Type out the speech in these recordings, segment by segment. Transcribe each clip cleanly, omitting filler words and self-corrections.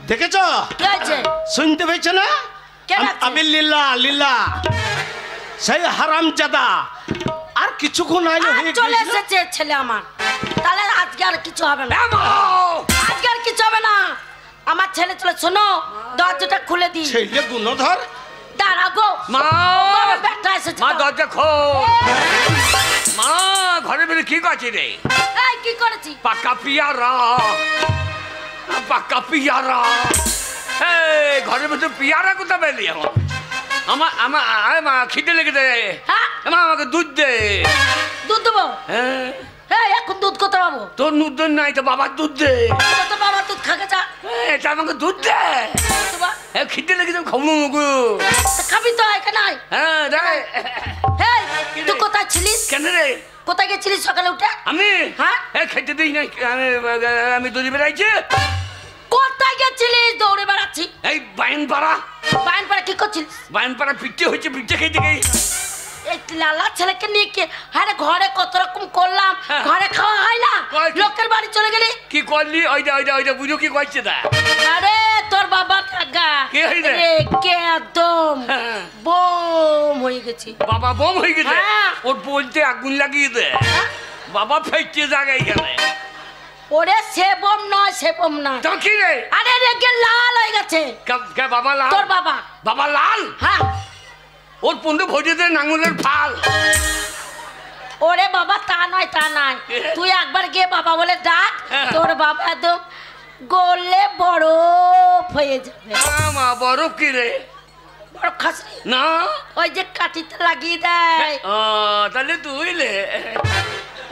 দেখেছ শুনতে পেয়েছ না আমি লীলা লীলা সেই হারামজাদা আর কিছুক্ষণ আগে চলে এসেছে ছেলে আমার তাহলে আজকে আর কিছু হবে না আজকে আর কিছু হবে না আমার ছেলে চলে শোনো দরজাটা খুলে দি ছেলে গুণধর দাঁড়া গো মা ব্যাটা এসেছে মা দরজা খোল মা ঘরে বেরিয়ে কি করছি রে এই কি করেছি পাকা পিয়ারা এই ঘরের ভিতরে পিয়ারা কোথা পেলি আমার আমার মা খিদে লেগে দে মা আমাকে দুধ দে দুধ দেবো হ্যাঁ এখন দুধ কোথা পাবো তোর দুধ নাই তো বাবার দুধ দে তো বাবার দুধ খাকে যা এটা আমাকে দুধ দে খিদে লেগে যাবে খাবো মুগু খাবি তো এখানে হ্যাঁ দেখ তুই কোথায় ছিলিস কেন রে কোথায় গেছিলিস সকালে উঠে আমি হ্যাঁ খেতে দিই না আমি দৌড়ে বেড়াইছি কোথায় গেছিলিস দৌড়ে বেড়াচ্ছি এই বাইনপাড়া কি করছিলিস বাইনপাড়া পিঠে হয়েছে পিঠে খেতে গেই এই লালা ছেলেকে নিয়ে কি হ্যাঁ ঘরে কত রকম করলাম ঘরে খাওয়া হয় না লোকের বাড়ি চলে গেলি কি করলি ওইটা বুঝো কি করছে তা আরে তোর বাবা কাকা কে হইছে কে একদম বোম হয়ে গেছে বাবা বোম হয়ে গেছে ওর বলতে আগুন লাগিয়ে দে বাবা ফেটে জায়গায় গেলে ওরে সে বোম নয় সে বোম না তো কি রে আরে রেগে লাল হয়ে গেছে কে বাবা লাল তোর বাবা লাল হ্যাঁ ওর পন্ডে ভোজে দে নাঙ্গলের ফাল ওরে বাবা তা নয় তুই একবার গিয়ে বাবা বলে ডাক তোর বাবা একদম গলে বরফ হয়ে যাবে মা বরফ কি রে বরফ খাস না ওই যে কাঠিতে লাগিয়ে দেয় তাহলে তুই লে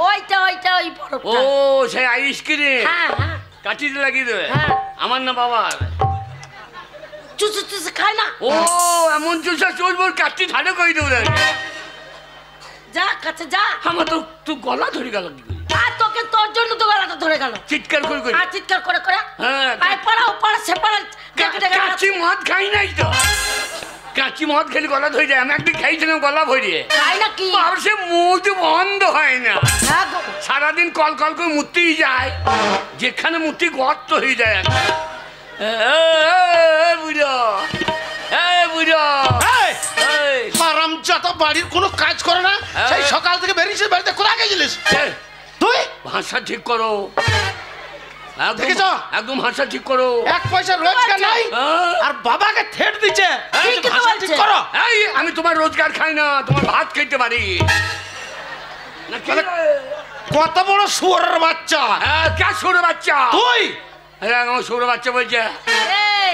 ওইটা ওই বরফ ও সেই আইসক্রিম হ্যাঁ কাঠিতে লাগিয়ে দেবে আমার না বাবা চুষে খায় না ও এমন চুষা চলবো কাঠি ঠান্ডা করে দেবো যা কাছে যা আমার তো তুই গলা ধরে গেল কি করে আর তোকে তোর জন্য তো গলাটা ধরে গেল চিৎকার করে আর চিৎকার করে হ্যাঁ আই পাড়া পাড়া সে পাড়া কাঁচি মদ খাই নাই তো কাঁচি মদ খেলে গলা ধরে যায় আমি একদিন খাইছিলাম গলা ভরিয়ে খাই না কি আর সে মুখ বন্ধ হয় না সারাদিন কল করে মুতেই যায় যেখানে মুতি গর্ত হয়ে যায় বাড়ির কোনো কাজ করে না সেই সকাল থেকে বেরিয়েছিস বাড়িতে কোথায় গেছিলিস তুই ভাষা ঠিক করো দেখেছ একদম ভাষা ঠিক করো এক পয়সা রোজগার নাই আর বাবাকে থেট দিচ্ছে ভাষা ঠিক করো এই আমি তোমার রোজগার খাই না তোমার ভাত খেতে পারি কত বড় শুয়োরের বাচ্চা কে শুয়োরের বাচ্চা তুই আমার শুয়োরের বাচ্চা বলছে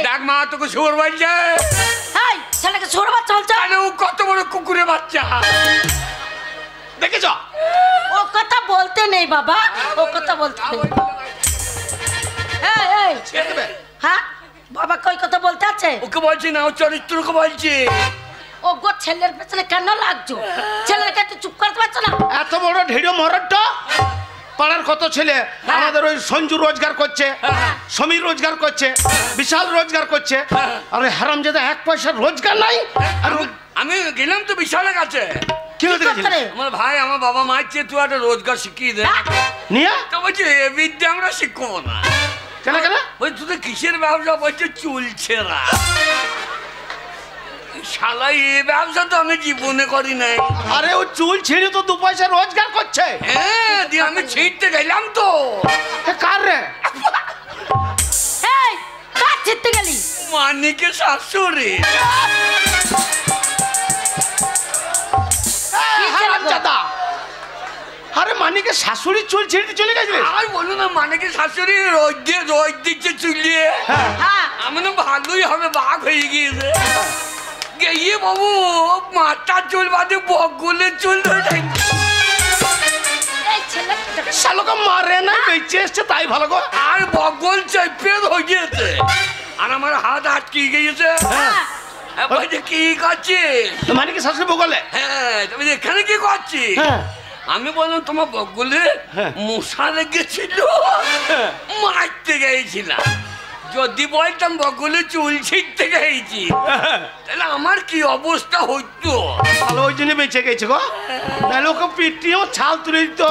দেখ মা তোকে শুয়োর বলছে ছেলেকে শুয়োর বাচ্চা বলছে কত বড় কুকুরের বাচ্চা দেখেছ ও কথা বলতে নেই বাবা ও কথা বলতে নেই হ্যাঁ বাবা কই কথা বলতে আছে ওকে বলছি না ও চরিত্রকে বলছি ও গো ছেলের পেছনে কেন লাগছো ছেলেকে একটু চুপ করতে পারছো না এত বড় ঢেড়ো মরডটা পাড়ার কত ছেলে আমাদের ওই সঞ্জু রোজগার করছে সমীর রোজগার করছে বিশাল রোজগার করছে আরে হারামজাদা এক পয়সা রোজগার নাই আর আমি গেলাম তো বিশালের কাছে কি হতে গেছিস আমার ভাই আমার বাবা মা চেয়ে তুই একটা রোজগার শিখিয়ে দে নিয়ে তো বলছি এ বিদ্যা আমরা শিখবো না কেন ওই তুই কিসের ব্যবসা বলছে চলছে না শালা এ ব্যবসা তো আমি জীবনে করি নাই আরে ও চুল ছিঁড়ে তো 2 পয়সা রোজগার করছে হ্যাঁ দিয়ে আমি ছিঁড়তে গেলাম তো কার রে এই কার ছিঁড়তে গেলি মানিকের শাশুড়ি হারামজাদা আরে মানিকের শাশুড়ি চুল ছিঁড়তে চলে গেছিস আর বলো না মানিকের শাশুড়ি রোজ দিচ্ছে চুলিয়ে আমি না ভালোই হবে বাঘ হয়ে গিয়েছে গিয়ে বাবু মাথার চুল বাদে বকগুলের চুল ধরে শালোকে মারে না বেঁচে এসছে তাই ভালো গো আর বকগুল চেপে হয়ে গিয়েছে আর আমার হাত আটকে গিয়েছে বলছে কি করছিস মানিকের শাশুড়ি বকলে হ্যাঁ তুমি এখানে কি করছিস আমি বললাম তোমার বকগুলে মশা লেগেছিল মারতে গিয়েছিলাম যদি বলতাম বকগুলে চুল ছিঁড়তে গেছি তাহলে আমার কি অবস্থা হইতো ভালো ওই জন্য বেঁচে গেছে গো নাহলে ওকে পিটিয়েও ছাল তুলে দিত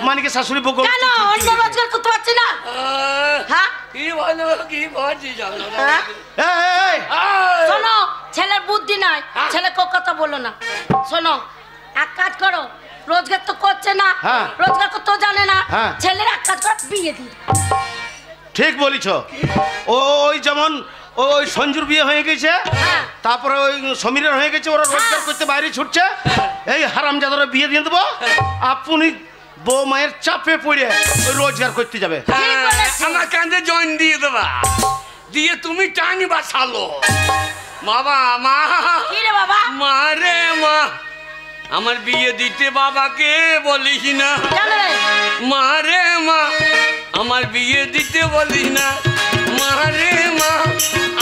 মানে কি শাশুড়ি বউ কেন অন্য রোজগার করতে পারছি না? হ্যাঁ কি বলো কি বলছি জানো না হ্যাঁ? এই, শোনো, ছেলের বুদ্ধি নাই, ছেলেকে কথা বলো না। শোনো, এক কাজ করো, রোজগার তো করছে না, হ্যাঁ। রোজগার করতেও জানে না, হ্যাঁ। ছেলের এক কাজ করো, বিয়ে দিই। ঠিক বলিছ। ওই যেমন ওই সঞ্জুর বিয়ে হয়ে গেছে, হ্যাঁ। তারপরে ওই সমীরের হয়ে গেছে, ওরা রোজগার করতে বাইরে ছুটছে, এই হারামজাদারা বিয়ে দিয়ে দেবো, আপনি বউ মায়ের চাপে পড়ে ওই রোজগার করতে যাবে। ঠিক বলেছে। আমার কাঁধে জয়েন দিয়ে দেবা, দিয়ে তুমি টানি বাসালো। বাবা মা কি রে বাবা? মা রে মা, আমার বিয়ে দিতে বাবাকে বলিস না। কেন রে? মা রে মা, আমার বিয়ে দিতে বলিস না। মা রে মা,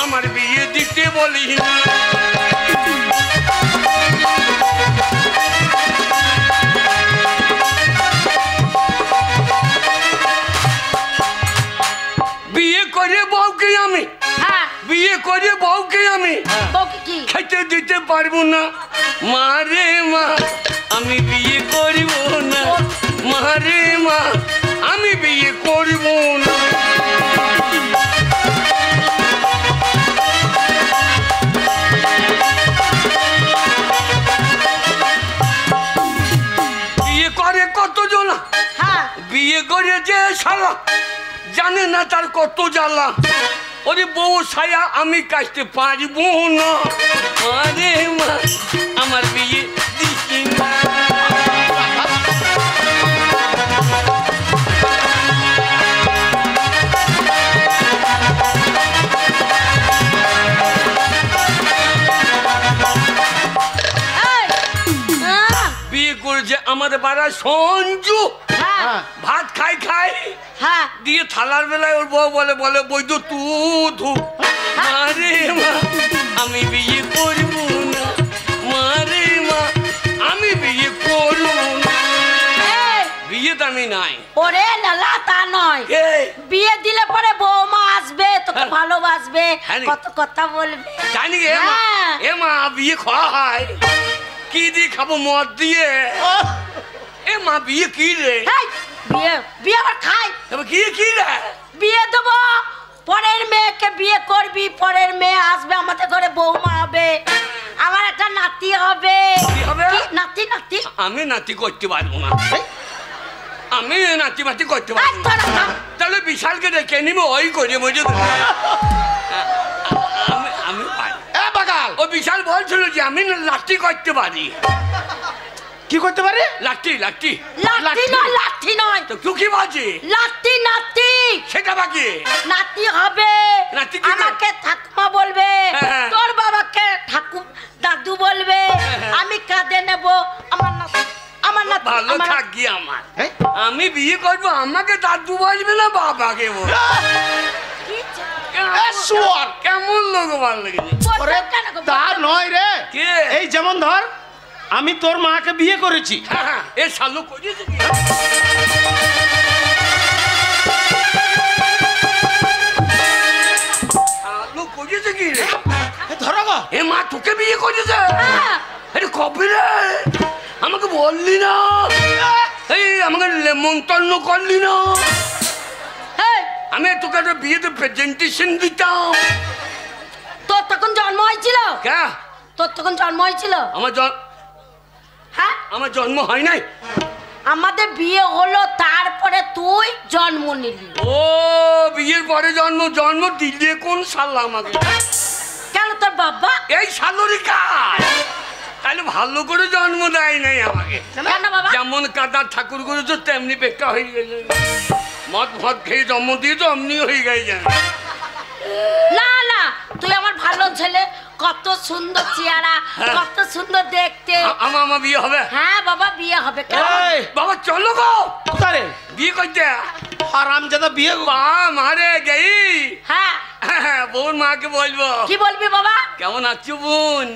আমার বিয়ে দিতে বলিস না। বিয়ে করে বউকে আমি, হ্যাঁ, বিয়ে করে বউকে আমি বউকে কি? খেতে দিতে পারবো না। মা রে মা, আমি বিয়ে করব না। মা রে মা, আমি বিয়ে করব না। বিয়ে করে কতজন, হ্যাঁ, বিয়ে করে যে শালা জানে না তার কত জ্বালা। ওরে বউ ছায়া আমি কাটতে পারবো না। আরে মা, আমার বিয়ে দিছি না। এই, বিয়ে করেছে আমাদের পাড়া সঞ্জু, হ্যাঁ, ভাত খাই খাই হ্যাঁ, দিয়ে থালার বেলায় ওর বউ বলে বলে বৈদ্য তু ধু। মারে মা, আমি বিয়ে করব না। মারে মা, আমি বিয়ে করব না। এই, বিয়ে তো আমি নাই। ওরে লালা তা নয়, এই, বিয়ে দিলে পরে বৌমা আসবে, তোকে হ্যাঁ। ভালোবাসবে, হ্যাঁ রে। কত কথা বলবে। জানি এ মা, হ্যাঁ। এ মা বিয়ে খাওয়া হয় কি দিয়ে খাবো? মদ দিয়ে। এ মা বিয়ে কি রে? এই, বিয়ে বিয়ে আবার খাই, এবার কি কি রে? বিয়ে দেবো, পরের মেয়েকে বিয়ে করবি, পরের মেয়ে আসবে আমাদের ঘরে, বৌমা হবে, আমার একটা নাতি হবে। কি হবে? কি? নাতি নাতি। আমি নাতি করতে পারবো না। আমি নাতি মাতি করতে এই, পারবো না। তোরা থাম। তাহলে বিশালকে ডেকে নিব, ওই করে মজুদ। আমি আমি পারি। এ বাগাল, ও বিশাল বলছিল যে আমি লাঠি করতে পারি। কি করতে পারে? লাঠি লাঠি। লাঠি নয়, লাঠি নয়, তো তুই কি বাজি? লাঠি নাতি। সেটা বাকি। নাতি হবে, নাতি কি? আমাকে ঠাকুমা বলবে, হ্যাঁ। তোর বাবাকে দাদু বলবে, হ্যাঁ। আমি কাঁদে নেব, আমার নাতি, আমার নাতি, ভালো আমার- থাকি আমার। এই, আমি বিয়ে করবো, আমাকে দাদু বলবে না বাবাকে বলবে। কি চা- এ শুয়োর। কেমন লোক ভালো লেগেছে? ওরে, বলবে কেন গো? তা নয় রে। কে? এই যেমন ধর, আমি তোর মাকে বিয়ে করেছি, হ্যাঁ, হ্যাঁ, এ শালু করেছে কি? শালু করেছে কি রে? এ ধরো গো। এ মা তোকে বিয়ে করেছে? হ্যাঁ। আরে কবে রে? আমাকে বললি না? এই আমাকে নেমন্তন্ন করলি না? এই, আমি তোকে একটা বিয়েতে প্রেজেন্টেশন দিতাম। তোর তখন জন্ম হয়েছিল? কে? তোর তখন জন্ম হয়েছিল? হ্যাঁ, আমার জন্ম হয় নাই। আমাদের বিয়ে হলো, তারপরে তুই জন্ম নিলি। ও বিয়ের পরে জন্ম দিলে কোন সাল আমাকে? কেন তোর বাবা? এই সালুরি কাজ। তাহলে ভালো করে জন্ম দেয় নাই আমাকে। কেন বাবা? যেমন কাদার ঠাকুর করেছো তেমনি বেকা হয়ে গেছে। মদ ফদ খেয়ে জন্ম দিয়েছো অমনি হয়ে গেছে। না না, তুই আমার ভালো ছেলে, কত সুন্দর চেহারা, হ্যাঁ। কত সুন্দর দেখতে। আমার বিয়ে হবে? হ্যাঁ বাবা, বিয়ে হবে। কেন? এই, বাবা চলো গো কোথায় রে? বিয়ে করতে। হারামজাদা বিয়ে। বা মারে গেই। হ্যাঁ, বোন মাকে বলবো। কি বলবি বাবা? কেমন আছো বোন?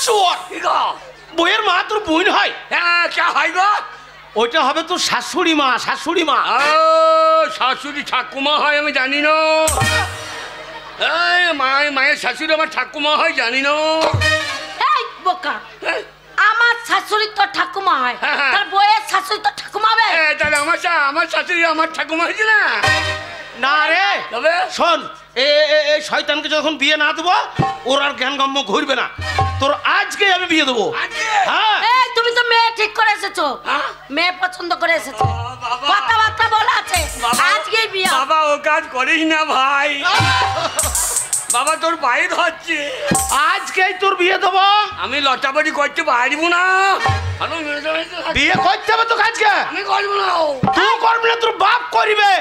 শুয়োর। কি গো? বইয়ের মা তোর বোন হয়? হ্যাঁ কে হয় গো? ওইটা হবে তোর শাশুড়ি মা, শাশুড়ি মা। ও শাশুড়ি ঠাকুমা হয় আমি জানি না। এই মায়ের শাশুড়ি আমার ঠাকুমা হয় জানি না। এই বোকা, হ্যাঁ, আমার শাশুড়ি তোর ঠাকুমা হয়, হ্যাঁ, হ্যাঁ। তার বইয়ের শাশুড়ি তোর ঠাকুমা হবে? তাহলে আমার শাশুড়ি আমার ঠাকুমা হয়েছে না? না রে, তবে শোন, এই শয়তানকে যখন বিয়ে না দেবো ওর আর জ্ঞান গম্য ঘুরবে না। তোর আজকে আমি বিয়ে দেবো। আজকে? হ্যাঁ, এই তুমি তো মেয়ে ঠিক করে এসেছো, হ্যাঁ? মেয়ে পছন্দ করে এসেছো, বাবা। কথাবার্তা বলা আছে, বাবা, আজকেই বিয়ে। বাবা ও কাজ করিস না ভাই। বাবা তোর পায়ে ধরছে। আজকেই তোর বিয়ে দেবো। আমি লটাবাড়ি করতে পারবো না। ভালো মেয়েটা হয়েছে। বিয়ে করতে হবে তো আজকে। আমি করবো না। তুই করবি না, তোর বাপ করবে।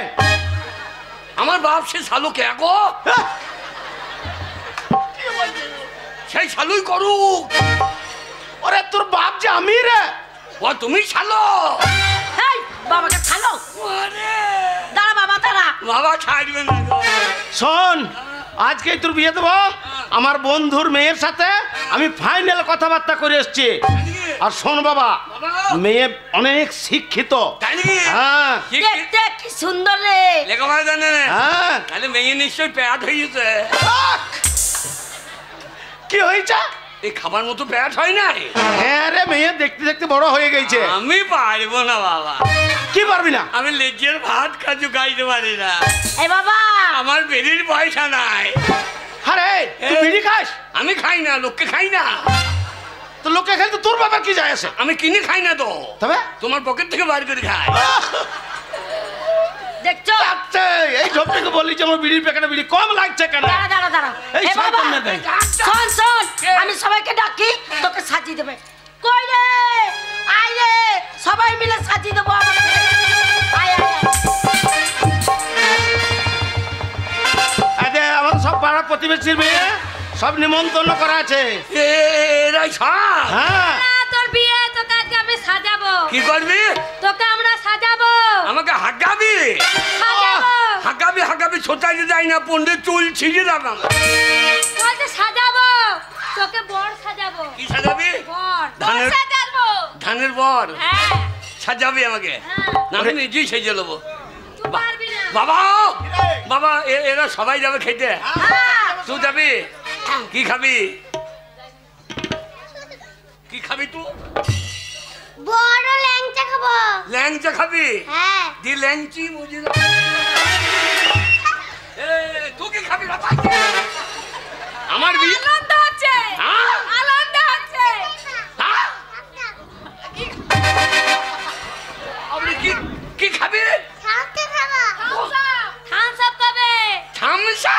আমার বাপ সে শালু কে গো? হ্যাঁ, সেই শালুই করুক। ওরে তোর বাপ যে আমি রে। ও তুমি শালো? এই বাবাকে খালো, ওরে, দাঁড়া বাবা দাঁড়া। বাবা ছাড়বে না গো। শোন, আজকেই তোর বিয়ে দেবো। আমার বন্ধুর মেয়ের সাথে আমি ফাইনাল কথাবার্তা করে এসেছি। আর শোন বাবা, মেয়ে অনেক শিক্ষিত। তাই নাকি? হ্যাঁ কি- কি- দেখতে কি সুন্দর রে। লেখাপড়া জানে না? হ্যাঁ। তাহলে মেয়ে নিশ্চয়ই প্যাট হয়েছে। আহ! কি হয়েছে? এই খাবার মতো প্যাট হয় নাই? হ্যাঁ রে, মেয়ে দেখতে দেখতে বড় হয়ে গেছে। আমি পারবো না বাবা। কি পারবি না? আমি লেজের ভাত কাজু খাইতে পারি না। এই বাবা, আমার বেরির পয়সা নাই। আরে তুই বিড়ি খাস? আমি খাই না, লোককে খাই না। তো লোকে খাই তো তোর বাবার কি যায় আসে? আমি কিনে খাই না তো। তবে তোমার পকেট থেকে বার করে খাই। দেখছো? আচ্ছা, এই ঝোপটাকে বলি যে আমার বিড়ির প্যাকেটে বিড়ি কম লাগছে কেন? দাঁড়া দাঁড়া দাঁড়া। এই এই বাবা, শয়তান না দেয়। শোন শোন, কে? আমি সবাইকে ডাকি, তোকে সাজিয়ে দেবে। কই রে, আয় রে, সবাই মিলে সাজিয়ে দেবো আমাকে। আয় আয় আরে আমার সব পাড়া প্রতিবেশীর মেয়ে সব নিমন্ত্রণ করা আছে। এরাই সব? হ্যাঁ, তোর বিয়ে, তোকে আজকে আমি সাজাবো। কি করবি? তোকে আমরা সাজাবো। আমাকে হাঁকাবি? হাঁকাবি হাঁকাবি ছোটাইতে যাই না, পন্ডে চুল ছিঁড়ে যাবে আমার। তোকে সাজাবো, তোকে বর সাজাবো। কি সাজাবি? বর ধানের- সাজাবো। ধানের বর হ্যাঁ সাজাবি আমাকে? হ্যাঁ। না আমি নিজেই সেজে নেবো। তুই পারবি না। বাবা, বাবা এরা সবাই যাবে খেতে। হ্যাঁ। তুই যাবি? কি খাবি? কি খাবি তুই? বড় ল্যাংচা খাবো। ল্যাংচা খাবি? হ্যাঁ। দি ল্যাংচি বুঝি না। তুই কি খাবি বাবা? আমার বিয়ে? আনন্দ হচ্ছে, হ্যাঁ? আনন্দ হচ্ছে। হ্যাঁ? আপনি কি কি খাবি? খাওয়াতে খাবো। থামস আপ খাবে। থামসা?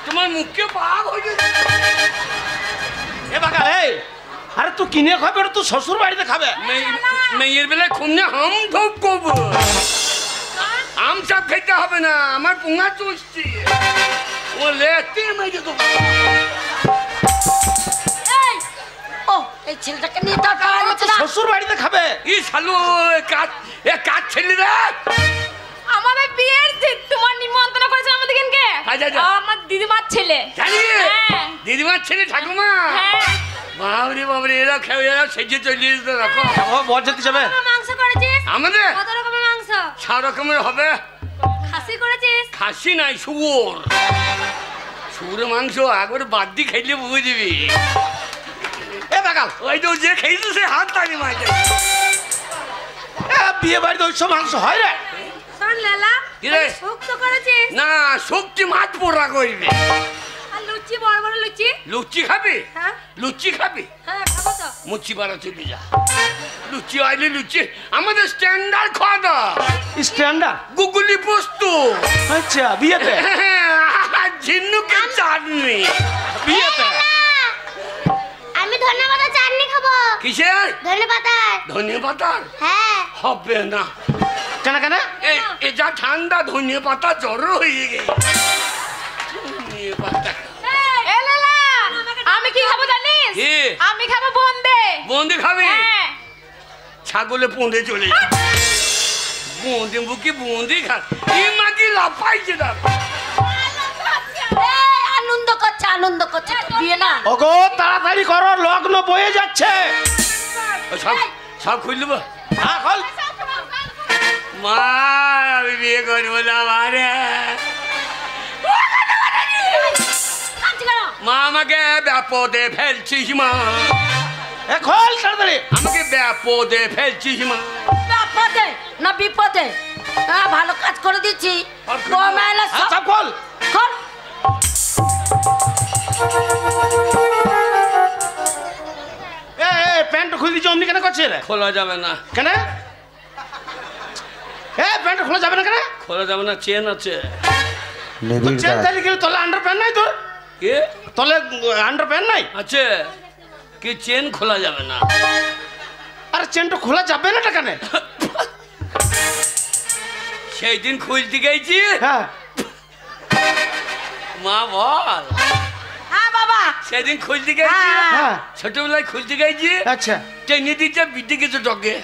তোমার মুখে পাপ হয়ে গেছে। এ বাকা, এই আরে তুই কিনে খাবে না, তুই শ্বশুর বাড়িতে খাবে। মেয়ের বেলায় খুমনে হাম ধপ করবো। আম চাপ খেতে হবে না, আমার পুঙা চুষছি। ও লেতে মেজে তো। এই ও, এই ছেলেটাকে নিয়ে তার পাড়া নিচে না। শ্বশুর বাড়িতে খাবে। ই শালু কাজ ছেলে রে। আমাদের বিয়ের দিন তোমার নিমন্ত্রণ করেছে আমাদের কিনকে। আচ্ছা, আচ্ছা। আমার দিদিমার ছেলে। জানি হ্যাঁ। দিদিমার ছেলে ঠাকুমা। হ্যাঁ। বাবরে বাবরে, এরা খেয়ে এরা সেজে চলে যেতে রাখো। ও বরযাত্রী যাবে। কত মাংস করেছিস? আমাদের কত রকমের মাংস? 6 রকমের হবে। খাসি করেছিস? খাসি নাই, শুয়োর। শুয়োরের মাংস একবারে বাদ দিয়ে খাইলে বুঝে দিবি। এ বাকাল, ওই তো যে খেয়েছে সে হাত টানি মাঝে। বিয়ে বাড়িতে ওই সব মাংস হয় রে। শোন লেলা, কি রে? শুক্ত করেছিস? না, শক্তি মাছ পোড়া করবে। আর লুচি, বড় বড় লুচি? লুচি খাবি? হ্যাঁ লুচি খাবি? হ্যাঁ খাবো তো। মুচি পাড়া চলে যা। লুচি আইলে লুচি আমাদের স্ট্যান্ডার্ড খাওয়া দাওয়া। স্ট্যান্ডার্ড। গুগলি পোস্ত। আচ্ছা, বিয়েতে ঝিনুকের চাটনি। বিয়েতে আমি ধন্যবাদ চাটনি খাবো। কিসের? ধন্যবাদ। ধনিয়া পাতার? হ্যাঁ। হবে না। কেন কেন? এ যা ঠান্ডা, ধনিয়া পাতা জ্বর হয়ে গেছে। ধনিয়া পাতা এ লেলা, আমি কি খাবো জানিস? কি? আমি খাবো বোঁদে। বন্দি খাবি? হ্যাঁ। ছাগলে পুঁদে চলে যা। বন্দি বুকি বন্দি খা। এই মাটি লাফাইছে না। এই আনন্দ করছে, আনন্দ করছে। তোর বিয়ে না? ওগো তাড়াতাড়ি করো, লগ্ন বয়ে যাচ্ছে। সব সব খুল দেবো। হ্যাঁ খোল। মা আমি বিয়ে করবো না মারে। কাঁদছি কেন? মা আমাকে বিপদে ফেলছিস মা। এ খোল তাড়াতাড়ি। আমাকে বিপদে ফেলছিস মা। বিপদে না বিপদে? হ্যাঁ, ভালো কাজ করে দিচ্ছি। আর খুলবো। বউ মেলা সব আচ্ছা খোল। খোল। এ প্যান্ট খুলে দিচ্ছ অমনি কেন করছে রে? খোলা যাবে না। কেন? এ প্যান্ট খোলা যাবে না কেন? খোলা যাবে না, চেন আছে। চেন তাহলে কি তলে আন্ডার প্যান্ট নাই তোর? কে তলে আন্ডার প্যান্ট নাই? আছে কি চেন খোলা যাবে না? আরে চেনটা খোলা যাবে না কেন? সেই দিন খুলতে গেছি হ্যাঁ মা বল। হ্যাঁ বাবা। সেদিন খুলতে গেছি, হ্যাঁ ছোটবেলায় খুলতে গেছি, আচ্ছা টেনে দিচ্ছে বিদ্যে কিছু ডগে।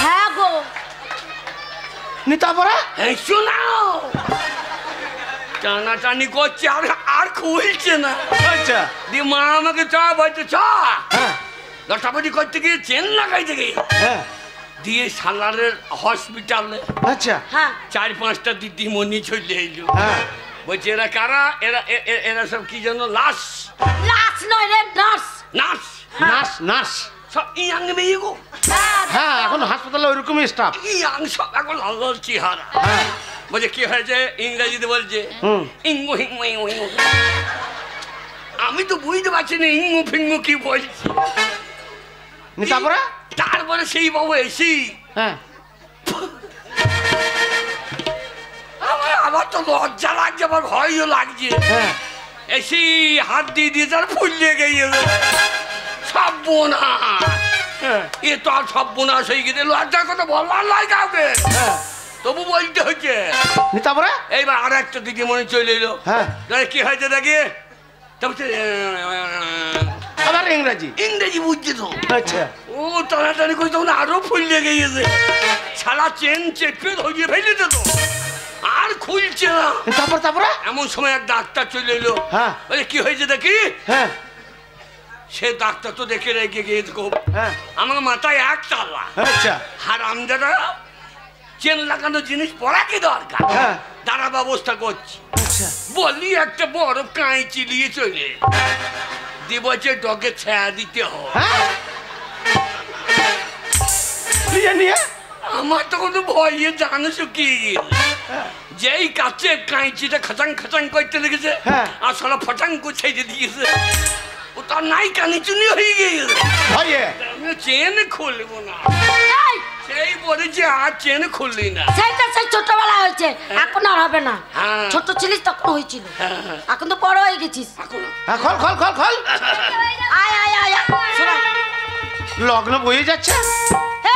হ্যাঁ গো। নিতা পড়া শোনাও টানাটানি করছে আর আর খুলছে না। আচ্ছা দিয়ে মা আমাকে চা বলছে চ হ্যাঁ লটাপটি করতে গিয়ে চেন লাগাইতে গিয়ে হ্যাঁ দিয়ে সালারের হসপিটালে আচ্ছা 4-5টা দিদিমণি চলে এলো। হ্যাঁ বলছে এরা কারা? এরা এরা সব কি যেন লাশ লাশ নয় রে, নার্স। নার্স নার্স নার্স সব ইয়াং মেয়ে গো। হ্যাঁ এখন হাসপাতালে ওইরকমই স্টাফ। ইয়াং সব এখন লাল লাল চেহারা। হ্যাঁ বলছে কি হয়েছে? ইংরেজিতে বলছে হুম। ইঙ্গু হিঙ্গু ইঙ্গু হিঙ্গু। আমি তো বুঝতে পারছি না ইঙ্গু ফিঙ্গু কি বলছি। নিতা পড়া তারপরে সেই বাবু এসি হ্যাঁ আমার তো লজ্জা লাগছে, আমার ভয়ও লাগছে। হ্যাঁ এসি হাত দিয়ে দিয়ে তার ফুলিয়ে গিয়ে সব বোনাস। এ তো আর সব বোনাস হয়ে গেছে, লজ্জার কথা বলবার নয় কাউকে, হ্যাঁ তবু বলতে হচ্ছে। নিতা পড়া এইবার আর একটা দিদিমণি চলে এলো। হ্যাঁ কি হয়েছে দেখি? তারপর আবার ইংরাজি ইংরেজি বুঝছে তো। আচ্ছা ও টানাটানি করে তখন আরো ফুলিয়ে গিয়েছে, সারা চেন চেপে ধরিয়ে ফেলেছে তো, আর খুলছে না। তারপর তারপরে এমন সময় এক ডাক্তার চলে এলো। হ্যাঁ বলে কি হয়েছে দেখি? হ্যাঁ সে ডাক্তার তো দেখে রেখে গিয়েছে খুব। হ্যাঁ আমার মাথায় এক তালা। আচ্ছা আর আমদাদা চেন লাগানো জিনিস পড়া কি দরকার? হ্যাঁ দাঁড়া ব্যবস্থা করছি। আচ্ছা বলি একটা বড় কাঁচি নিয়ে চলে দিবছে ডগে ছায়া দিতে হয়। হ্যাঁ নিয়ে নিয়ে আমার তো কোনো ভয়ে জানো শুকিয়ে গেল। যেই কাছে কাঁচিটা খাচাং খাচাং করতে লেগেছে হ্যাঁ। আর সারা ফটাং করে ছেড়ে দিয়েছে, ও তার নাই কানি চুনি হয়ে গিয়েছে। ভয়ে আমি চেন খুলবো না, এই, সেই বলেছে আর চেন খুললি না। সেইটা সেই ছোটবেলা হয়েছে, এখন আর হবে না। হ্যাঁ। ছোট ছিলিস তখন হয়েছিল, হ্যাঁ। এখন তো বড় হয়ে গেছিস। এখন হ্যাঁ খোল খোল খোল খোল আয় আয় আয় আয়, শোনা। লগ্ন বয়ে যাচ্ছে।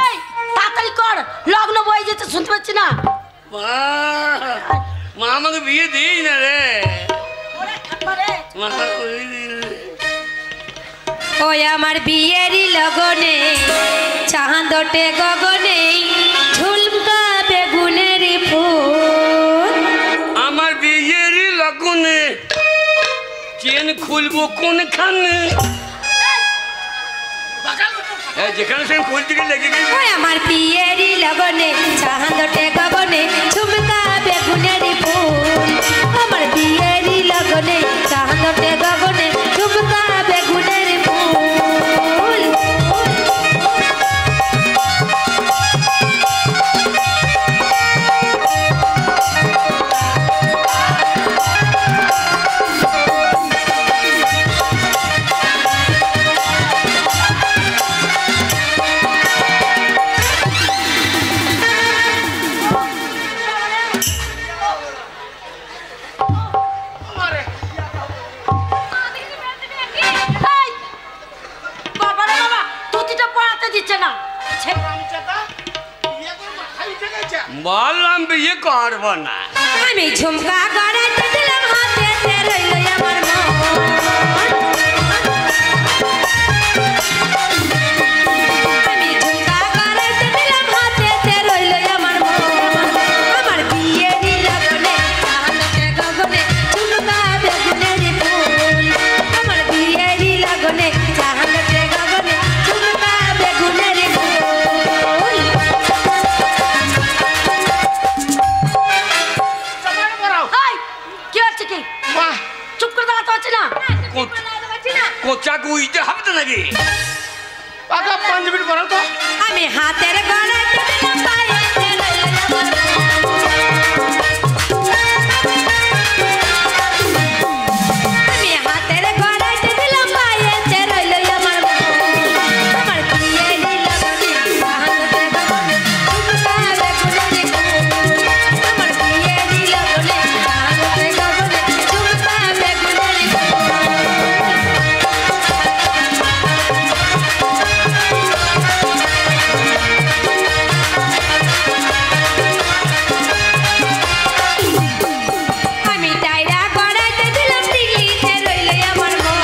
এই তাড়াতাড়ি কর, লগ্ন বয়ে যেতে শুনতে পাচ্ছি না। মা মা আমাকে বিয়ে দিই না রে। ওরে ঠাকুরে, মা বিয়ে দিই না রে। ওই আমার বিয়েরই লগনে চাঁদটে গগনে ঝুলকা বেগুনের ফুল। আমার বিয়েরই লগনে চেন খুলবো কোনখানে? যেখানে সে খুলতে গিয়ে লেগে গেছে। ওই আমার বিয়েরই লগনে চাঁদটে গগনে ঝুমকা বেগুনের ফুল। আমার বিয়েরই লগনে চাঁদটে গগনে ঝুমকা বেগুনের ফুল। এই, বাবা রে বাবা, তুতিটা পড়াতে দিচ্ছে না। ছে, বললাম বিয়ে করবো না। আমি ঝুমকা গড়াইতে দিলাম হাতে রইল আমার মন। আমি ঝুমকা গড়াইতে দিলাম হাতে রইল আমার মন। আমার বিয়েরই লগনে চাঁদটে গগনে ঝুমকা বেগুনের ফুল। আমার বিয়েরই লগনে চাঁদটে গগনে ঝুমকা বেগুনের ফুল। এই, কি হচ্ছে কি? বাহ চুপ করে দাঁড়াতে পারছি না। কোচা গুইতে হবে তো নাকি? পাকা পাঞ্জাবি পরাও তো। আমি হাতের গড়াইতে দিলাম পায়েতে রইল আমার আমি হাতের গড়াইতে দিলাম পায়েতে রইল আমার আমার বিয়ে দিল গনি হাতে গনি ঝুমকা বেগুনি আমার বিয়ে দিল গনি হাতে গনি ঝুমকা বেগুনি আমি টাইরা গড়াইতে দিলাম টিকলিতে রইল আমার মন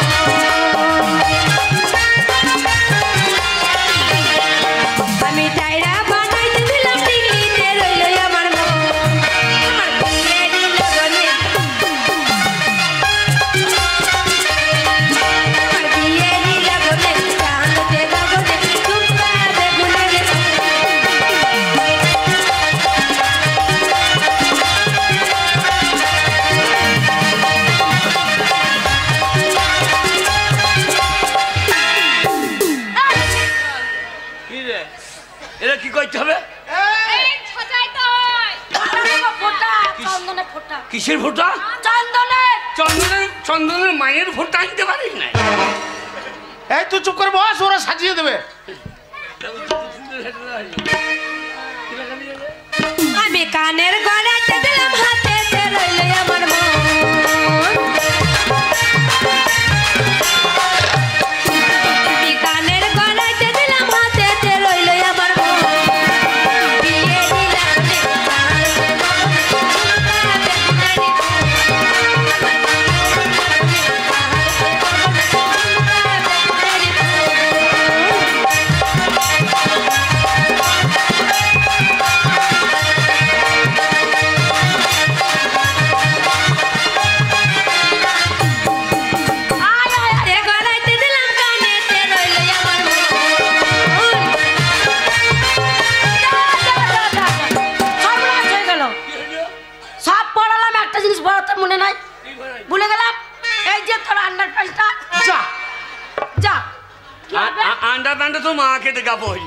আমি টাইরা বানাইতে দিলাম টিকলিতে রইল আমার মন আমার বিয়ে দিল গনি আমার বিয়ে দিল গনি চাঁদতে গগনে ঝুমকা বেগুনি কি রে এরা কি করতে হবে? ফোটা চন্দনে ফোটা কিসের ফোঁটা? চন্দনে চন্দনের মায়ের ফোঁটা আনতে পারিস না? এই তুই চুপ করে বস, ওরা সাজিয়ে দেবে। আমি কানের গড়াইতে দিলাম হাতেতে রইল আমার মন আমি কানের গড়াইতে দিলাম হাতেতে রইল আমার মন বিয়ে দিলাম হাতে গড়াইতে দিলাম কানেতে রইল আমার মন সর্বনাশ হয়ে গেল। সব পড়ালাম, একটা জিনিস পড়াতে মনে নাই, ভুলে গেলাম। এই যে তোর আন্ডার প্যান্টটা, যা যা কি হবে? আন্ডা প্যান্ডা তো মাকে দেখা বই।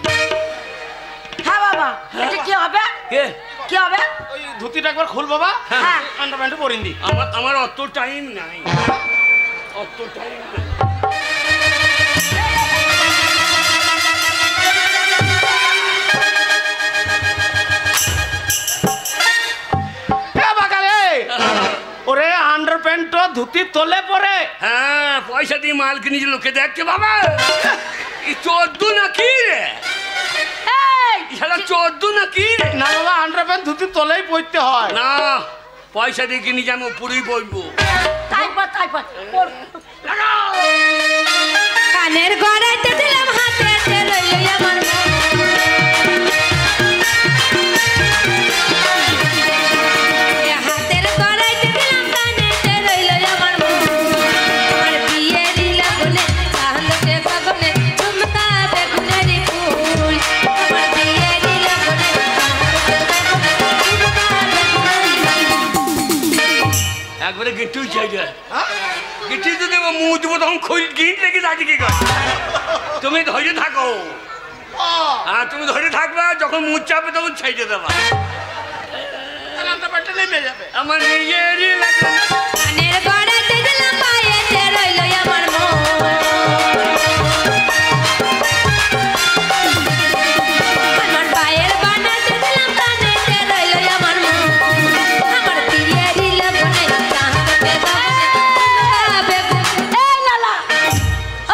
হ্যাঁ বাবা, এটা কি হবে? কে? কি হবে? ওই ধুতিটা একবার খুল বাবা, হ্যাঁ। আন্ডারপ্যান্টে পরিন দি। আমার অত টাইম নাই, অত টাইম নাই। বাগালে ওরে আন্ডারপ্যান্ট ধুতি তোলে পরে। হ্যাঁ, পয়সা দিয়ে মাল কিনেছি, লোকে দেখছে বাবা। এই 14 না কি রে? এই, শালা 14 না কি রে? না বাবা, আন্ডারপ্যান্ট ধুতি তোলেই পরতে হয়। না, পয়সা দিয়ে কিনেছি, আমি উপরেই বলবো। তাই পর পড়। কানের গড়াইতে দিলাম হাতেতে রইল আমার মন হাতের গড়াইতে দিলাম কানেতে রইল আমার মন আমার বিয়ে দিল গনে চাঁদতে গগনে ঝুমকা বেগুনি ফুল আমার বিয়ে দিল গনে চাঁদতে গগনে ঝুমকা বেগুনি একবারে গেটুই চাই যায়। গেটি যদি মুখ দেবো তখন খুল গিট লেগে যাচ্ছে কি কর। তুমি ধরে থাকো, হ্যাঁ তুমি ধরে থাকবে, যখন মুখ চাপবে তখন ছেড়ে দেবা। আন্ডারপ্যান্টে নেমে যাবে। আমার নিজেরই লাগে। কানের গড়াইতে দিলাম পায়েতে রইল আমার মন আমার পায়ের বানাতে দিলাম কানেতে রইল আমার মন আমার বিয়ে দিল গনে চাঁদতে গগনে এই লালা,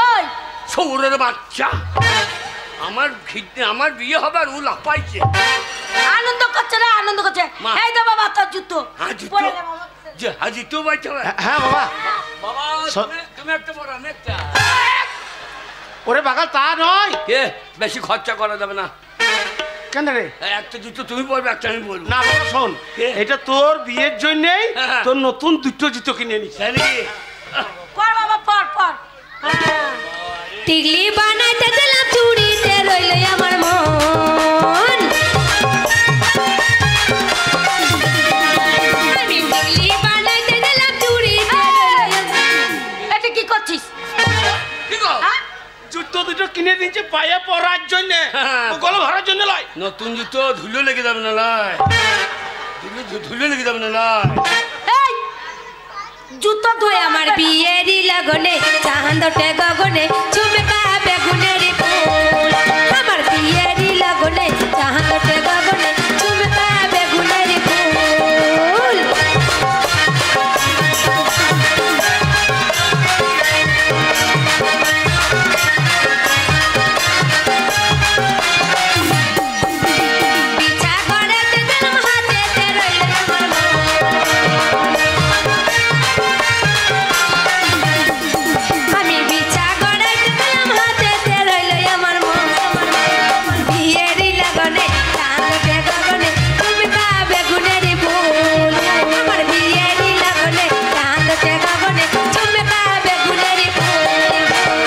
ওই সৌরের বাচ্চা, আমার বিয়ে হবে আর ও লাফাইছে। আনন্দ করছে রে, আনন্দ করছে। মা। এই দে বাবা তোর জুতো। হ্যাঁ, জুতো? পরে দে বাবা। যে হাজি তো বাচ্চা হবে। হ্যাঁ বাবা। বাবা স- তুমি একটা বড়, আমি একটা। ওরে বাগাল তা নয়। এ বেশি খরচা করা যাবে না। কেন রে? একটা জুতো তুমি পরবে, একটা আমি বলবো। না বাবা শোন, কে? এটা তোর বিয়ের জন্যই হ্যাঁ। তোর নতুন দুটো জুতো কিনে নিস। তাই নাকি? পর বাবা পর। হ্যাঁ। টিকলি বানাইতে দিলাম চুড়িতে রইল আমার মন আমি টিকলি বানাইতে দিলাম চুড়িতে রইল এটা কি করছিস? কি গো? হ্যাঁ? জুতো দুটো কিনে দিয়েছে পায়ে পরার জন্য, গলা ভরার জন্য লয়। নতুন জুতো ধুলো লেগে যাবে না লয়, ধুলো লেগে যাবে না লয়। এই জুতো তুই আমার বিয়েরই লগনে চাঁদটে গগনে ঝুমকা বেগুনের ফুল, আমার বিয়েরই লগনে চাঁদটে গগনে ঝুমকা বেগুনের ফুল। পিছা গড়াতে দিলাম হাতেতে রইল আমার আমি বিছা গড়াইতে দিলাম হাতেতে রইল আমার মন। বিয়েরই লগনে চাঁদটে গগনে ঝুমকা বেগুনের ফুল, আমার বিয়েরই লগনে চাঁদটে গগনে ঝুমকা বেগুনের ফুল,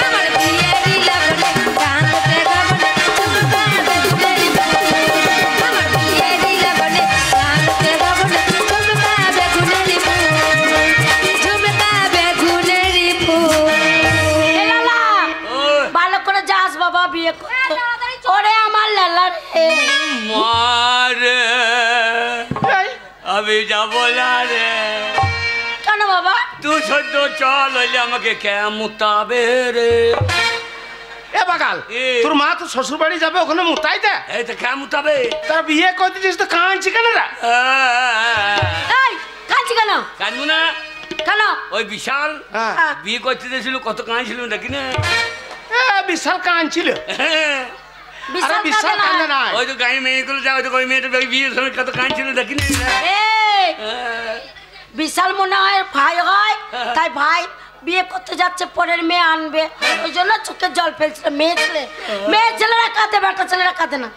আমার বিয়েরই লগনে চাঁদটে গগনে ঝুমকা বেগুনের ফুল, আমার বিয়েরই লগনে চাঁদটে গগনে ঝুমকা বেগুনের ফুল, ঝুমকা বেগুনের ফুল। এ লালা, ওই, ভালো করে যাস বাবা বিয়ে করতে। ওরে আমার লালা রে, মারে এই, আমি যাবো না রে, কেন বাবা? তুই সদ্য চল হইলে আমাকে কেমুতাবে রে। এ বাগাল, এ। তোর মা তো শ্বশুর বাড়ি যাবে, ওখানে মুতাই দে। এই তো কেমুতাবে তার বিয়ে করে দিয়েছিস তো কাঁদছি কেন রে? এই কাঁদছি কেন? কানবো না, কেন? ওই বিশাল হ্যাঁ। বিয়ে করতে দিয়েছিল, কত কাঁদছিল দেখি না। এ, বিশাল কাঁদছিল। আরে বিশাল বিশাল কাঁদে কাঁদে না। নাই। ওই তো গায়ে মেয়েগুলো যায়, ওই তো ওই মেয়েটা বিয়ের সময় কত কাঁদছিল দেখি না। এই, বিশাল মনে হয় ভাই হয়, তাই ভাই বিয়ে করতে যাচ্ছে, পরের মেয়ে আনবে, ওই জন্য চোখে জল ফেলছিল। মেয়ে ছেলেরা কাঁদে, বেটা ছেলেরা কাঁদে না।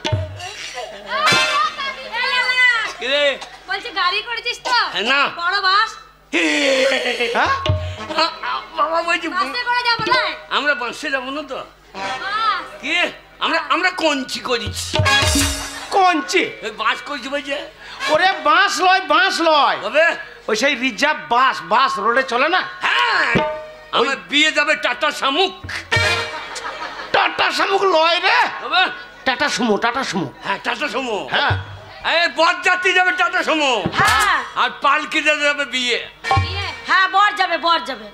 কিরে? বলছি গাড়ি করেছিস তো? না। বড় বাস হ্যাঁ? বাবা বলছি বাসে করে যাবো না? আমরা বাসে যাবো না তো। বাস। কি আমরা কঞ্চি করেছি, কঞ্চি? ওই বাস করেছি বলছে। ওরে বাঁশ লয়, বাঁশ লয়, তবে ওই সেই রিজার্ভ বাস, বাস রোডে চলে না। হ্যাঁ, আমার বিয়ে যাবে টাটা শামুক। টাটা শামুক লয় রে, তবে টাটা সুমো, টাটা সুমো। হ্যাঁ টাটা শামু। হ্যাঁ, এই বরযাত্রী যাবে টাটা শামু, হ্যাঁ আর পালকিতে যাবে বিয়ে। বিয়ে? হ্যাঁ, বর যাবে, বর যাবে।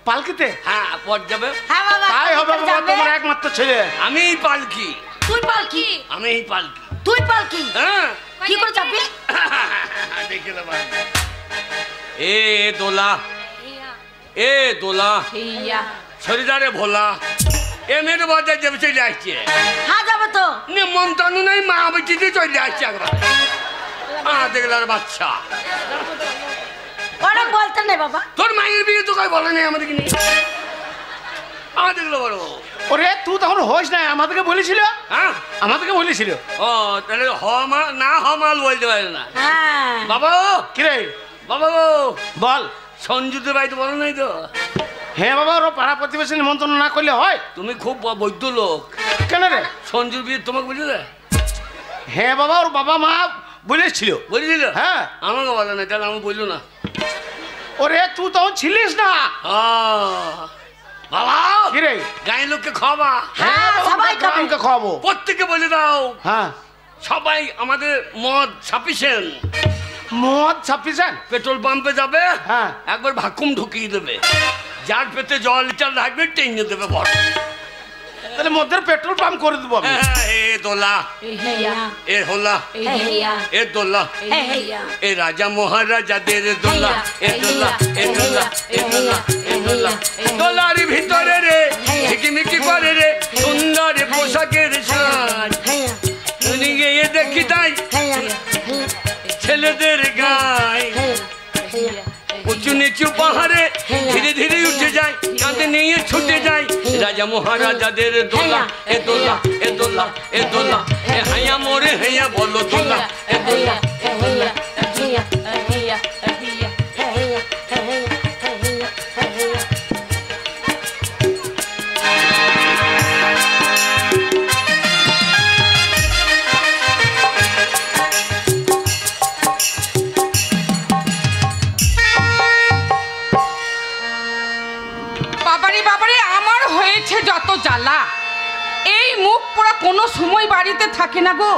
পালকিতে? হ্যাঁ বর যাবে। হ্যাঁ বাবা, তাই হবে পালকিতে বাবা, যাবে। তোমার একমাত্র ছেলে। আমি পালকি, তুই পালকি? আমি পালকি। তুই পালকি? হ্যাঁ কি করে যাবি? দেখে নেবা। এ দোলা, ইয়া এ দোলা, ইয়া শরীরে ভোলা, এ মেয়ের বাজার যাবে চলে আসছে। হ্যাঁ যাবে তো। নিমন্ত্রণ নাই, মা বেটিতে চলে আসছে একবার। দেখলার বাচ্চা, ওরা বলতে নেই বাবা। তোর মায়ের বিয়ে তো কই বলে নাই আমাদেরকে নিয়ে। দেখলো বড়। ওরে তুই তখন হোস না, আমাদেরকে বলেছিল, হ্যাঁ আমাদেরকে বলেছিল। ও তাহলে হমা না হমাল বলতে পারে না। হ্যাঁ বাবা কিরে বাবা বল। সঞ্জুদের বাড়িতে বলো নাই তো? হ্যাঁ বাবা, ওরা পাড়া প্রতিবেশী নিমন্ত্রণ না করলে হয়? তুমি খুব বৈদ্য লোক। কেন রে? সঞ্জুর বিয়ে তোমাকে বুঝলে? হ্যাঁ বাবা, ওর বাবা মা বলেছিল। বুঝছিল? হ্যাঁ। আমাকে বলে না, তাহলে আমি বললো না। ওরে তুই তখন ছিলিস না। বাবা কিরে? গায়ের লোককে খাওয়াবা। হ্যাঁ, সবাই খাবে। আমাকে খাওয়াবো। প্রত্যেকে বলে দাও হ্যাঁ, সবাই আমাদের মদ সাফিসিয়েন্ট। মদ সাফিসিয়েন্ট। পেট্রোল পাম্পে যাবে, হ্যাঁ। একবার ভাকুম ঢুকিয়ে দেবে, যার পেটে জল লিটার রাখবে টেনে দেবে ভর। তাহলে মদের পেট্রোল পাম্প করে দেবো আমি। এ দোলা, হেয়া এ হোলা, হেয়া এ দোলা, হেয়া এ রাজা মহারাজাদের দোলা, এ দোলা, এ দোলা, এ দোলা, এ দোলা। দোলার ভিতরে রে ঝিকিমিকি করে রে সুন্দর পোশাকের সাজ, হেয়া শুনি গিয়ে দেখি তাই হেয়া ছেলেদের গায়। হেয়া উঁচু নিচু পাহাড়ে ধীরে ধীরে উঠে যায়, কাঁধে নিয়ে ছুটে যায় রাজা মহারাজাদের দোলা, এ দোলা, এ দোলা, এ দোলা, এ হাইয়া মোরে হাইয়া বলো দোলা, এ দোলা। হেয়া হেয়া হেয়া হেয়া হেয়া বাবারে বাবারে, আমার হয়েছে যত জ্বালা। এই মুখ পোড়া কোনো সময় বাড়িতে থাকে না গো।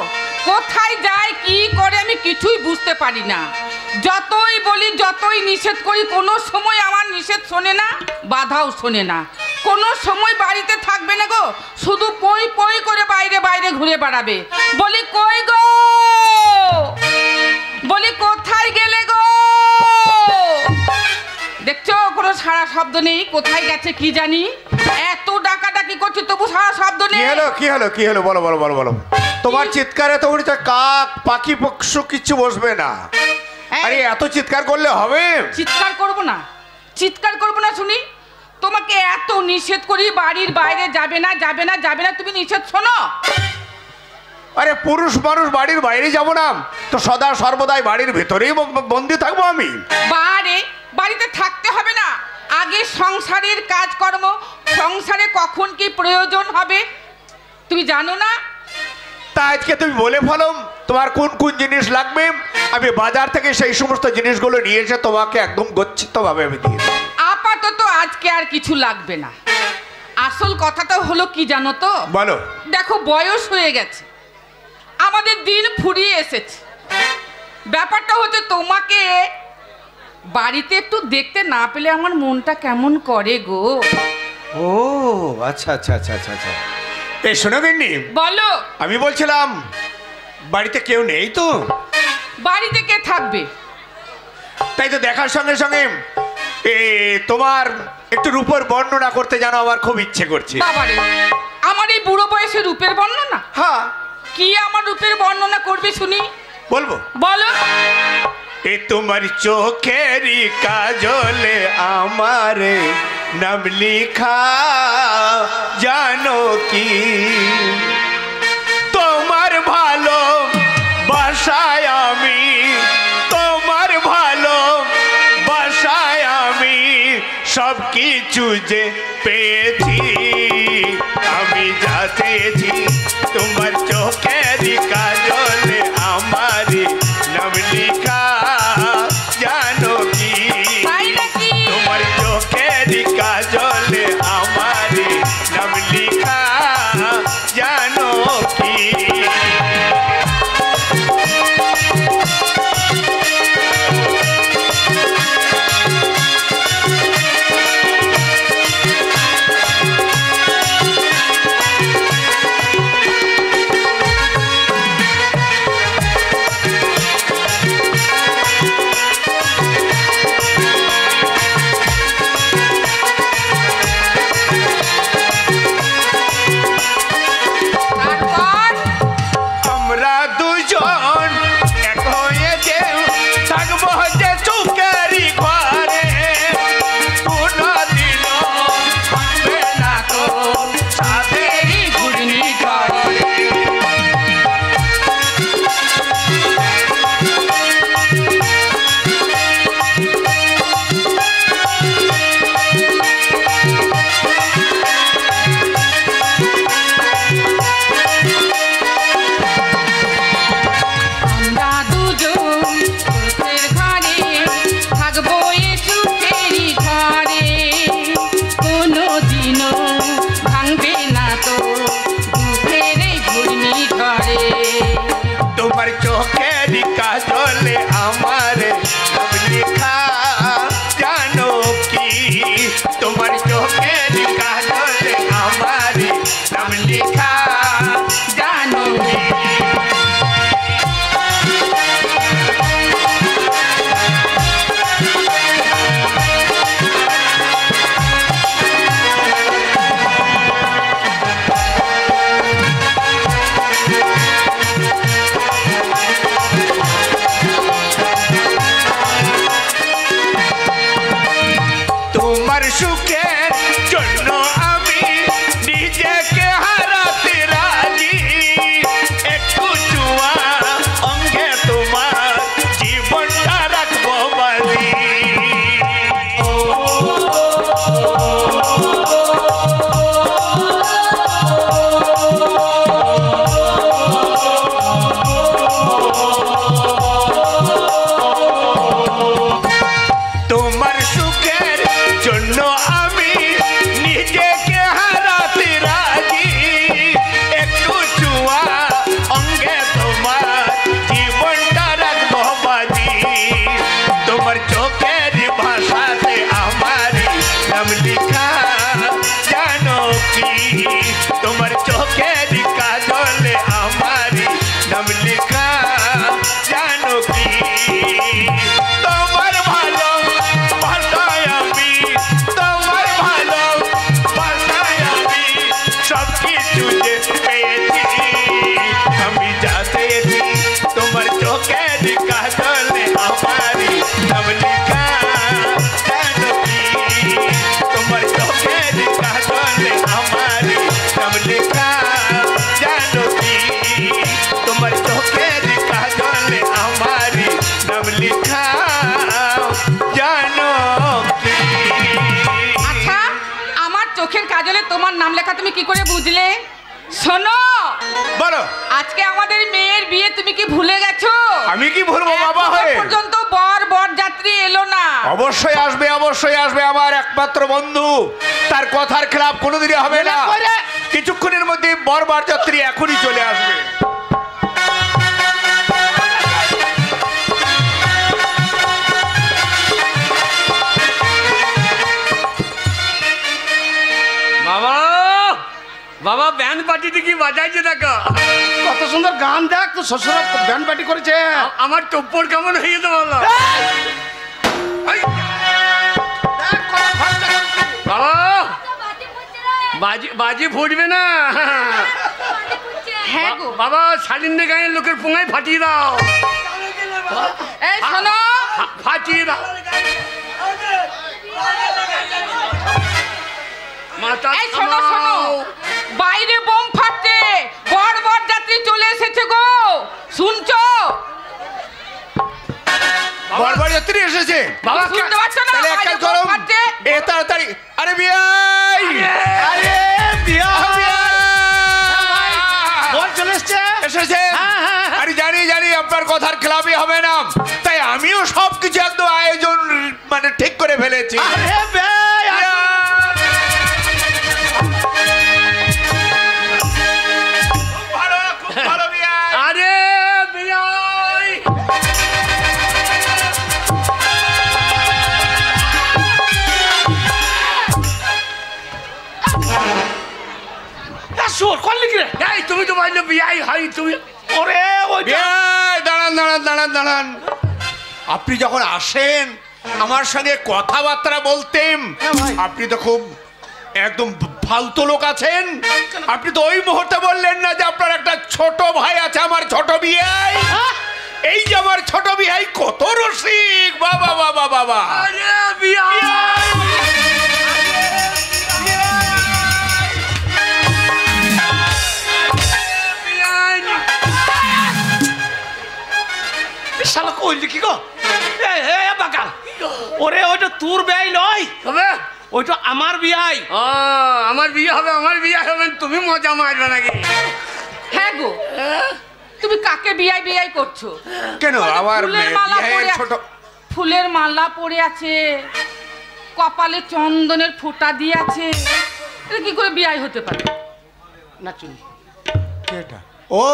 কোথায় যায় কি করে আমি কিছুই বুঝতে পারি না। যতই বলি যতই নিষেধ করি কোনো সময় আমার নিষেধ শোনে না, বাধাও শোনে না। কোনো সময় বাড়িতে থাকবে না গো, শুধু পই পই করে বাইরে বাইরে ঘুরে বেড়াবে। বলি কই গো, বলি কোথায় গেলে গো? দেখছো কোনো সারা শব্দ নেই, কোথায় গেছে কি জানি। এত ডাকাডাকি করছি তবু সারা শব্দ নেই। কি হলো বলো বলো বলো বলো। তোমার চিৎকারে তো উঠছে কাক পাখি পশু কিচ্ছু বসবে না। আরে এত চিৎকার করলে হবে? চিৎকার করব না, চিৎকার করব না শুনি। তোমাকে এত নিষেধ করি বাড়ির বাইরে যাবে না যাবে না যাবে না, তুমি নিষেধ শোনো। আরে পুরুষ মানুষ বাড়ির বাইরে যাব না তো সদা সর্বদাই বাড়ির ভেতরেই বন্দি থাকবো আমি? বাড়িতে থাকতে হবে না, আগে সংসারের কাজকর্ম, সংসারে কখন কি প্রয়োজন হবে তুমি জানো না? তা আজকে তুমি বলে ফেলো তোমার কোন কোন জিনিস লাগবে, আমি বাজার থেকে সেই সমস্ত জিনিসগুলো নিয়ে এসে তোমাকে একদম গচ্ছিতভাবে আমি দিয়ে দেব। আপাতত আজকে আর কিছু লাগবে না। আসল কথাটা হলো কি জানো তো? বলো। দেখো বয়স হয়ে গেছে, আমাদের দিন ফুরিয়ে এসেছে। ব্যাপারটা হচ্ছে তোমাকে বাড়িতে একটু দেখতে না পেলে আমার মনটা কেমন করে গো। ও আচ্ছা আচ্ছা আচ্ছা আচ্ছা আচ্ছা। এই শোনো গিন্নি, বলো। আমি বলছিলাম বাড়িতে কেউ নেই তো? বাড়িতে কে থাকবে? তাই তো দেখার সঙ্গে সঙ্গে তোমার একটু রূপের বর্ণনা করতে জানো আমার খুব ইচ্ছে করছে। বাবারে, আমার এই বুড়ো বয়সে রূপের বর্ণনা? হ্যাঁ। কি আমার রূপের বর্ণনা করবে শুনি? বলবো। বলো। এ তোমার চোখেরই কাজলে আমারে নাম লিখা জানো কি, তোমার ভালো বাসায় আমি, তোমার ভালো বাসায় আমি সব কিছু যে পেয়েছি, আমি যা চেয়েছি তোমার চোখেরই কাজলে আমারে নাম লিখা জানো কি, তোমার চোখেরই কাজলে আমারে নাম লিখা জানো কি। কি তোমার চোখের কাজলে আমারি নাম লেখা জানো কি তোমার ভালো বাসায় আমি তোমার ভালো বাসায় আমি সব কিছু যে পেয়েছি আমি যা চেয়েছি তোমার চোখের কাজলে আমারি নাম লেখা জানো কি তোমার চোখের কাজলে আমারি নাম লেখা জানো কি তোমার চোখের কাজলে আমারি নাম লেখা জানো কি আচ্ছা আমার চোখের কাজলে তোমার নাম লেখা তুমি কি করে বুঝলে? শোনো, বলো আজকে আমাদের মেয়ের বিয়ে তুমি কি ভুলে গেছো? আমি কি ভুলবো বাবা এখনো হয়ে? পর্যন্ত বরযাত্রী এলো না। অবশ্যই আসবে আমার একমাত্র বন্ধু, তার কথার খেলাপ কোনোদিনই হবে না। কিছুক্ষণের মধ্যে বরযাত্রী এখনই চলে আসবে। বাবা বাবা ব্যান্ড পার্টিতে কি বাজাইছে দেখো। কত সুন্দর গান, দেখ তো শ্বশুর ব্যান্ড পার্টি করেছে। আমার টপ্পর কেমন হয়ে যেতে বলো। এই, দেখ কত খরচা করছে। বাবা বাজি ফুটবে না। হ্যাঁ গো বাবা শালিন্দের গায়ের লোকের পুঙ্গায় ফাটিয়ে দাও, এই শোনো, ফাটিয়ে দাও। মাথা এই শোনো শোনো, বাইরে বোম ফাটছে, বরযাত্রী চলে এসেছে গো, শুনছো? বরযাত্রী এসেছে। বাবা শুনতে পাচ্ছ না? তাহলে বাইরে একটা বোম গরম ফাটছে। এ তাড়াতাড়ি। আরে বিয়াই, আরে বিয়া বল চলে এসছে। এসেছে। হ্যাঁ। আরে জানি আপনার কথার খেলাপই হবে না, তাই আমিও সবকিছু একদম আয়োজন মানে ঠিক করে ফেলেছি। আরে বেই, খুব ভালো বিয়াই। আরে বিয়াই শুয়োর করলি কি রে? এই তুমি তো বললে বিয়াই হয় তুমি। ওরে ওই বিয়াই, দাঁড়ান। আপনি যখন আসেন আমার সঙ্গে কথাবার্তা বলতেন, হ্যাঁ ভাই। আপনি তো খুব একদম ফালতু লোক আছেন। আপনি তো ওই মুহূর্তে বললেন না যে আপনার একটা ছোট ভাই আছে, আমার ছোট বিয়াই। এই যে আমার ছোট বিয়াই কত রসিক, বাবা। আরে বিয়াই শালা কইলি কি গো? এ বাকাল, ওরে ওইটা তোর বিয়াই নয়, হবে। ওইটা আমার বিয়াই। ও আমার বিয়ে হবে তুমি মজা মারবে নাকি? হ্যাঁ গো, তুমি কাকে বিয়াই করছো? কেন আমার ফুলের মালা বিয়াইয়ের পরে ছোট ফুলের মালা পরে আছে, কপালে চন্দনের ফোঁটা দিয়ে আছে, এটা কি করে বিয়াই হতে পারে? নাচুনি। এটা ও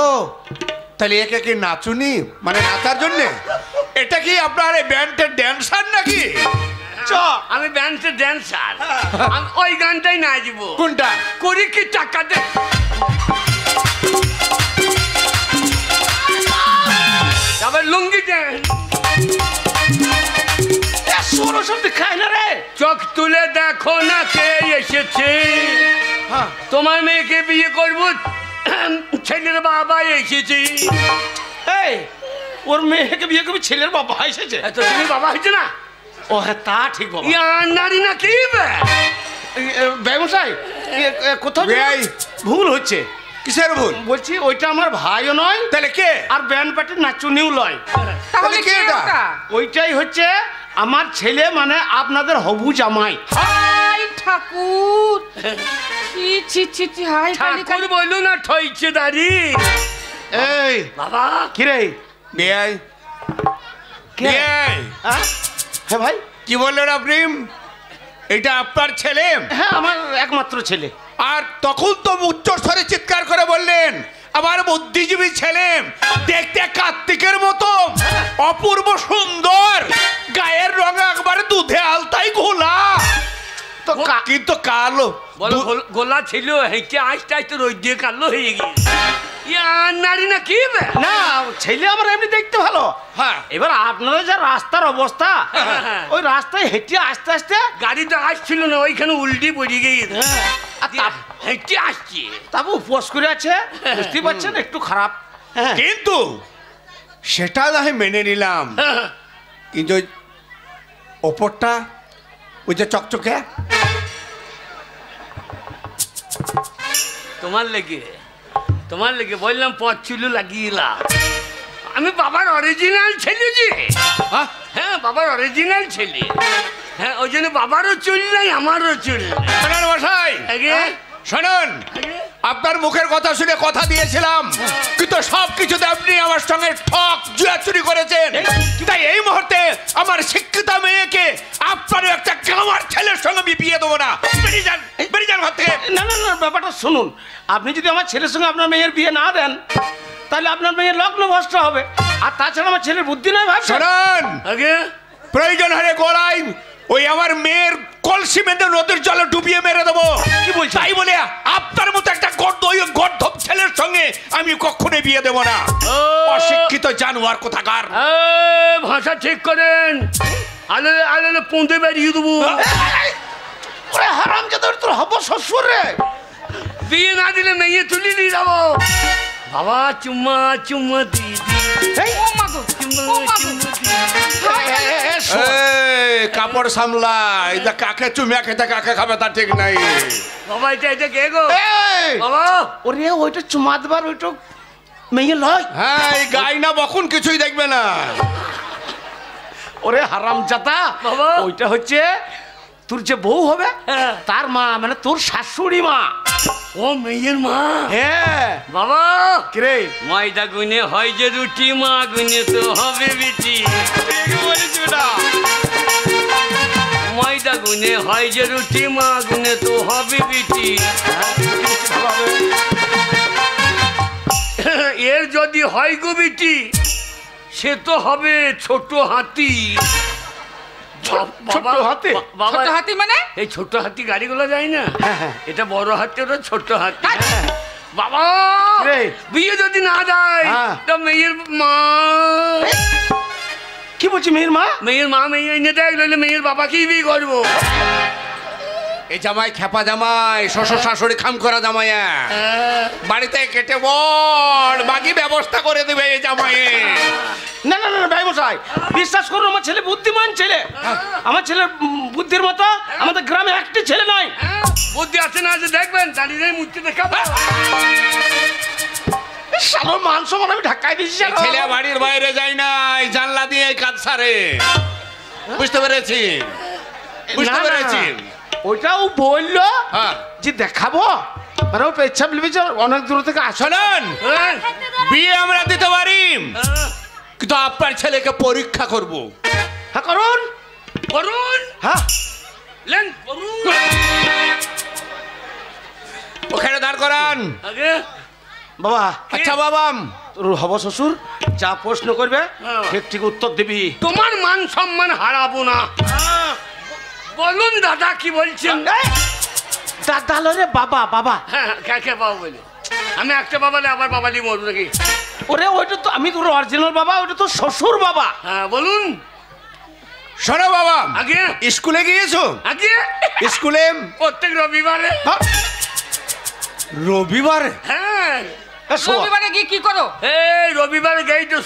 তাহলে একে কি নাচুনি মানে নাচার জন্য? এটা কি আপনার এই ব্যান্ডের ড্যান্সার নাকি? চ আমি ব্যান্ডের ড্যান্সার, আমি ওই গানটাই নাচবো। কোনটা? করি কি টাকা দে। তারপর লুঙ্গি ড্যান্স। সরো সব খায় না রে। চোখ তুলে দেখো না কে এসেছে, হ্যাঁ তোমার মেয়েকে বিয়ে করবো, ছেলের বাবা এসেছে। এই ওর মেয়েকে বিয়ে করবি, ছেলের বাবা এসেছে। এত তুমি বাবা হয়েছে না? ও হ্যাঁ তা ঠিক বাবা। ইয়া নারী না কি ব্যবসায় কোথাও বেয়াই। ভুল হচ্ছে। কিসের ভুল? বলছি ওইটা আমার ভাইও নয়, তাহলে কে? আর ব্যান্ড পার্টির নাচুনিও লয়। তাহলে কে কে এটা? ওটা? ওইটাই হচ্ছে আমার ছেলে, মানে আপনাদের হবু জামাই। হাই ঠাকুর, ছি হাই কালি ঠাকুর বললো না ঠইছে দাঁড়ি। এই বাবা কিরে বেয়াই, কে? বেয়াই, হ্যাঁ ভাই, কি বললেন আপনি? এটা আপনার ছেলে? হ্যাঁ আমার একমাত্র ছেলে। আর তখন তো উচ্চ স্বরে চিৎকার করে বললেন আমার বুদ্ধিজীবী ছেলে, দেখতে কার্তিকের মতো অপূর্ব সুন্দর, গায়ের রং একবারে দুধে আলতাই ঘোলা, তো কিন্তু কালো বলো গোলা ছিল হেঁটে আসতে আসতে রোদ দিয়ে কালো হয়ে গিয়েছে। ইয়ার নারী না কি বে? না ছেলে আমার এমনি দেখতে ভালো। হ্যাঁ এবার আপনাদের যা রাস্তার অবস্থা, হ্যাঁ। ওই রাস্তায় হেঁটে আস্তে আস্তে গাড়ি তো আসছিল না, ওইখানে উল্টি পড়ে গিয়েছে। আর হেঁটে আসছি। তারপর উপোস করে আছে, বুঝতে পারছেন একটু খারাপ। হ্যাঁ কিন্তু সেটা না হয় মেনে নিলাম, কিন্তু ওই ওপরটা ওই যে চকচকে তোমার লেগে বললাম পথ চুলু লাগিয়েলা। আমি বাবার অরিজিনাল ছেলে যে। হ্যাঁ? হ্যাঁ বাবার অরিজিনাল ছেলে। হ্যাঁ ওই জন্য বাবারও চুল নাই আমারও চুল নাই। শোনেন মশাই, আগে শোনেন, আপনার মুখের কথা শুনে কথা দিয়েছিলাম, কিন্তু সব কিছুতে আপনি আমার সঙ্গে ঠক জুয়াচুরি করেছেন। তাই এই মুহূর্তে আমার শিক্ষিত মেয়েকে আপনার একটা কামার ছেলের সঙ্গে আমি বিয়ে দেবো না। বেরিয়ে যান, বেরিয়ে যান ঘর থেকে। না না না, ব্যাপারটা শুনুন। আপনি যদি আমার ছেলের সঙ্গে আপনার মেয়ের বিয়ে না দেন, তাহলে আপনার মেয়ের লগ্ন ভ্রষ্ট হবে। আর তাছাড়া আমার ছেলের বুদ্ধি নয় ভাবছেন। শোনেন, আগে প্রয়োজন হলে গলায় ওই আমার মেয়ের কলসি বেঁধে নদীর জলে ডুবিয়ে মেরে দেবো। কি বলছেন? তাই বলে আপনার মতো একটা গর্ধব ছেলের সঙ্গে আমি কখনোই বিয়ে দেবো না। অশিক্ষিত জানোয়ার কোথাকার। ভাষা ঠিক করেন, আলে আলে পুঁতে বেরিয়ে দেবো। ওরে হারামজাদা, তোর হব শ্বশুর রে। বিয়ে না দিলে মেয়ে তুলে নিয়ে যাবো। বাবা চুম্মা চুম্মা দিদি, এই, ও মা গো, চুম্মা ও মা গো। চুম্মা দিদি। এই, কাপড় সামলা, এটা কাকে চুমিয়া খেতে কাকে খাবে তা ঠিক নাই। বাবা এটা কে গো? এই, বাবা ওরে ওইটা চুমা দেবার ওইটা মেয়ে লয়। হ্যাঁ, এই গাই না বকুন কিছুই দেখবে না। ওরে হারামজাদা, বাবা। ওইটা হচ্ছে তোর যে বউ হবে হ্যাঁ। তার মা, মানে তোর শাশুড়ি মা। ও মেয়ের মা। হ্যাঁ বাবা কিরে, ময়দা গুনে হয় যে রুটি, মা গুনে তো হবে বিটি। ময়দা গুনে হয় যে রুটি, মা গুনে তো হবে বিটি। এর যদি হয় গো বিটি, সে তো হবে ছোট হাতি। ছোট হাতি? বাবা ছোট হাতি মানে? এই ছোট হাতি গাড়িগুলো যায় না, হ্যাঁ। এটা বড় হাতি, ওটা ছোট হাতি। বাবা রে। বিয়ে যদি না দেয় হ্যাঁ। তা মেয়ের মা, কি বলছি মেয়ের মা? মেয়ের মা মেয়ে এনে দেয়, নইলে মেয়ের বাবাকেই বিয়ে করবো। এই জামাই খেপা জামাই, শ্বশুর শাশুড়ি খাম করা জামাই, বাড়িতে কেটে বল, বাকি ব্যবস্থা করে দেবে এই জামাই। না না না ভাই মশাই, বিশ্বাস করুন আমার ছেলে বুদ্ধিমান ছেলে। আমার ছেলের বুদ্ধির মতো আমাদের গ্রামে একটি ছেলে নাই। বুদ্ধি আছে না আছে দেখবেন, দাঁড়িয়ে মুক্তি দেখাবো। সালো মাংস মানে আমি ঢাকাই দিয়েছি। এই ছেলে বাড়ির বাইরে যায় না, এই জানলা দিয়ে কাজ সারে। বুঝতে পেরেছি, বুঝতে পেরেছি। ওইটাও বললো হ্যাঁ। যে দেখাবো, মানে ও পেচ্ছাপ লিখেছে অনেক দূর থেকে আসলে। শোনেন, হ্যাঁ, বিয়ে আমরা দিতে পারি, কিন্তু আপনার ছেলেকে পরীক্ষা করব। হ্যাঁ করুন, করুন হ্যাঁ লেন করুন। ওখানে দাঁড় করান। আগে বাবা। আচ্ছা বাবা, তোর হব শ্বশুর যা প্রশ্ন করবে হ্যাঁ। ঠিক ঠিক উত্তর দিবি। তোমার মান সম্মান হারাবো না। বলুন দাদা কি বলছেন? দাদা রে বাবা, বাবা। হ্যাঁ কাকে বাবা বলে? আমি একটা বাবা আবার বাবালি মরবো নাকি? ওরে ওইটা তো আমি তোর অরিজিনাল বাবা, ওইটা তো শ্বশুর বাবা। হ্যাঁ বলুন। শোনো বাবা, আগে স্কুলে গিয়েছো? আগে স্কুলে প্রত্যেক রবিবারে। রবিবারে? হ্যাঁ রবিবারে গিয়ে কি করো? এই রবিবারে গেই তো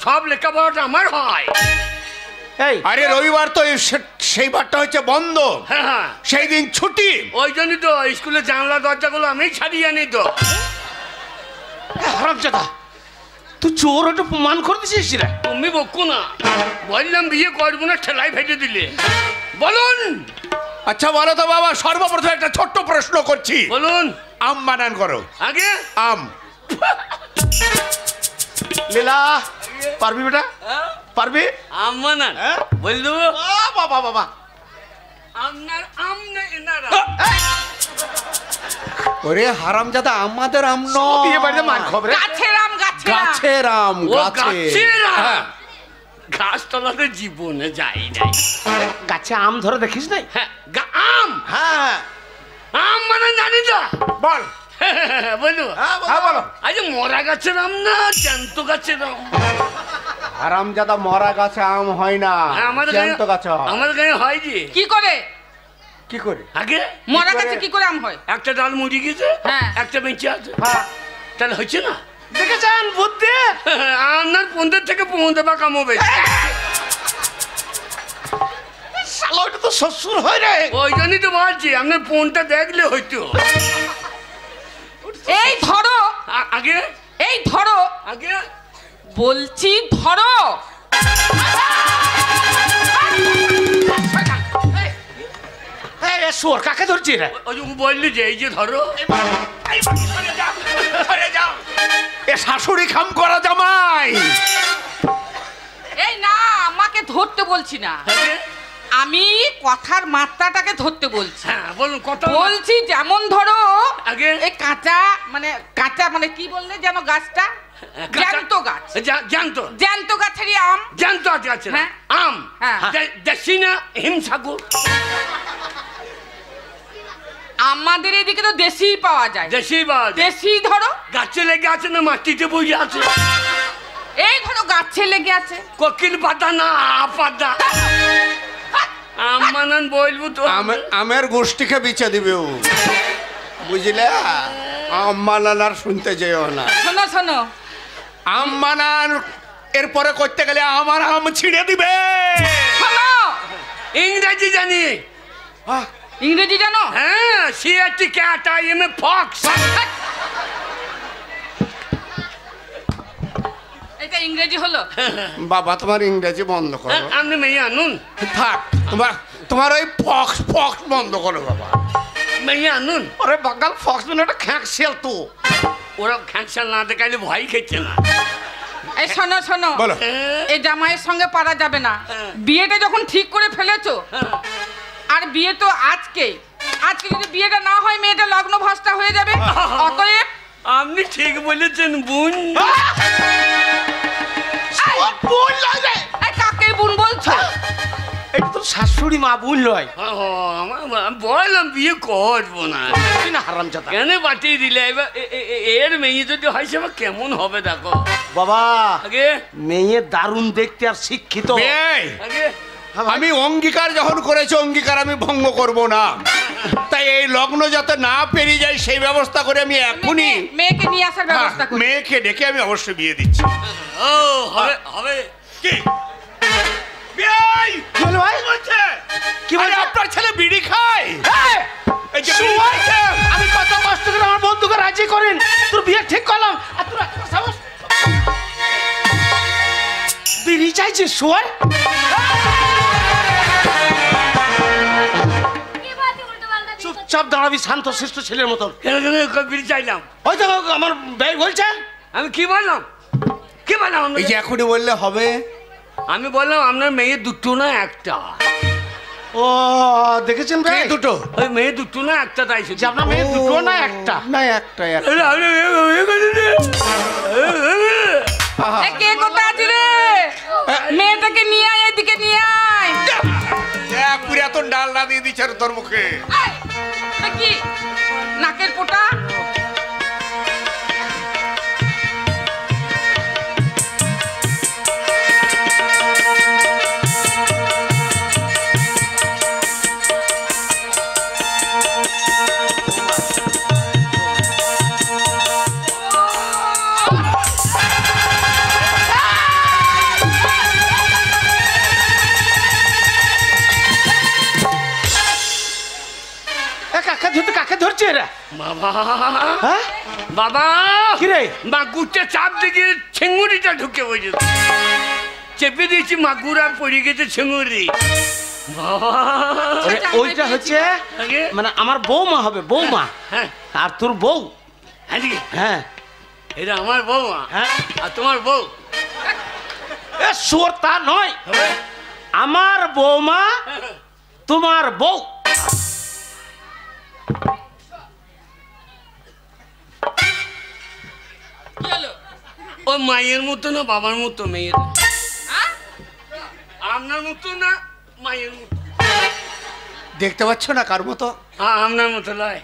সব লেখাপড়াটা আমার হয়। এই আরে রবিবার তো সেই বারটা হচ্ছে বন্ধ, হ্যাঁ হ্যাঁ, সেই দিন ছুটি। ওই জন্যই তো স্কুলের জানলা দরজাগুলো আমি ছাড়িয়ে আনি তো। হারামজাদা, তুই চোর ওটা প্রমাণ করে দিছিস রে। তুমি বকো না, বললাম বিয়ে করবো না, ঠেলাই ফেটে দিলে। বলুন। আচ্ছা বলো তো বাবা, সর্বপ্রথম একটা ছোট্ট প্রশ্ন করছি, বলুন। আম বানান করো। আগে আম। লীলা পারবি বেটা? পারবি? আমানা হ্যাঁ? বল দেবো। বাবা বাবা, আপনার আম না এনারা। ওরে হারামজাদা, আমাদের আম বিয়ে নয়, বাড়িতে মার খবরে। গাছের আম, গাছের আম। গাছের আম, ও গাছে। গাছের আম। হ্যাঁ। গাছতলাতে জীবনে যাই নাই। গাছে আম ধরে দেখিস নাই? হ্যাঁ, আম। হ্যাঁ আম মানে জানি না। বল। বলু, হ্যাঁ বলো। আজ মরা গাছের আম না জ্যান্ত গাছের আম? হারামজাদা, মরা গাছে আম হয় না, হ্যাঁ, জ্যান্ত গাছে হয়। আমাদের গায়ে হয় যে। কি করে কি করে? আগে মরা গাছে কি করে আম হয়? একটা ডাল মুড়ি গেছে, হ্যাঁ। একটা বেঁচে আছে, হ্যাঁ তাহলে হচ্ছে না? দেখেছেন বুদ্ধি? আপনার 15 থেকে 15 টাকা কামো বেশি। শালা ওটা তো শ্বশুর হয় রে। ওই জন্যই তো বলছি আপনার ফোনটা দেখলে হইতো। এই ধরো, আগে এই ধরো, আগে বলছি ধরো। শুয়োর কাকে ধরছি রে? ওই যে বললি যে এই যে ধরো। এ শাশুড়ি খাম করা জামাই। এই না, আমাকে ধরতে বলছি না, আগে? আমি কথার মাত্রাটাকে ধরতে বলছি। হ্যাঁ বলুন কত বলছি যেমন ধরো আগে? এই কাঁচা মানে কি বললে যেন গাছটা? জ্যান্ত গাছ। জানতো জ্যান্ত গাছেরই আম। জানতো আছে হ্যাঁ। আম। হ্যাঁ। দেশি না হিমসাগর? আমাদের এদিকে তো দেশি পাওয়া যায়। দেশি বাদ দেশি ধরো। গাছে লেগে আছে না মাটিতে বসে আছে? এই ধরো গাছে লেগে আছে। কোকিল পাতা না পাতা? আম মানান বলবো তো। আমের গোষ্ঠীকে বিছে দিবে ও, বুঝলে? আম মানান আর শুনতে যেও না। শোনো শোনো, আম মানান এরপরে করতে গেলে আমার আম ছিঁড়ে দিবে। শোনো, ইংরেজি জানি। ইংরেজি জানো? হ্যাঁ, CAT cat I M a fox. এটা ইংরেজি হলো? বাবা তোমার ইংরেজি বন্ধ করো। আপনি মেয়ে আনুন। থাক, তোমার ওই ফক্স ফক্স বন্ধ করো বাবা। মেয়ে আনুন। ওরে বাগাল ফক্স মানে একটা খ্যাঁক শিয়াল তো। ওরা ক্যান্সার না দেখাইলে ভয় খেচ্ছে না। এই শোনো শোনো, বলো। এই জামাইয়ের সঙ্গে পারা যাবে না। বিয়েটা যখন ঠিক করে ফেলেছো, আর বিয়ে তো আজকে যদি বিয়েটা না হয় মেয়েটা লগ্ন ভ্রষ্টা হয়ে যাবে। অতএব আপনি ঠিক বলেছেন বোন। এই কাকে বোন বলছো? এটা তো শাশুড়ি মা বোন লয়। বললাম বিয়ে করবো না। তুই না হারামজাদা। কেন পাঠিয়ে দিলে? এবার এর মেয়ে যদি হয় সে কেমন হবে দেখো। বাবা আগে মেয়ে দারুণ দেখতে আর শিক্ষিত। এই, আগে আমি অঙ্গীকার যখন করেছি অঙ্গীকার আমি ভঙ্গ করব না। তাই এই লগ্ন যাতে না পেরিয়ে যায় সেই ব্যবস্থা করে আমি এখনই মেয়েকে নিয়ে আসার ব্যবস্থা করি। মেয়েকে ডেকে আমি অবশ্যই বিয়ে দিচ্ছি। ও হবে হবে। কি বিয়াই কি হলো ভাই? বলছে? কি আরে বলছে? আপনার ছেলে বিড়ি খায়? এই, এই যে বিড়ি শুয়োর! খাইছে। আমি কত কষ্ট করে আমার বন্ধুকে রাজি করেন, তোর বিয়ে ঠিক করলাম আর তোর এত সাহস? বিড়ি চাইছিস শুয়োর? চুপচাপ দাঁড়াবি শান্ত শিষ্ট ছেলের মতন। কেন বিড়ি চাইলাম? ওই তো আমার ব্যয় বলছেন। আমি কি বললাম? কি বললাম? এই যে এখনই বললে হবে? আমি বললাম আপনার মেয়ে দুটো না একটা। ও দেখেছেন ভাই? কে দুটো? ওই মেয়ে দুটো না একটা, তাই শুধু। যে আপনার মেয়ে দুটো না একটা? না একটা একটা। এই কে কোথায় আছিস রে? মেয়েটাকে নিয়ে আয়, এদিকে নিয়ে আয়। পুরি এত ডাল না দিয়ে দিচ্ছে তোর মুখে। এই, এটা কি নাকের পোটা? কাকে ধরছে এরা? বাবা হ্যাঁ বাবা কি রে? মাগুরটা চাপ দিকে ছেঙ্গুরিটা ঢুকে বসে চেপে দিয়েছি, মাগুর আর পড়ে গেছে ছেঙ্গুরি। বাবা ওরে, ওইটা হচ্ছে আগে? মানে আমার বৌমা হবে, বৌমা। হ্যাঁ আর তোর বউ? আজকে হ্যাঁ এটা আমার বৌমা। হ্যাঁ। আর তোমার বউ? এ শুয়োর, তা নয়। আমার বৌমা তোমার বউ। কি হলো? ও মায়ের মতো না বাবার মতো মেয়ের? হ্যাঁ? আপনার মতো না মায়ের মতো। দেখতে পাচ্ছ না কার মতো? হ্যাঁ আপনার মতো লয়,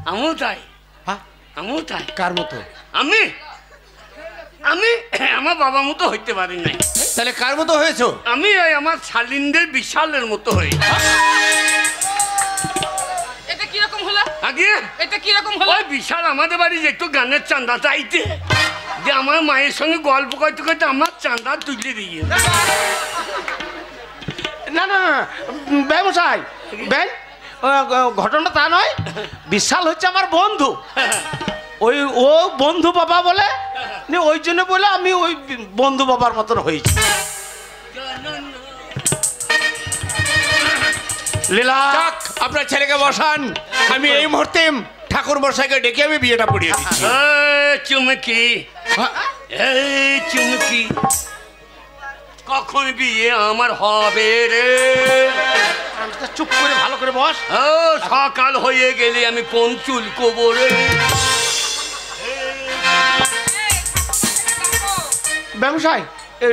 আমিও তাই, হ্যাঁ, আমিও তাই। কার মতো? আমি আমি আমার বাবার মতো হইতে পারি নাই। তাহলে কার মতো হয়েছো? আমি ওই আমার শালিনদের বিশালের মতো হই। এটা কিরকম হলো? আগে এটা কিরকম হলো? ওই বিশাল আমাদের বাড়ি যে একটু গানের চাঁদা চাইতে, যে আমার মায়ের সঙ্গে গল্প করতে করতে আমার চাঁদা তুলে দিয়ে। না না না ব্যবসায় বেন, ঘটনা তা নয়। বিশাল হচ্ছে আমার বন্ধু, ওই ও বন্ধু বাবা বলে ওই জন্য বলে আমি ওই বন্ধু বাবার মতন হয়েছি। লীলা যাক, আপনার ছেলেকে বসান। আমি এই মুহূর্তে ঠাকুর মশাইকে ডেকে আমি বিয়েটা পড়িয়ে দিচ্ছি। চুমকি, এই চুমকি, কখন বিয়ে আমার হবে রে? চুপ করে ভালো করে বস। ও সকাল হয়ে গেলে আমি কোন চুল কোবরে? ব্যবসায় এই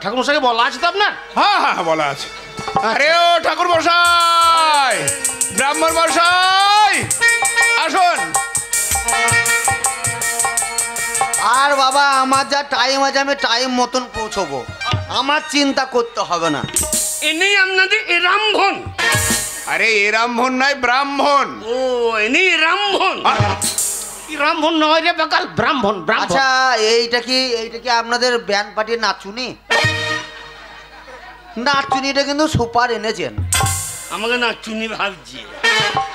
ঠাকুরমশাইকে বলা আছে তো আপনার? হ্যাঁ হ্যাঁ বলা আছে। আরে ও ঠাকুর মশাই, ব্রাহ্মণ মশাই আসুন। আর বাবা আমার যা টাইম আছে আমি টাইম মতন পৌঁছবো, আমার চিন্তা করতে হবে না। এনেই আপনাদের এ রামভন? আরে এ রামভন নয়, ব্রাহ্মণ। ও এনেই রামভন। ব্রাহ্মণ নয় রে বেকাল, ব্রাহ্মণ। আচ্ছা এইটা কি আপনাদের ব্যান্ড পার্টির নাচুনি? নাচুনিটা কিন্তু সুপার এনেছেন। আমাকে নাচুনি ভাবছি।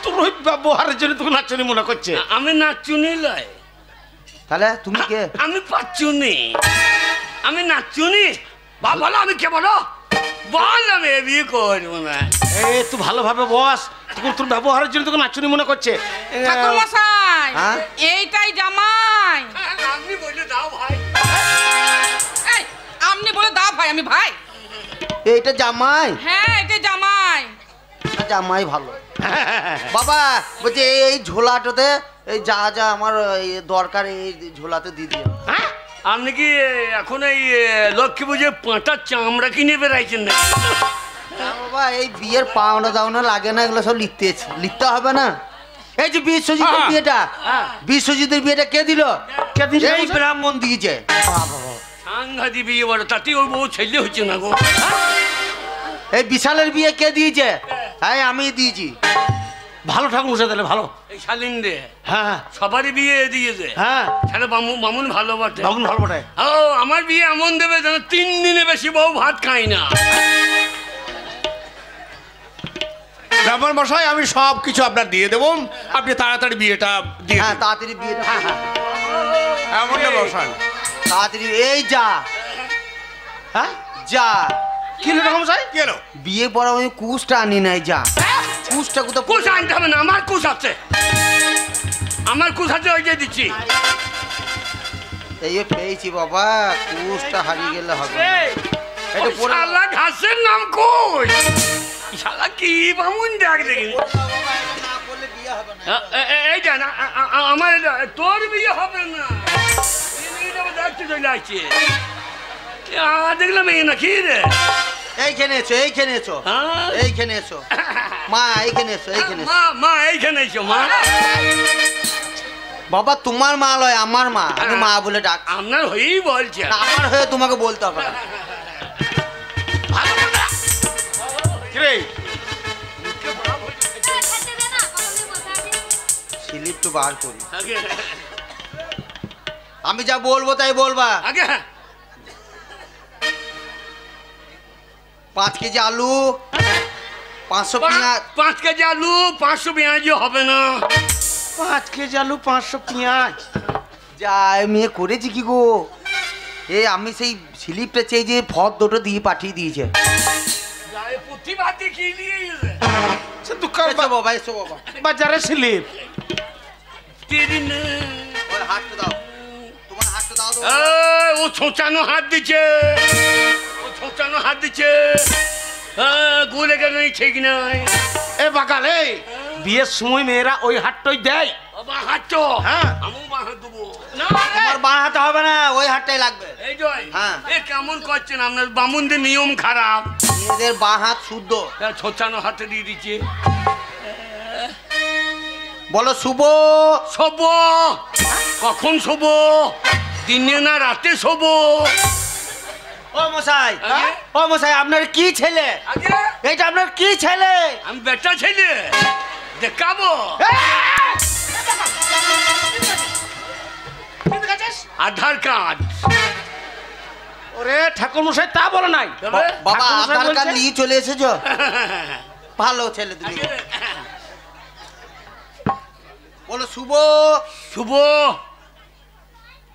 তোর ওই ব্যবহারের জন্য তোকে নাচুনি মনে করছে। আমি নাচুনি লয়। তাহলে তুমি কে? আমি পাচ্ছুনি, আমি নাচুনি। বলো আমি কে? বলো বল, আমি বিয়ে করবো না। এই তুই ভালোভাবে বস, তোর ব্যবহারের জন্য তোকে নাচুনি মনে করছে। ঠাকুর মশাই, হ্যাঁ? এইটাই জামাই। আপনি বলে দাও ভাই। এই, আপনি বলে দাও ভাই, আমি ভাই। এইটা জামাই? হ্যাঁ এটাই জামাই। না, জামাই ভালো। বাবা বলছি এই ঝোলাটাতে এই যা যা আমার দরকার এই ঝোলাতে দিয়ে দিও। হ্যাঁ? আপনি কি এখন এই লক্ষ্মী পুজো পাঁটার চামড়া কিনে বেড়াইছেন না? না বাবা, এই বিয়ের পাওনা দাওনা লাগে না, এগুলো সব লিখতে হবে না। এই যে বিশ্বজিতের বিয়েটা, বিশ্বজিতের বিয়েটা কে দিল? কে দিল? এই ব্রাহ্মণ দিয়েছে। সাংঘাতি বিয়ে বড়, তাতে ওর বউ ছেলে হচ্ছে না গো। এই বিশালের বিয়ে কে দিয়েছে? হ্যাঁ আমি দিয়েছি। ভালো ঠাকুরমশাই তাহলে ভালো। এই শালিন রে হ্যাঁ সবারই বিয়ে দিয়েছে। হ্যাঁ তাহলে বামুন ভালো বটে। বামুন ভালো বটে। ও আমার বিয়ে এমন দেবে যেন 3 দিনে বেশি বউ ভাত খাই না। ব্রাহ্মণ মশাই আমি সব কিছু আপনার দিয়ে দেবো, আপনি তাড়াতাড়ি বিয়েটা দিয়ে হ্যাঁ দিন। তাড়াতাড়ি বিয়েটা, হ্যাঁ হ্যাঁ এমন না বসান। তাড়াতাড়ি। এই যা হ্যাঁ যা কি হলো ঠাকুরমশাই? কি হলো? বিয়ে পড়া আমি কুশটা আনি নাই। যা কুশটা কোথাও কুশ আনতে হবে না, আমার কুশ আছে। আমার কুশ আছে, ওই যে দিচ্ছি। এই পেয়েছি বাবা, কুশটা হারিয়ে গেলে হবে না। এটা ওই পরে শালা ঘাসের নাম কই? শালা কি বামুন ডাক দেখি। না করলে বিয়ে হবে না। এই জান আমার তোর বিয়ে হবে না। দেখতে চলে আসছে, দেখলাম এই নাকি রে। এইখানে এসো, এইখানে এসো, হ্যাঁ? এইখানে এসো মা, এইখানে এসো, এইখানে এসো। মা এইখানে এসো মা। বাবা তোমার মা লয়, আমার মা, আমি মা বলে ডাক। আপনার হয়েই বলছে। না, আমার হয়ে তোমাকে বলতে হবে না। কিরে স্লিপ তো বার করি, আগে আমি যা বলবো তাই বলবা। আগে 5 কেজি আলু, 500 পেঁয়াজ। 5 কেজি আলু, 500 পেঁয়াজি হবে না। 5 কেজি আলু, 500 পেঁয়াজ। যা মেয়ে করেছি কি গো? এই আমি সেই স্লিপটা চেয়ে যে ফর্দটা দিয়ে পাঠিয়ে দিয়েছে। প্রতিবাদী কি নিয়ে গেছে? সে দোকান এসো বাবা, এসো বাবা। বাজারে স্লিপ। তেরি না। ওই হাতটা দাও, তোমার হাতটা দাও। ও ছোঁচানো হাত দিচ্ছে, ও ছোঁচানো হাত দিচ্ছে। গুলে গেল ঠিক নাই। এ বাকাল, এই বিয়ের সময় মেয়েরা ওই হাটটাই দেয়। বাবা হাঁটো। হ্যাঁ। আমিও বাঁ হাত দেবো। না তোমার বাঁ হাতে হবে না, ওই হাতটাই লাগবে। এই জয় হ্যাঁ। এ কেমন করছেন আপনার বামুনদের নিয়ম খারাপ। এদের বাঁ হাত শুদ্ধ। ছোচানো হাতে দিয়ে দিচ্ছে। বলো শুভ। শোব কখন শোব? দিনে না রাতে শোব? ও মশাই, আগে? ও মশাই, আপনার কি ছেলে? আগে এইটা আপনার কি ছেলে? আমি বেটা ছেলে দেখাবো। আধার কার্ড। ওরে ঠাকুর মশাই তা বলে নাই। তবে বাবা ঠাকুর মশাই আধার কার্ড বলছে? নিয়ে চলে এসেছো? ভালো ছেলে তুমি। বলো শুভ। শুভ।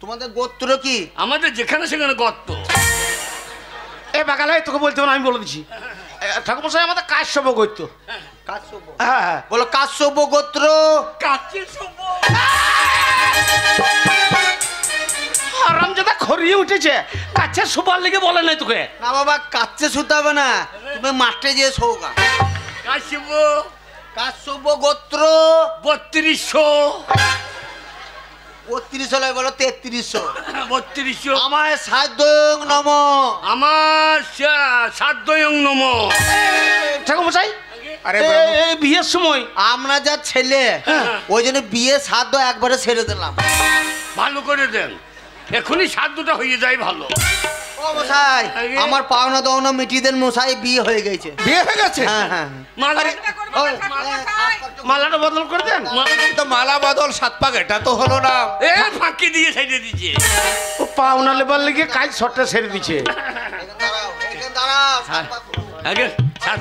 তোমাদের গোত্র কি? আমাদের যেখানে সেখানে গর্ত। এ বাগালাই তোকে বলতে হবে না, আমি বলে দিচ্ছি। ঠাকুর মশাই আমাদের কাজ সব করতো। কাশ্যপ। হ্যাঁ হ্যাঁ। বলো কাশ্যপ গোত্র। কাছে শুভ। আরামজাদা খরিয়ে উঠেছে, কাছে সুপার লেগে বলে নাই তোকে। না বাবা, কাচ্ছে শুতে হবে না, তুমি মাঠে যেয়ে শোগা। কাশিব কাশ্যপ গোত্র। 3200। 32 হলে বলো 3300। 3200। আমায় সাধ্য নম। আমার সাধ্যয়ং নম। ঠাকুর মশাই আরে এই বিয়ের সময় আমরা যা ছেলে, ওই জন্য বিয়ে সাধ্য একবারে ছেড়ে দিলাম। ভালো করে দেন, এখনই সাধ্যটা হয়ে যায় ভালো। ও মশাই, আগে? আমার পাওনা দাওনা মিটিয়ে দেন মশাই, বিয়ে হয়ে গেছে। বিয়ে হয়ে গেছে? হ্যাঁ হ্যাঁ। মালা ও, মালাটা বদল করে দেন। তো মালা বদল 7 পাক এটা তো হলো না। এ ফাঁকি দিয়ে সাইডে দিচ্ছে। ও পাওনা লেবার লেগে কাজ শর্টটা ছেড়ে দিচ্ছে। এখানে দাঁড়াও, এখানে দাঁড়াও, সাত পাক। আগে ছাড়।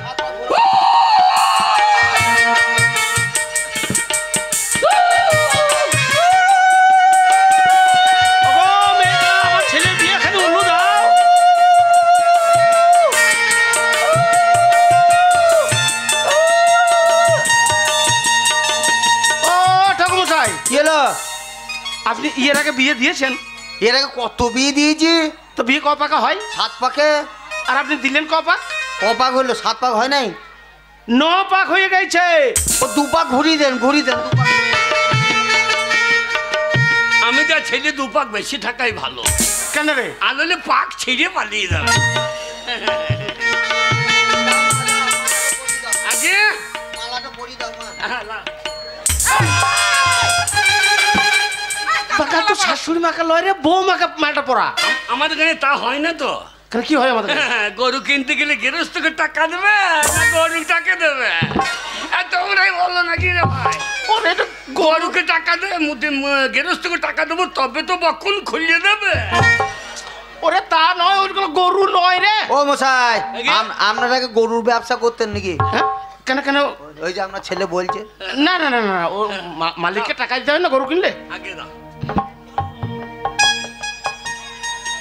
ওগো মেয়েরা, আমার ছেলের বিয়ে খালি উল্লু দাও। ও ঠাকুর মশাই, কি হলো? আপনি এর আগে বিয়ে দিয়েছেন? এর আগে কত বিয়ে দিয়েছি? তো বিয়ে ক পাকা হয়? 7 পাকে। আর আপনি দিলেন ক পাক? ক পাক হলো? 7 পাক হয় নাই? 9 পাক হয়ে গেছে। ও 2 পাক ঘুরিয়ে দেন, ঘুরিয়ে দেন 2 পাক। আমি যা ছেলে 2 পাক বেশি থাকাই ভালো। কেন রে? আনলে পাক ছিঁড়ে পালিয়ে যাবে। আগে মালাটা পরিয়ে দাও মা। বাকা তো শাশুড়ি মাকে লয় রে, বউ মাকে মালটা পড়া। আমাদের এখানে তা হয় না তো। কেন কি হয় আমাদের? গরু কিনতে গেলে গেরস্তকে টাকা দেবে না গরু টাকা দেবে? তোমরাই বলো নাকি রে ভাই? ওরে এটা গরুকে টাকা দেবে, গেরস্তকে টাকা দেবো তবে তো বক্ষণ খুলিয়ে দেবে। ওরে তা নয়, ওইগুলো গরু নয় রে। ও মশাই, আগে? আপনারা কি গরুর ব্যবসা করতেন নাকি? হ্যাঁ? কেন কেন? ওই যে আপনার ছেলে বলছে। না না না না, ও মালিককে টাকা দিতে হয় না গরু কিনলে। আগে দাও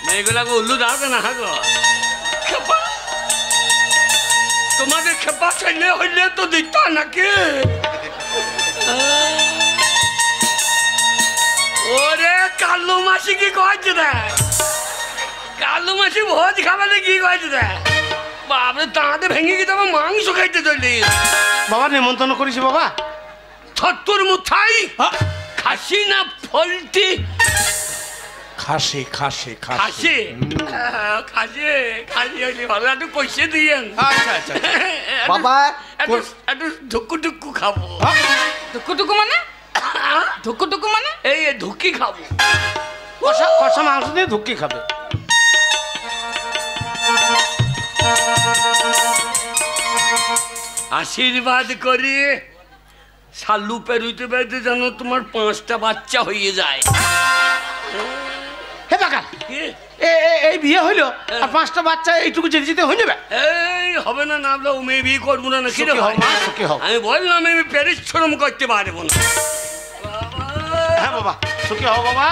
মেয়েগুলাকে উল্লু দাও না হাগো। খেপা তোমাদের খেপা ছেলে হইলে তো দিত নাকি? ওরে কালু মাসি কি কয়েছে দেখ, কালু মাসি ভোজ খাবারে কি কয়েছে দেখ। বাবরে তাঁতে ভেঙে গিয়ে তোমার মাংস খাইতে চলি। বাবা নেমন্তন্ন করেছি বাবা। ৭০ মুঠাই খাসি না ফলটি? খাসি খাসি খাসি খাসি খাসি হইলে ভালো, একটু পয়সা দিয়েন। আচ্ছা আচ্ছা। বাবা, একটু ঢুকু ঢুকু খাবো। টুকু মানে? টুকু মানে? এই ঢুকি খাবো। কষা কষা মাংস দিয়ে ধুক্কি খাবে। আশীর্বাদ করি শালু পেরুইতে পেরুইতে যেন তোমার 5টা বাচ্চা হয়ে যায়। হে বাকা, কি? এই বিয়ে হইলো আর 5টা বাচ্চা এইটুকু যেতে যেতে হয়ে যাবে? এই হবে না, না হলে মেয়ে বিয়ে করবো না। নাকি রে সুখী হও ভাই? মা, সুখী হও। আমি বললাম আমি পরিশ্রম করতে পারবো না। হ্যাঁ বাবা, সুখী হও বাবা,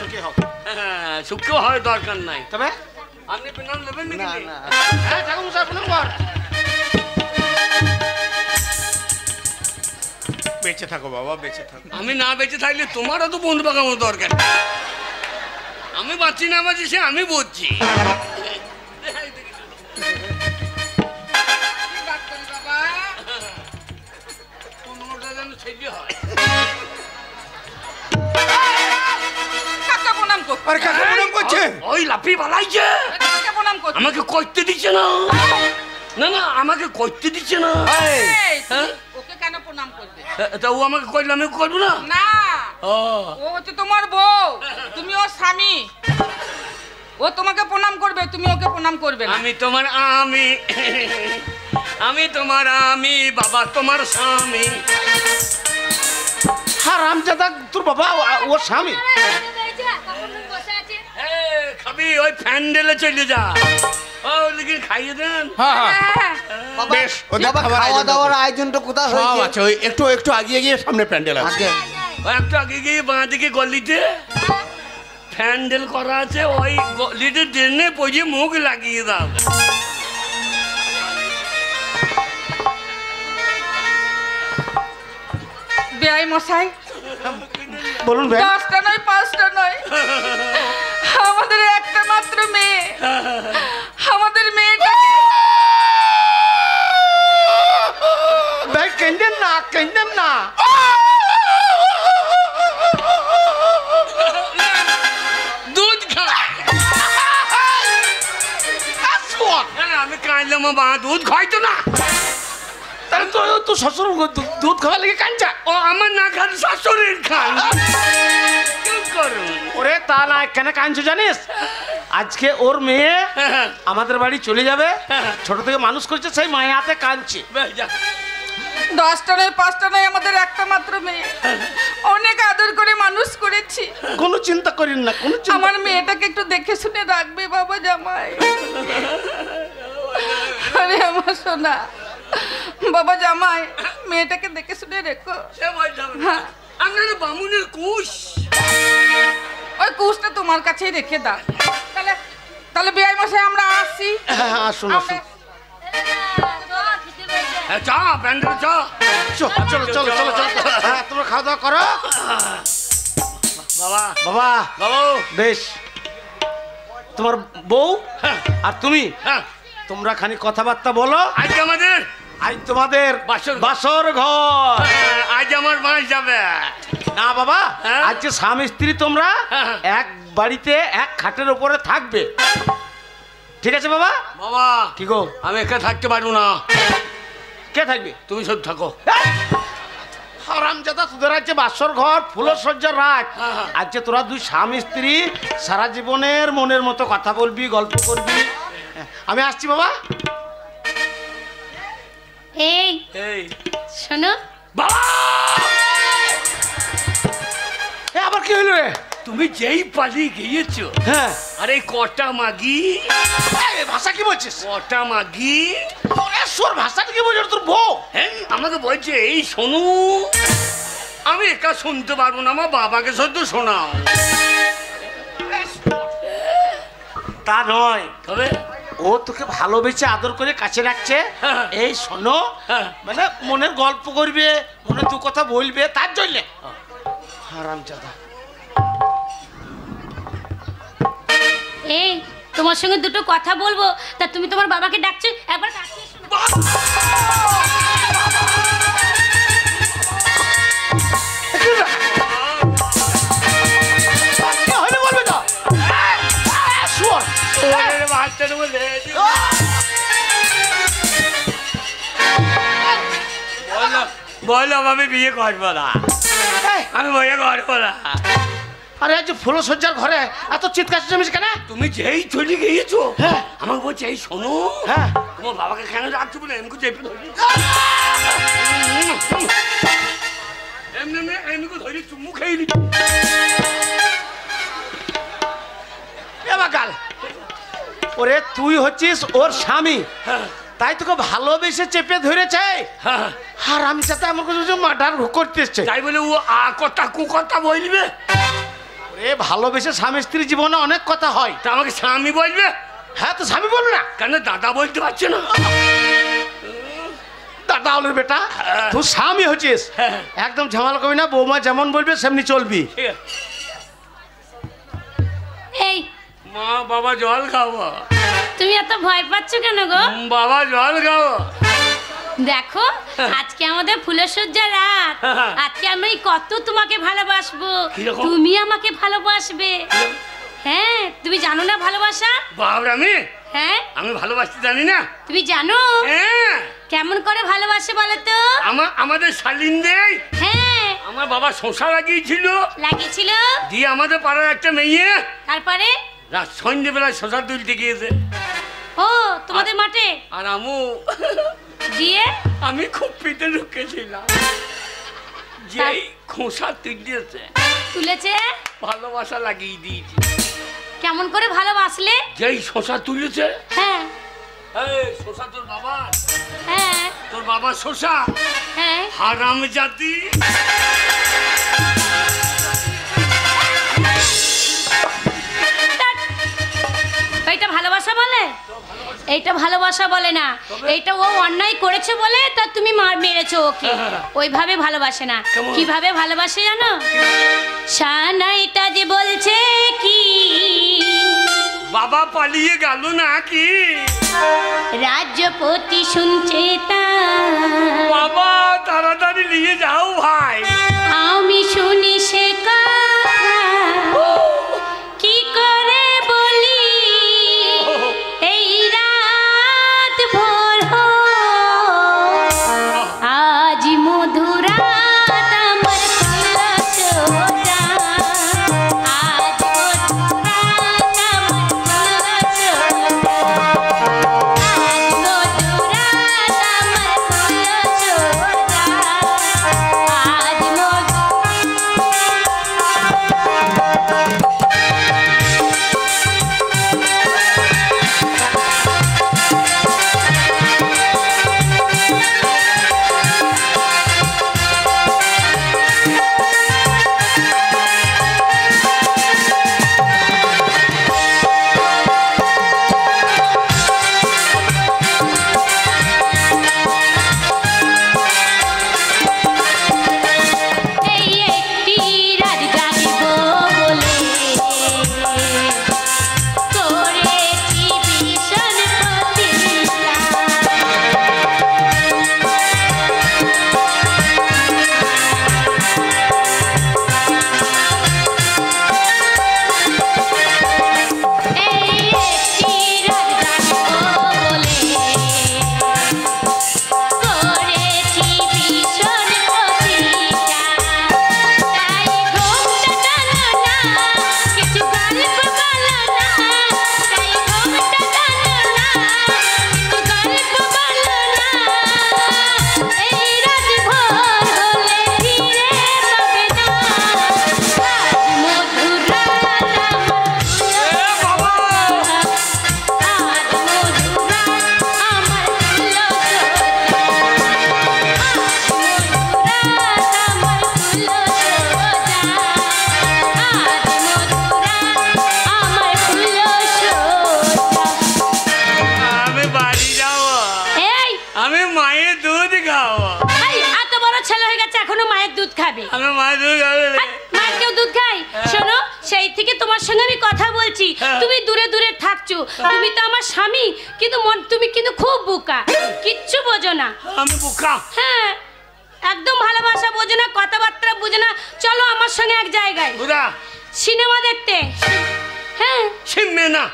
সুখী হও। হ্যাঁ, সুখ হয় দরকার নাই। তবে আপনি পেনাল নেবেন না নাকি? না, হ্যাঁ ঠাকুর মশাই প্রণাম কর। বেঁচে থাকো বাবা, বেঁচে থাকো। আমি না বেঁচে থাকলে তোমারও তো বন্ধু পাকানোর দরকার। আমি বাঁচি না বাঁচি সে আমি বুঝছি। কোনোটা যেন ছেলে হয়। কাকা প্রণাম কর। আর কাকে প্রণাম করছে? ওই লাফি বালাইছে, কাকে প্রণাম করছিস? আমাকে করতে দিচ্ছে না। না না, আমাকে করতে দিচ্ছে না। এই, হ্যাঁ? ওকে কেন প্রণাম করবে? তা ও আমাকে করলে আমি করবো না? না, ও ও হচ্ছে তোমার বউ, তুমি ওর স্বামী। ও তোমাকে প্রণাম করবে, তুমি ওকে প্রণাম করবে না। আমি তোমার আমি তোমার বাবা তোমার স্বামী। হারামজাদা তোর বাবা ও স্বামী। খাবি ওই প্যান্ডেলে চলে যা। ও লিখে খাইয়ে দেন। হ্যাঁ হ্যাঁ হ্যাঁ, বাবা, বেশ, ওদের বাবা, খাবার খাওয়া আয়োজন দাওয়ার করো। আয়োজনটা কোথায় সব হয়েছে? আছে, ওই একটু আগিয়ে গিয়ে সামনে প্যান্ডেল আছে। আগে ও একটু আগে গিয়ে বাঁ দিকে গলিতে প্যান্ডেল করা আছে, ওই গলিতে ট্রেনে পৌঁছে মুখ লাগিয়ে দাও। বেআই মশাই, বলুন ভাই। 10টা নয় 5টা নয়, আমাদের একটা মাত্র মেয়ে, আমাদের মেয়েটা ভাই কেন্দেন না, কেন্দেন না। দুধ খা। আমি কাঁদলাম, মা দুধ খাইতো না। তাহলে তো শ্বশুর দুধ খাওয়া লেগে কাঞ্চা। ও আমার না খান, শাশুড়ির খান। কি করুন? ওরে তা না, কেন কাঁদছো জানিস? আজকে ওর মেয়ে আমাদের বাড়ি চলে যাবে, ছোট থেকে মানুষ করছে, সেই মায়ের হাতে কাঁদছে। বেশ, যা। 10টা নয় 5টা নয়, আমাদের একটা মাত্র মেয়ে, অনেক আদর করে মানুষ করেছি। কোনো চিন্তা করিন না, কোনো চিন্তা। আমার মেয়েটাকে একটু দেখে শুনে রাখবে বাবা জামাই। আরে আমার সোনা, বাবা জামাই, মেয়েটাকে দেখে শুনে রেখো। সে ভয় যাবে না। হ্যাঁ। আপনার বামুনের কুশ। ওই কুশটা তোমার কাছেই রেখে দাও। তাহলে তাহলে বেআই মশাই আমরা আসি। হ্যাঁ, আসুন আসুন। হ্যাঁ, চা প্যান্ডেল চা। চলো চলো চলো চলো চলো। হ্যাঁ, তোমরা খাওয়া দাওয়া করো। বাবা বাবা বাবু। বেশ, তোমার বউ হ্যাঁ, আর তুমি হ্যাঁ। তোমরা খানি কথাবার্তা বলো। আজ আমাদের আজ তোমাদের বাসর- বাসর ঘর। হ্যাঁ, আজ আমার মাস যাবে। না বাবা, হ্যাঁ। আজকে স্বামী স্ত্রী তোমরা হ্যাঁ। এক বাড়িতে এক খাটের উপরে থাকবে, ঠিক আছে বাবা? বাবা কি গো, আমি একা থাকতে পারবো না, কে থাকবে? তুমি সব থাকো। হারামজাদা, তোদের আজকে বাসর ঘর ফুলসজ্জার রাত। হ্যাঁ, হ্যাঁ। আজকে তোরা দুই স্বামী স্ত্রী সারা জীবনের মনের মতো কথা বলবি, গল্প করবি। আমি আসছি বাবা। এই এই শোনো, বাবা, এ আবার কি হইলো রে? তুমি যেই পালিয়ে গিয়েছো, হ্যাঁ, আরে কটা মাগি, এই ভাষা কি বলছিস? কটা মাগি। তোর ভাষাটা কি বলছিস? তোর বউ হ্যাঁ, আমাকে বলছে এই শোনো, আমি একা শুনতে পারবো না, আমার বাবাকে শুদ্ধ শোনাও। তা নয়, তবে ও তোকে ভালোবেসে আদর করে কাছে রাখছে। হ্যাঁ। এই শোনো, হ্যাঁ। মানে মনের গল্প করবে, মনে দু কথা বলবে, তার জন্য। হারামজাদা, এই তোমার সঙ্গে দুটো কথা বলবো, তা তুমি তোমার বাবাকে ডাকছো, একবার ডাকতে শোনো। কি হইলো বলবে তো? শুয়োর। ওরে বাচ্চাটা বলে বললো আমি বিয়ে করবো না, এই, আমি বিয়ে করবো না। আরে আজ ফুলসজ্জার ঘরে এত চিৎকার চেঁচামেচি কেন? তুমি যেই চলে গিয়েছো, হ্যাঁ। আমাকে বলছে এই শোনো, হ্যাঁ। তোমার বাবাকে কেন রাখছো বলে এমনি চেপে ধরি, এমনি এমনি এমনি ধরি চুমু খেয়ে নি। এবার গাল। ওরে তুই হচ্ছিস ওর স্বামী, তাই তোকে ভালোবেসে চেপে ধরেছে। হ্যাঁ, আর আমি সাথে আমার কাছে মার্ডার করতে এসছে। তাই বলে ও আ কথা কু কথা বলবে? ওরে ভালোবেসে স্বামী স্ত্রী জীবনে অনেক কথা হয়। তা আমাকে স্বামী বলবে? হ্যাঁ, তো স্বামী বলবে না? কেন দাদা বলতে পারছে না? দাদা হলের বেটা, তুই স্বামী হচ্ছিস, একদম ঝামেলা করবি না। বৌমা যেমন বলবে সেমনি চলবি। ঠিক আছে। এই মা বাবা জল খাবো, তুমি এত ভয় পাচ্ছ কেন গো? বাবা জল খাবো। দেখো, আজকে আমাদের ফুলসজ্জা রাত, আজকে আমি কত তোমাকে ভালোবাসবো, কিরকম? তুমি আমাকে ভালোবাসবে। হ্যাঁ, তুমি জানো না ভালোবাসা? বাবরা আমি হ্যাঁ, আমি ভালোবাসতে জানি না? তুমি জানো? হ্যাঁ। কেমন করে ভালোবাসে বলো তো? আমাদের শালিন দেই, হ্যাঁ, আমার বাবা শশা লাগিয়েছিল, লাগিয়েছিল। দিয়ে আমাদের পাড়ার একটা মেয়ে তারপরে রাত সন্ধ্যেবেলায় শশা তুলতে গিয়েছে। ও, তোমাদের মাঠে? আর আমু দিয়ে আমি খুব পিঠে ঢুকেছিলাম, যেই খোসা তুলেছে ভালোবাসা লাগিয়ে দিয়েছে। কেমন করে ভালোবাসলে? যেই শশা তুলেছে, হ্যাঁ এই শশা তোর বাবা, হ্যাঁ তোর বাবা শশা, হ্যাঁ। হারাম জাতি। এইটা ভালোবাসা বলে? এইটা ভালোবাসা বলে না, এইটা ও অন্যায় করেছে বলে তা তুমি মেরেছো ওকে। ওইভাবে ভালোবাসে না। কিভাবে ভালোবাসে জানো? সানাইটা যে বলছে কি বাবা পালিয়ে গেল নাকি, রাজ্যপতি শুনছে তা, বাবা তাড়াতাড়ি নিয়ে যাও ভাই। আমি শুনি সে কথা কি করে বলি, এই রাত ভোর আজ মধুরাত আমার কলসোটা, আজ মধুরাত আমার কলসোটা, আজ মধুরাত আমার কলসোটা, আজ এই একটি রাত জাগিব বলে করেছি ভীষণ প্রতিজ্ঞা, এই একটি রাত জাগিব বলে করেছি ভীষণ প্রতিজ্ঞা, তাই ঘুমটা টানো না, কিছু গল্প বলো না, তাই ঘুমটা টানো না, কিছু গল্প বলো না, এই রাত ভোর হলে ফিরে পাবে না, আজ মধুরাত আমার বাবা আজ মধুরাত আমার আমি বাড়ি যাবো, এই আমি মায়ের দুধ খাবো, এই এত বড় ছেলে হয়ে গেছে এখনো মায়ের দুধ খাবে? আমি মায়ের দুধ খাবো। মায়ের কেউ দুধ খায়? শোনো, সেই থেকে তোমার সঙ্গে আমি কথা বলছি, তুমি দূরে দূরে থাকছো, তুমি তো আমার স্বামী, কিন্তু তুমি কিন্তু খুব বোকা, কিচ্ছু বোঝো না। আমি বোকা? হ্যাঁ, একদম ভালোবাসা বোঝো না, কথাবার্তা বোঝো না। চলো আমার সঙ্গে এক জায়গায় বুড়া সিনেমা দেখতে। হ্যাঁ, চিনবে না?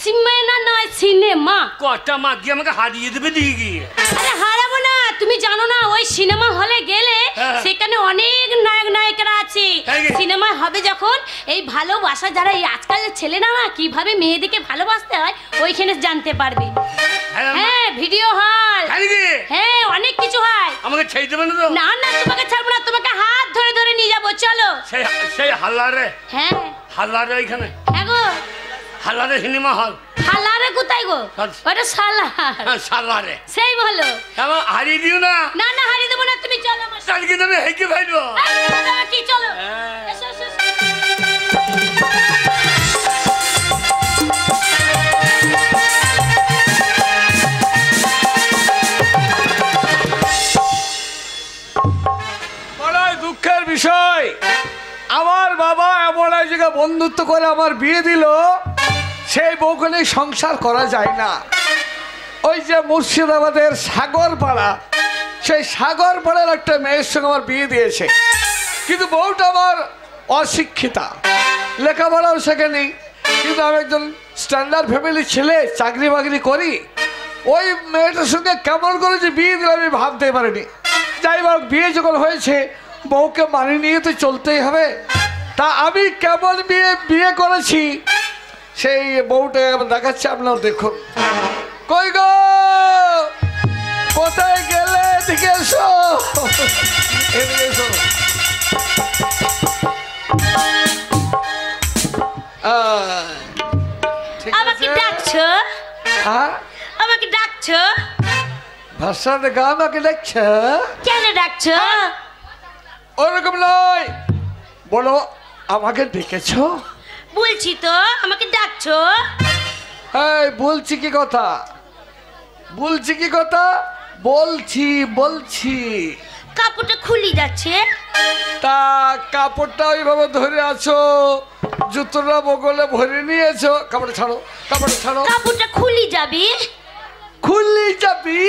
সিনেমা নয়, সিনেমা। কটা মা গিয়ে আমাকে হারিয়ে দেবে দিয়ে গিয়ে। আরে হারাবো না, তুমি জানো না ওই সিনেমা হলে গেলে হ্যাঁ। সেখানে অনেক নায়ক নায়িকারা আছে। তাই কি? সিনেমা হবে যখন এই ভালোবাসা, যারা এই আজকালের ছেলেরা না কিভাবে মেয়েদেরকে ভালোবাসতে হয় ওইখানে জানতে পারবে। হ্যাঁ, ভিডিও হল। তাই কি? হ্যাঁ, অনেক কিছু হয়। আমাকে ছেড়ে দেবে না তো? না না, তোমাকে ছাড়বো না, তোমাকে হাত ধরে ধরে নিয়ে যাবো, চলো। সেই হাল্লারে, হ্যাঁ হাল্লারে ওইখানে, হ্যাঁ গো, হাল্লারে সিনেমা হল। হালারে কোথায় গো? ওটা সালা, সাল্লারে সেই বলো। এবার হারিয়ে দিও না। না না, হারিয়ে দেবো না, তুমি চলো আমার সাথে। কালকে তুমি হেঁকে ফেলবো। কি চলো, হ্যাঁ। এসো, এসো, এসো। বড়ই দুঃখের বিষয়, আমার বাবা এমন এক জায়গায় বন্ধুত্ব করে আমার বিয়ে দিল, সেই বউকে নিয়ে সংসার করা যায় না। ওই যে মুর্শিদাবাদের সাগরপাড়া, সেই সাগরপাড়ার একটা মেয়ের সঙ্গে আমার বিয়ে দিয়েছে, কিন্তু বউটা আমার অশিক্ষিতা, লেখাপড়াও শেখেনি, কিন্তু আমি একজন স্ট্যান্ডার্ড ফ্যামিলি ছেলে, চাকরি বাকরি করি, ওই মেয়েটার সঙ্গে কেমন করে যে বিয়ে দিলে আমি ভাবতে পারিনি। যাই হোক, বিয়ে যখন হয়েছে বউকে মানিয়ে নিয়ে তো চলতেই হবে। তা আমি কেমন বিয়ে করেছি সেই বউটা দেখাচ্ছে, আপনারা দেখুন। কই গো, কোথায় গেলে? এদিকে এসো, এদিকে এসো। আমাকে ডাকছো? হ্যাঁ, আমাকে ডাকছো? ভাষা দেখা আমাকে দেখছে? কেন ডাকছো? ওরকম নয়, বলো আমাকে ডেকেছো? বলছি তো, আমাকে ডাকছো? হ্যাঁ, বলছি কি কথা, বলছি কি কথা, বলছি বলছি। কাপড়টা খুলি যাচ্ছে। তা কাপড়টা ওইভাবে ধরে আছো, জুতোটা বগলে ভরে নিয়েছো। কাপড়টা ছাড়ো, কাপড়টা ছাড়ো। কাপড়টা খুলি যাবি? খুললি যাবি?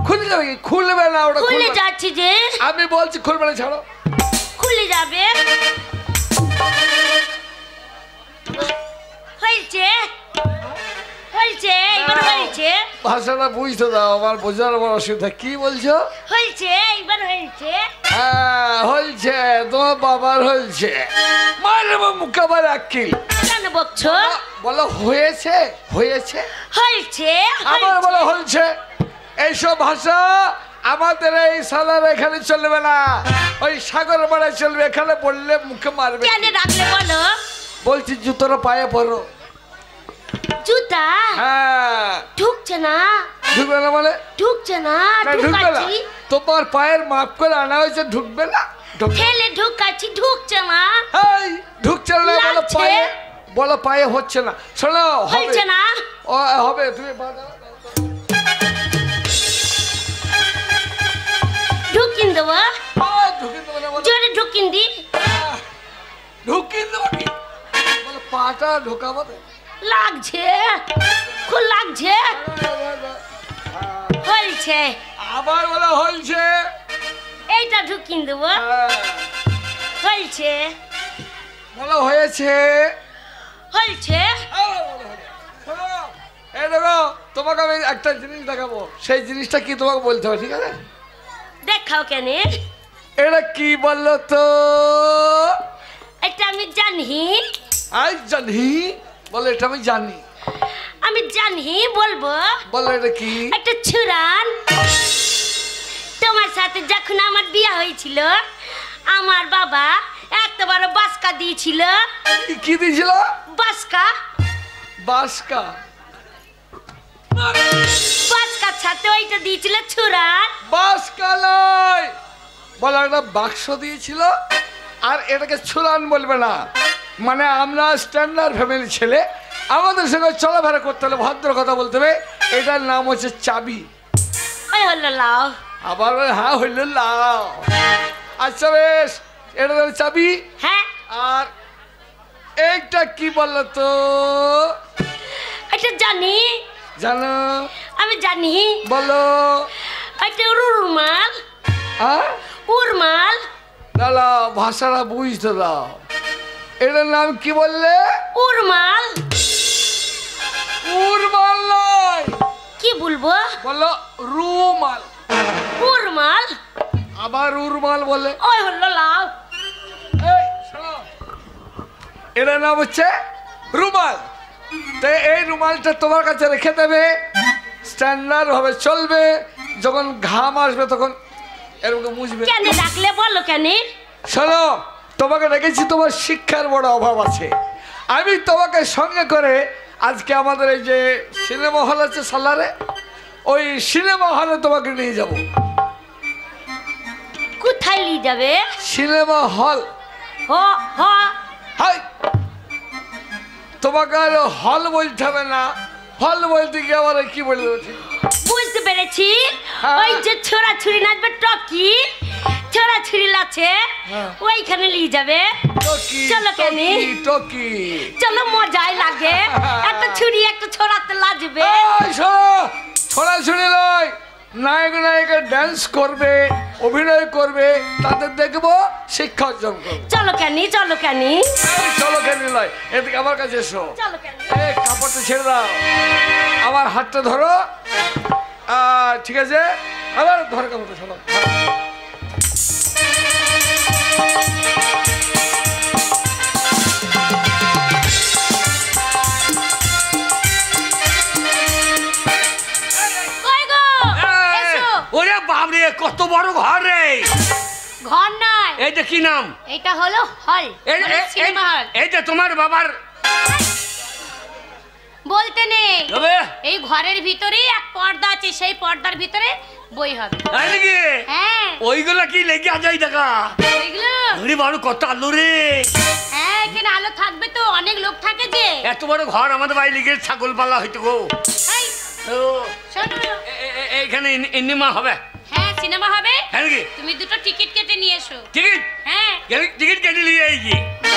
খুলে যাবে কি? খুলবে না, ওটা খুলে খুলবে। যাচ্ছি যে। আমি বলছি খুলবে না, ছাড়ো। খুলে যাবে। হয়েছে হয়েছে, এবার হয়েছে। ভাষাটা বুঝতে দাও, আমার বোঝার বড় অসুবিধা। কি বলছো? হয়েছে, এবার হয়েছে। হ্যাঁ হয়েছে, তোমার বাবার হয়েছে। মারবো মুখে আবার আকিল। কেন বকছো? বলো হয়েছে, হয়েছে, হয়েছে, আবার বলো হয়েছে। এইসব ভাষা আমাদের এই সালার এখানে চলবে না, ওই সাগর পাড়ায় চলবে। এখানে বললে মুখে মারবে। কেন ডাকলে বলো? বলছি জুতোটা পায়ে পরো। জুতা? হ্যাঁ। ঢুকছে না। ঢুকবে না মানে? ঢুকছে না। ঢুকবে না? ঢুকাচ্ছি। তোমার পায়ের মাপ করে আনা হয়েছে, ঢুকবে না? ঠেলে ঢুকাচ্ছি, ঢুকছে না। এই ঢুকছে না, বলো লাগছে। পায়ে, বলো পায়ে হচ্ছে না। শোনো, হচ্ছে না। ও হবে, তুমি ঢুকিন দেবো? ঢুকিয়ে দেবো না, বলো। জোরে ঢুকিন দি। ঢুকিয়ে দেবো কি? বলো পাটা ঢোকাবো তো। লাগছে, খুব লাগছে। হয়েছে। আবার বলো হয়েছে। এইটা ঢুকিন দেবো। হয়েছে, বলো হয়েছে। হয়েছে। এই দেখো, তোমাকে আমি একটা জিনিস দেখাবো, সেই জিনিসটা কি তোমাকে বলতে হবে, ঠিক আছে? দেখাও কেন? এটা কি বললো তো? এটা আমি জানি। আজ জানি, বলো এটা আমি জানি। আমি জানি, বলবো। বলো এটা কি? একটা ছুরান। তোমার সাথে যখন আমার বিয়ে হয়েছিল, আমার বাবা এত বড় বাস্কা দিয়েছিল। কি দিয়েছিল? বাস্কা। বাস্কা? বাস্কার সাথে ওইটা দিয়েছিল ছুরান। বাস্কা নয়, বলো একটা বাক্স দিয়েছিল। আর এটাকে ছুরান বলবে না। মানে আমরা স্ট্যান্ডার্ড ফ্যামিলি ছেলে, আমাদের সঙ্গে চলাফেরা করতে হলে ভদ্র কথা বলতে হবে। এটার নাম হচ্ছে চাবি। ওই হলো লাও। আবার হ্যাঁ হইল লাও। আচ্ছা বেশ, এটা হলো চাবি। হ্যাঁ। আর এইটা কি বললো তো? এটা জানি। জানো? আমি জানি। বলো। এটা রুমাল। হ্যাঁ, উরমাল। দাদা ভাষাটা বুঝতে দাও। এটার নাম কি বললে? উরমাল। উরমাল নয়। কি বলবো? বলো রুমাল। উরমাল। আবার উরমাল বলে। ওই হলো লাও। এই শোনো, এটার নাম হচ্ছে রুমাল। তো এই রুমালটা তোমার কাছে রেখে দেবে, স্ট্যান্ডার্ড ভাবে চলবে। যখন ঘাম আসবে তখন এরকম মুছবে। কেন ডাকলে বলো কেন? শোনো, তোমাকে রেখেছি, তোমার শিক্ষার বড় অভাব আছে। আমি তোমাকে সঙ্গে করে আজকে আমাদের এই যে সিনেমা হল আছে সালারে, ওই সিনেমা হলে তোমাকে নিয়ে যাব। কোথায় নিয়ে যাবে? Cinema hall. হাই, তোমাকে আর হল বলতে হবে না। হল বলতে গিয়ে আবার কি বলবো? বুঝতে পেরেছি। হ্যাঁ। ওই যে ছোড়া ছুরি নাচবে, টকি ছোড়া ছুরি লাছে, ওইখানে নিয়ে যাবে। টকি, চলো কেন? টকি। চলো, মজাই লাগে। একটা ছুরি একটা ছোড়াতে লাজবে। ছোড়া ছুরি নয়, নায়ক নায়িকা ডান্স করবে, অভিনয় করবে, তাদের দেখবো, শিক্ষা অর্জন করবো। চলো কেন, চলো কেন, চলো কেন নয়, এদিকে আমার কাছে এসো। চলো কেন। এই কাপড়টা ছেড়ে দাও, আমার হাতটা ধরো। ঠিক আছে, আবার ধরো কাপড়টা, চলো। ওরে বাবরে, কত বড় ঘর রে! ঘর নয়, এইটা কি নাম? এটা হলো হল, সিনেমা হল। এইটা তোমার বাবার বলতে নেই, তবে এই ঘরের ভিতরেই এক পর্দা আছে, সেই পর্দার ভিতরে বই হবে। তাই নাকি? হ্যাঁ, ওইগুলো কি লেগে যায় দেখা? ওইগুলো ওরে বাবু, কত আলো রে! হ্যাঁ, এখানে আলো থাকবে তো, অনেক লোক থাকে যে। এত বড় ঘর আমাদের বাড়ি লেগে ছাগল পালা হইতো গো। এই, তো শোনো, এইখানে ইন্নিমা হবে? হ্যাঁ, সিনেমা হবে। হ্যাঁ নাকি? তুমি দুটো টিকিট কেটে নিয়ে এসো। টিকিট? হ্যাঁ, টিকিট কেটে নিয়ে আইছি।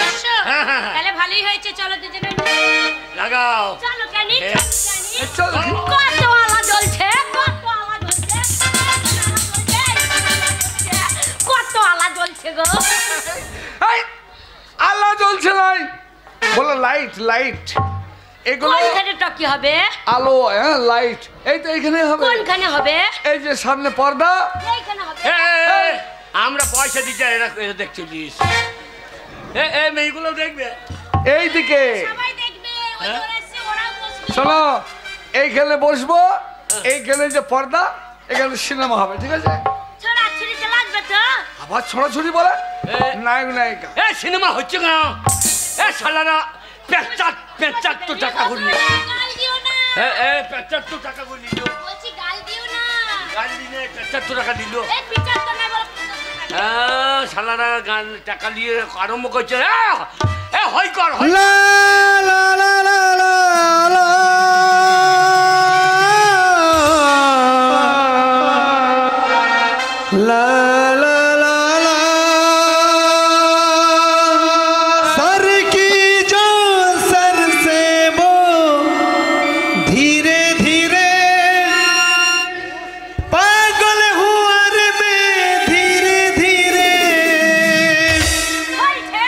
এসো। হ্যাঁ, হ্যাঁ, হ্যাঁ। তাহলে ভালোই হয়েছে, চলো দুজনে লাগাও। চলো কেন, হ্যাঁ। চলো। কত আলো জ্বলছে, কত আলো জ্বলছে, কত আলো জ্বলছে গো। এই, আলো জ্বলছে নাই, বলো লাইট, লাইট। এগুলো কোনখানে টকি হবে, আলো, হ্যাঁ লাইট। এই তো এইখানে হবে। কোনখানে হবে, এই যে সামনে পর্দা। এইখানে হবে। এই, আমরা পয়সা দিতে এরা দেখছিস? মেয়েগুলো দেখবে? এইদিকে সবাই দেখবে, ওই ওরা এসে ওরাও বসবে। শোনো, এইখানে বসবো, এইখানে যে পর্দা, এখানে সিনেমা হবে, ঠিক আছে? ছড়া ছিড়িতে লাগবে তো। আবার ছড়াছড়ি বলে নায়ক নায়িকা। সিনেমা হচ্ছে না? শালারা পেঁচাত তো টাকা করলি। গাল দিও না, পেঁচাত তো টাকা করলি, বলছি গাল দিও না। গাল দিনে 75 টাকা দিল। এই পিচার তো নাই, বলো 75 টাকা। শালারা গান টাকা দিয়ে আরম্ভ করছে। হয় কর, হয়। হইছে,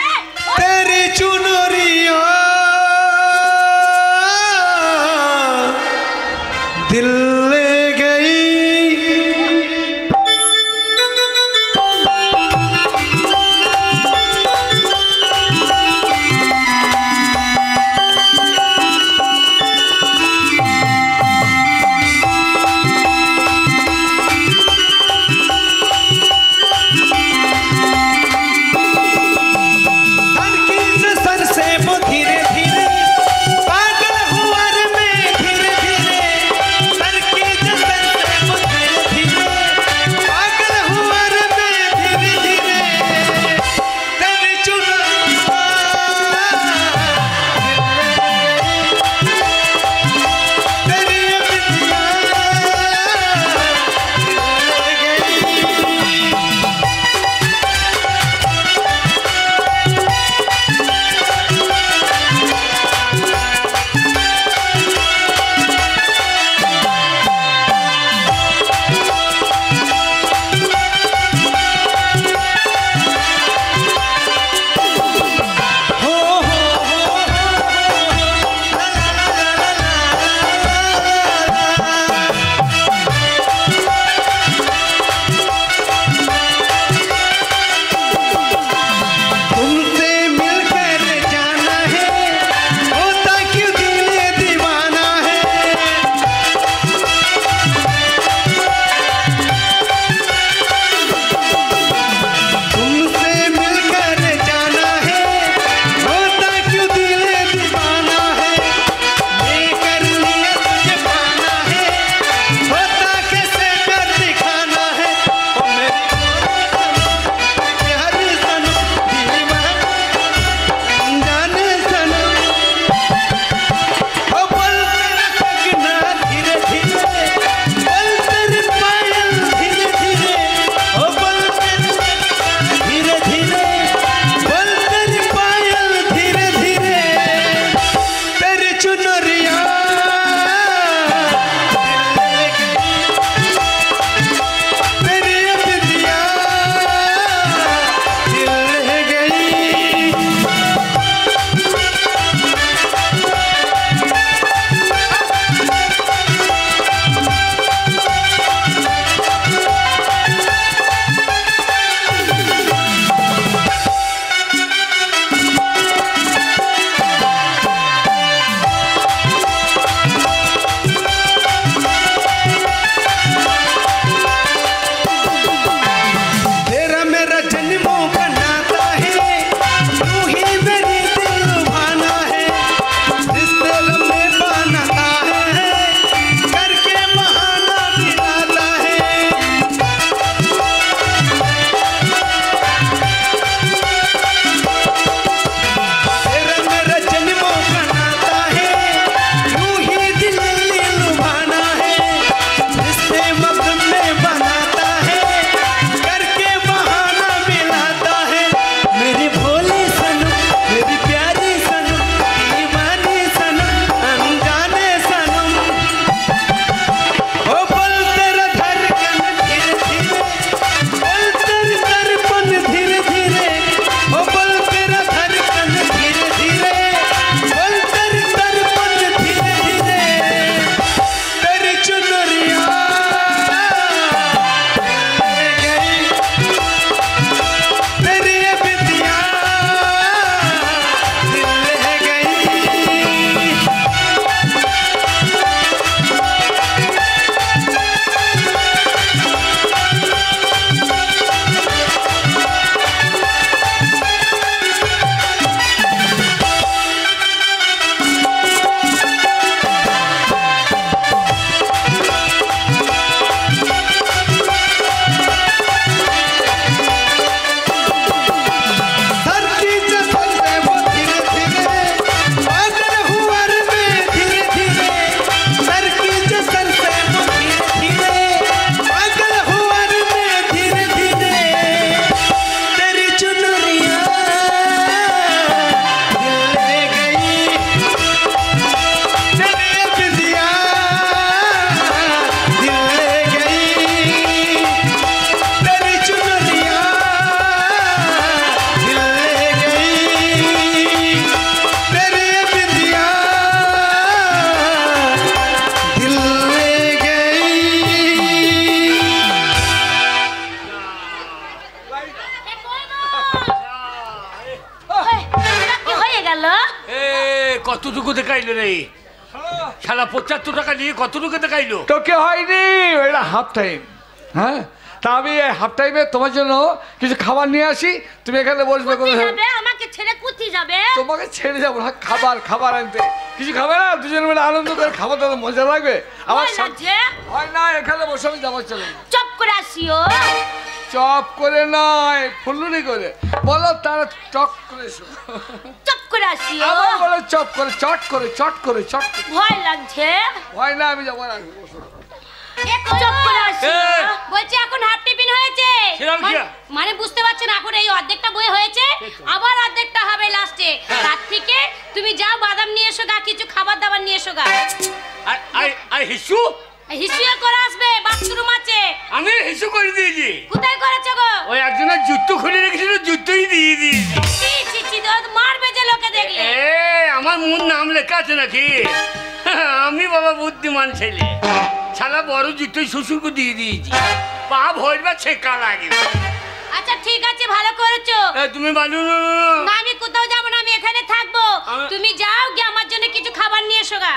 কতটুকু দেখাইলো রে শালা 75 টাকা নিয়ে কতটুকু দেখাইলো তোকে হয়নি ওইটা হাফ টাইম হ্যাঁ তা আমি এই হাফ টাইমে তোমার জন্য কিছু খাবার নিয়ে আসি তুমি এখানে বসবে কোথায় যাবে আমাকে ছেড়ে কোথায় যাবে তোমাকে ছেড়ে যাবো না খাবার আনতে কিছু খাবে না দুজনে মিলে আনন্দ করে খাবার দাও মজা লাগবে আমার লাগছে হয় না এখানে বসে আমি যাবো চলে চপ করে আসিও চপ করে নয় ফুলুরি করে বলো তারা চট করে চপ করে আসিও আবার বলো চপ করে চট করে ভয় লাগছে ভয় না আমি যাবো না চপ করে আসিও বলছি এখন হাফ টিফিন হয়েছে মানে বুঝতে পারছো না এখন এই অর্ধেকটা বই হয়েছে আবার অর্ধেকটা হবে লাস্টে তার থেকে তুমি যাও বাদাম নিয়ে এসো গা কিছু খাবার দাবার নিয়ে এসো গা আই হিসু হিসুয়ে করে আসবে বাথরুম আছে আমি হিসু করে দিয়েছি কোথায় করেছো গো ওই একজনের জুতো খুলে রেখেছিল জুতোই দিয়ে দিয়েছি চি মারবে যে লোকে দেখলে আমার মন নাম লেখা আছে নাকি আমি বাবা বুদ্ধিমান ছেলে শালা বড় জুতোই শ্বশুরকে দিয়ে দিয়েছি পা ভরবা ছেকা লাগে আচ্ছা ঠিক আছে ভালো করেছো তুমি বালু না আমি কোথাও যাব না আমি এখানে থাকবো তুমি যাও গিয়ে আমার জন্য কিছু খাবার নিয়ে এসো গা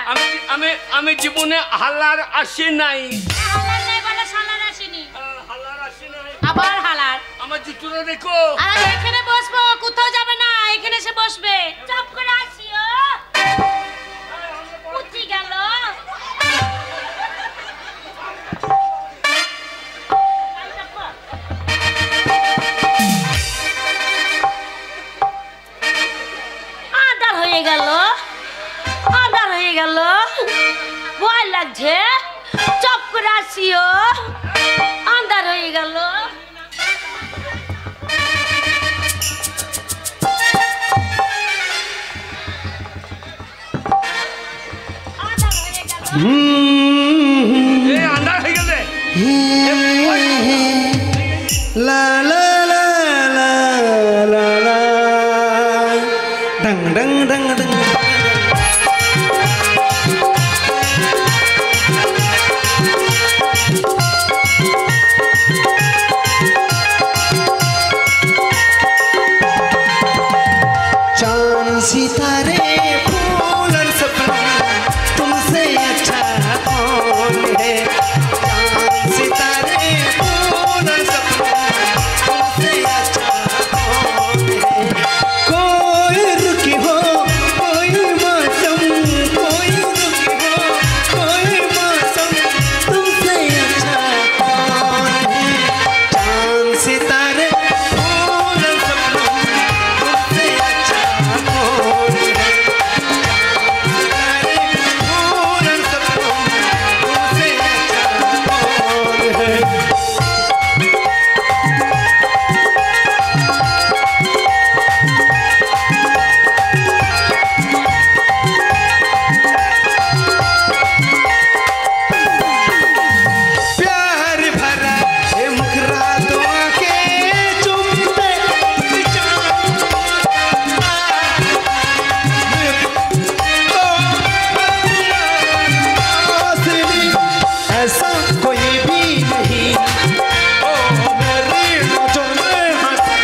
আমি জীবনে হালার আসি নাই হালার নাই বলে সালার আসেনি হালার আসি নাই আবার হালার আমার জুতোটা দেখো আর এখানে বসবো কোথাও যাবে না এখানে এসে বসবে চপ করে আসিও উঠি গেল আন্ধার হয়ে গেল ভয় লাগছে চপ করে আসিও আন্ধার হয়ে গেল আন্ধার হয়ে গেলে লা লা লা লা লা লা ডং ডং ডং ডং चांद सितारे फूल और सपना तुमसे अच्छा कौन है चांद सितारे फूल और सपना तुमसे अच्छा कौन है कोई रुकी हो कोई मौसम कोई रुकी हो कोई मौसम तुमसे अच्छा कौन है चांद सितारे फूल और सपना तुमसे अच्छा कौन है फूल और सपना तुमसे अच्छा कौन है प्यार भरा है मुखरा तो आके चुमते ऐसा कोई भी नहीं ओ मेरी नजर में हंसी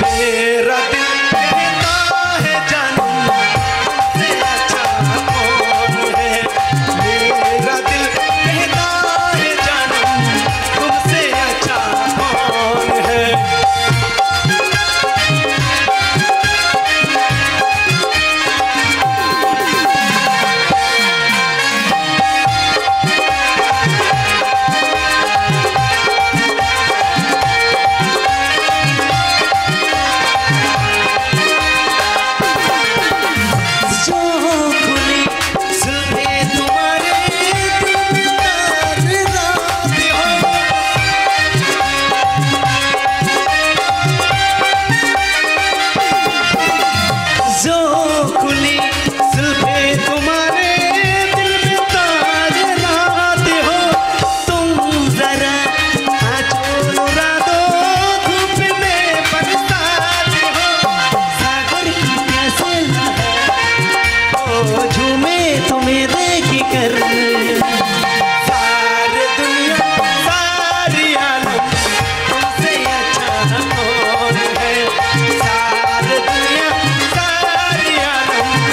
मेरा दिल कहता है जानू तुमसे अच्छा कौन है मेरा दिल कहता है जानू तुमसे अच्छा कौन है जो खुली जुल्फें तुम्हारे दिल में रात हो जो खुली जुल्फें तुम्हारे दिल में ताज रात हो तुम जरा आंचल उड़ा दो धूप में बरसात हो सागर की प्यासे लहर ओ झूमे तुम्हें देख कर सारी दुनिया सारी आलम तुमसे अच्छा कौन है सारी दुनिया सारी आलम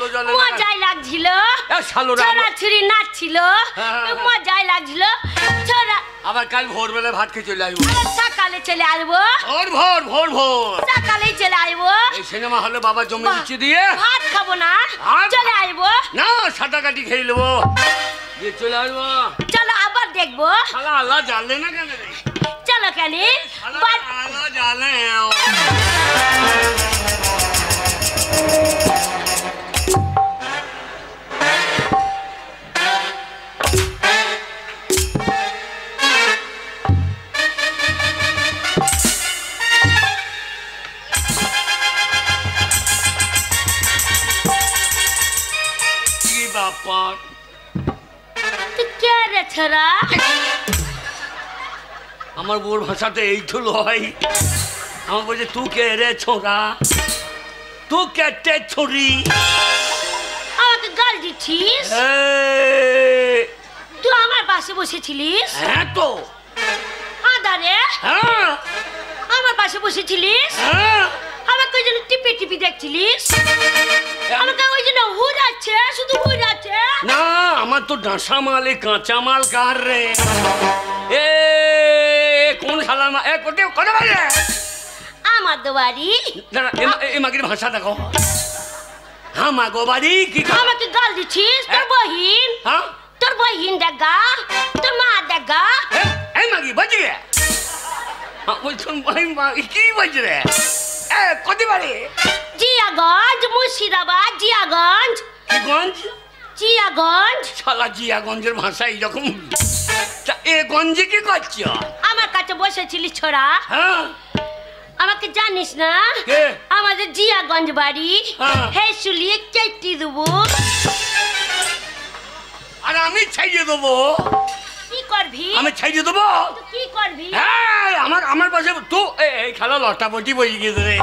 ভালো জলে মজাই লাগছিল শালো ছোড়া ছুরি নাচছিল মজাই লাগছিল ছোড়া আবার কাল ভোরবেলা ভাত খেয়ে চলে আসবো সকালে চলে আসবো ভোর ভোর ভোর ভোর সকালেই চলে আসবো এই সিনেমা হলে বাবা জমি দিচ্ছি দিয়ে ভাত খাবো না চলে আসবো না সাদা কাটি খেয়ে নেবো দিয়ে চলে আসবো চলো আবার দেখবো শালা আল্লাহ জানলে না কেন রে চলো কেন আল্লাহ জানে ব্যাপার তুই কে রে ছোড়া আমার বউর ভাষাতে এই তো লয় আমার বলছে তু কে রে ছোড়া তু কেটে ছড়ি আমাকে গাল দিচ্ছিস তুই আমার পাশে বসেছিলিস হ্যাঁ তো আদারে হ্যাঁ আমার পাশে বসেছিলিস হ্যাঁ আমাকে ওই জন্য টিপি টিপি দেখছিলিস আমাকে ওই জন্য হুড়াচ্ছে শুধু হুড়াচ্ছে না আমার তো ডাঁসা মালে কাঁচা মাল কার রে এ কোন শালা এ কোটে কোটে বাড়ি আমার তো বাড়ি এ মাগির ভাষা দেখো হ্যাঁ মাগো বাড়ি কি আমাকে গাল দিচ্ছিস তোর বহিন হ্যাঁ তোর বহিন দেখা তোর মা দেখা এই মাগি বাজি রে বলছুন ভাই মা কি বাজি রে এ কোটে বাড়ি জিয়াগঞ্জ মুর্শিদাবাদ জিয়াগঞ্জ কি গঞ্জ জিয়াগঞ্জ শালা জিয়াগঞ্জের ভাষা এইরকম এ গঞ্জে কি করছো আমার কাছে বসেছিলিস ছোড়া হ্যাঁ আমাকে জানিস না কে আমাদের জিয়াগঞ্জ বাড়ি হ্যাঁ। হে শুলিয়ে কেটে দেবো আর আমি ছাইয়ে দেবো কি করবি আমি ছাইয়ে দেবো তুই কি করবি হ্যাঁ আমার পাশে তো এই খেলা লটা বটি বই গেছে রে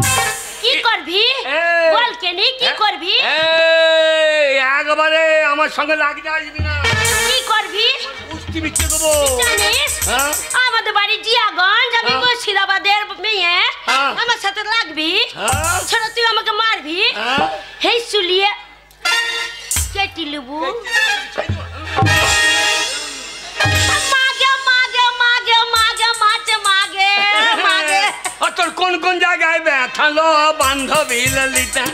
কি করবি এই। বল কেনি কি করবি এই একবারে আমার সঙ্গে লাগতে আসবি না কি করবি কুস্তি বিচ্ছে দেবো জানিস হ্যাঁ আমাদের বাড়ি জিয়াগঞ্জ আমি হ্যাঁ। মুর্শিদাবাদের মেয়ে হ্যাঁ। আমার সাথে লাগবি হ্যাঁ ছোড়া তুই আমাকে মারবি হ্যাঁ হে শুলিয়ে কেটে নেবো মাগে মাগে মাগে মাগে মাঝে মাগে মাগে তোর কোন কোন জায়গায় ব্যথালো বান্ধবী ললিতা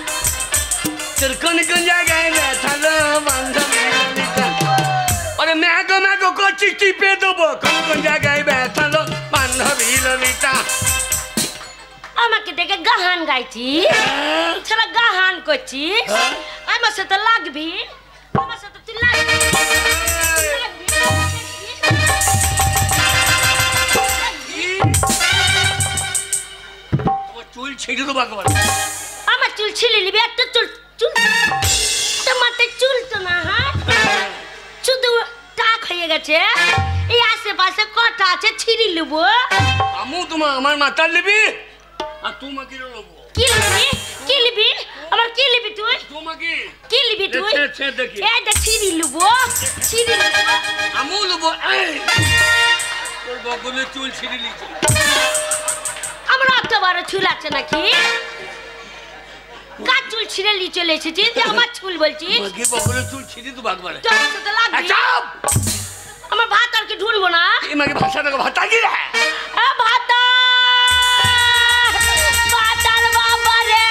তোর কোন কোন জায়গায় ব্যথালো বান্ধবী ললিতা আরে ম্যাগো করছি টিপে দেবো কোন কোন জায়গায় ব্যথালো বান্ধবী ললিতা আমাকে দেখে গাহান গাইছি ছেলে গাহান করছিস আমার সাথে লাগবি আমার সাথে তুই লাগবি তোমার চুল ছিঁড়ে দেবো একেবারে আমার চুল ছিঁড়ে নিবি একটা চুল চুল তোর মাথায় চুল তো না হ্যাঁ শুধু টাক হয়ে গেছে এই আশেপাশে কটা আছে ছিঁড়ে নেবো আমু তোমার আমার মাথার লিবি আর তোমাকে নেবো কি লিবি কি লিবি আমার কি লিবি তুই তোমাকে কি লিবি তুই দেখি এই দেখ ছিঁড়ে নেবো ছিঁড়ে নেবো আমু নেবো তোর বগলের চুল ছিঁড়ে নিচ্ছি আমার অত বড় চুল আছে নাকি কার চুল ছিঁড়ে নিয়ে চলে এসেছিস তুই আমার চুল বলছিস মাকে বগলের চুল ছিঁড়ে দেবো একবারে তুই আমার সাথে লাগবি চাপ আমার ভাত আর কি ঢুনবো না এই মাকে ভাষা দেখো ভাতা কি রে ভাত ভাতার বাবা রে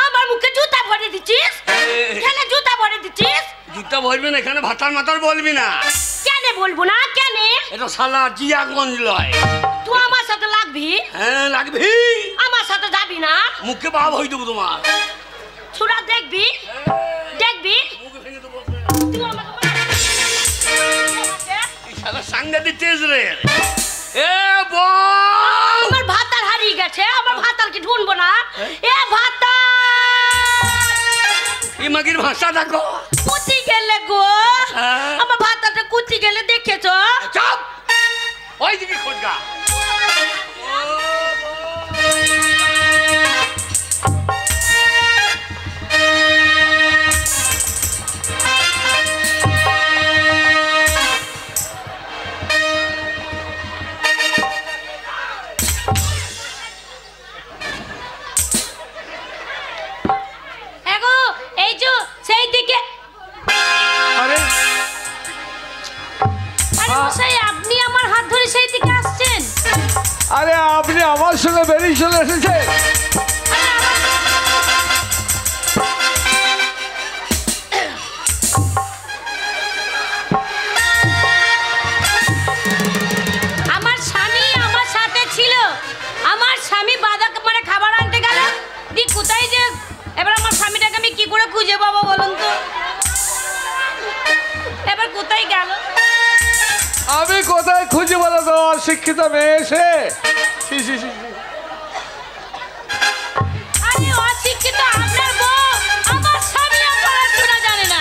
আমার মুখে জুতা ভরে দিচ্ছিস কেন জুতা ভরে দিচ্ছিস জুতা বলবি না এখানে ভাতার মাতার বলবি না কেন বলবো না কেন এটা শালা জিয়াগঞ্জ লয় তুই আমার সাথে লাগবি হ্যাঁ লাগবি আমার সাথে যাবি না মুখে বাপ হয়ে দেবো তোমার ছুরা দেখবি দেখবি মুখে ভেঙে দেবো তুই আমাকে মারবি। এই শালা সাংঘাতিক তেজ রে এ বল আমার ভাতার হারিয়ে গেছে আমার ভাতার কি ঢুনবো না এ ভাতা এই মাগির ভাষা দেখো কুচি গেলে গো হ্যাঁ। আমার ভাতাটা কুচি গেলে দেখেছো চাপ ওই দিকে খোঁজগা আমার সঙ্গে বেরিয়ে চলে এসেছে। আমার স্বামী আমার সাথে ছিল, আমার স্বামী বাদা মানে খাবার আনতে গেল, দি কোথায় যে এবার আমার স্বামীটাকে আমি কি করে খুঁজে পাবো বলুন তো? এবার কোথায় গেল? আমি কোথায় খুঁজে বলো তো অশিক্ষিত মেয়ে এসে? আরে অশিক্ষিত আপনার বউ, আমার স্বামী আর পড়াশোনা জানে না।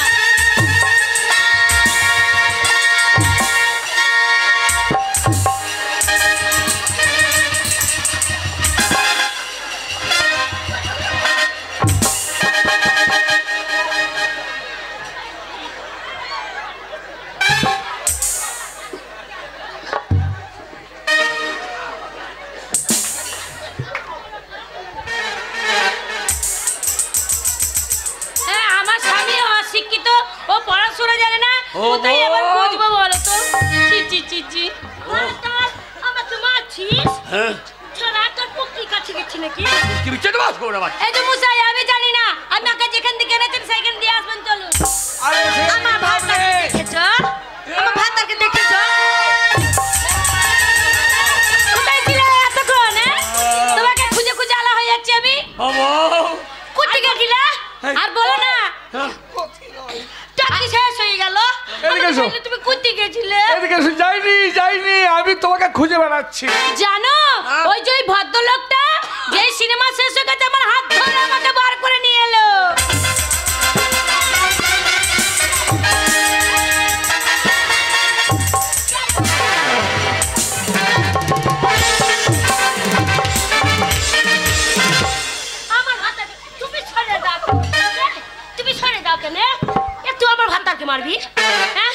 ও পড়াশোনা জানে না, কোথায় আবার খুঁজবো বলো তো? চি চি চি চি আমাকে মারছিস? ছোড়া তোর পুকুর কাছে গেছি নাকি? কি বিচ্ছেদ বাস করে বাস? এই যে মুসাই আমি জানি না, আপনাকে যেখান থেকে এনেছেন সেখান দিয়ে আসবেন চলুন। আমার ভাতাকে দেখেছো? আমার ভাতাকে দেখেছো? কোথায় ছিলে এতক্ষণ? তোমাকে খুঁজে খুঁজে আলা হয়ে যাচ্ছি আমি। কোথায় গেছিলে? আর বলো না টাকি শেষ হয়ে গেল। তুমি কোথায় গেছিলে? যাইনি, আমি তোমাকে খুঁজে বেড়াচ্ছি। জানো ওই যে ভদ্রলোকটা যে সিনেমা শেষ হয়ে গেছে আমার হাত ধরে আমাকে বার করে নিয়ে এলো। আমার হাতে তুমি সরে দাও, তুমি সরে দাও কেন? একটু আমার ভাতাকে মারবি? হ্যাঁ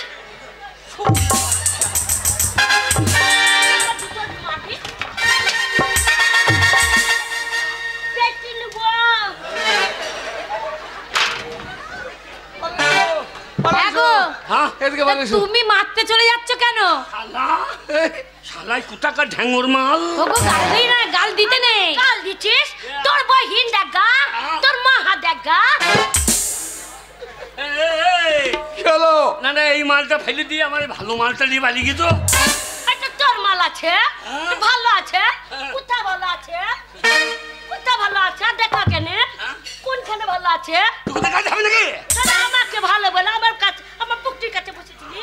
তুমি মারতে চলে যাচ্ছ কেন? শালাই কোথাকার ঢ্যাঙ্গর মাল। ওগো গাল দিই না, গাল দিতে নেই। গাল দিছিস? তোর বহিন দেখা, তোর মা দেখা। চলো না না, এই মালটা ফেলে দিয়ে আমার ভালো মালটা নিয়ে পালিয়ে গেছো। একটা তোর মাল আছে, ভালো আছে, কোথা ভালো আছে? কোথা ভালো আছে দেখা কেন? কোনখানে ভালো আছে? তুই কোথায় কাজ হবে নাকি? আমাকে ভালো বলে আমার কাছে, আমার পুকুরের কাছে বসেছিলি।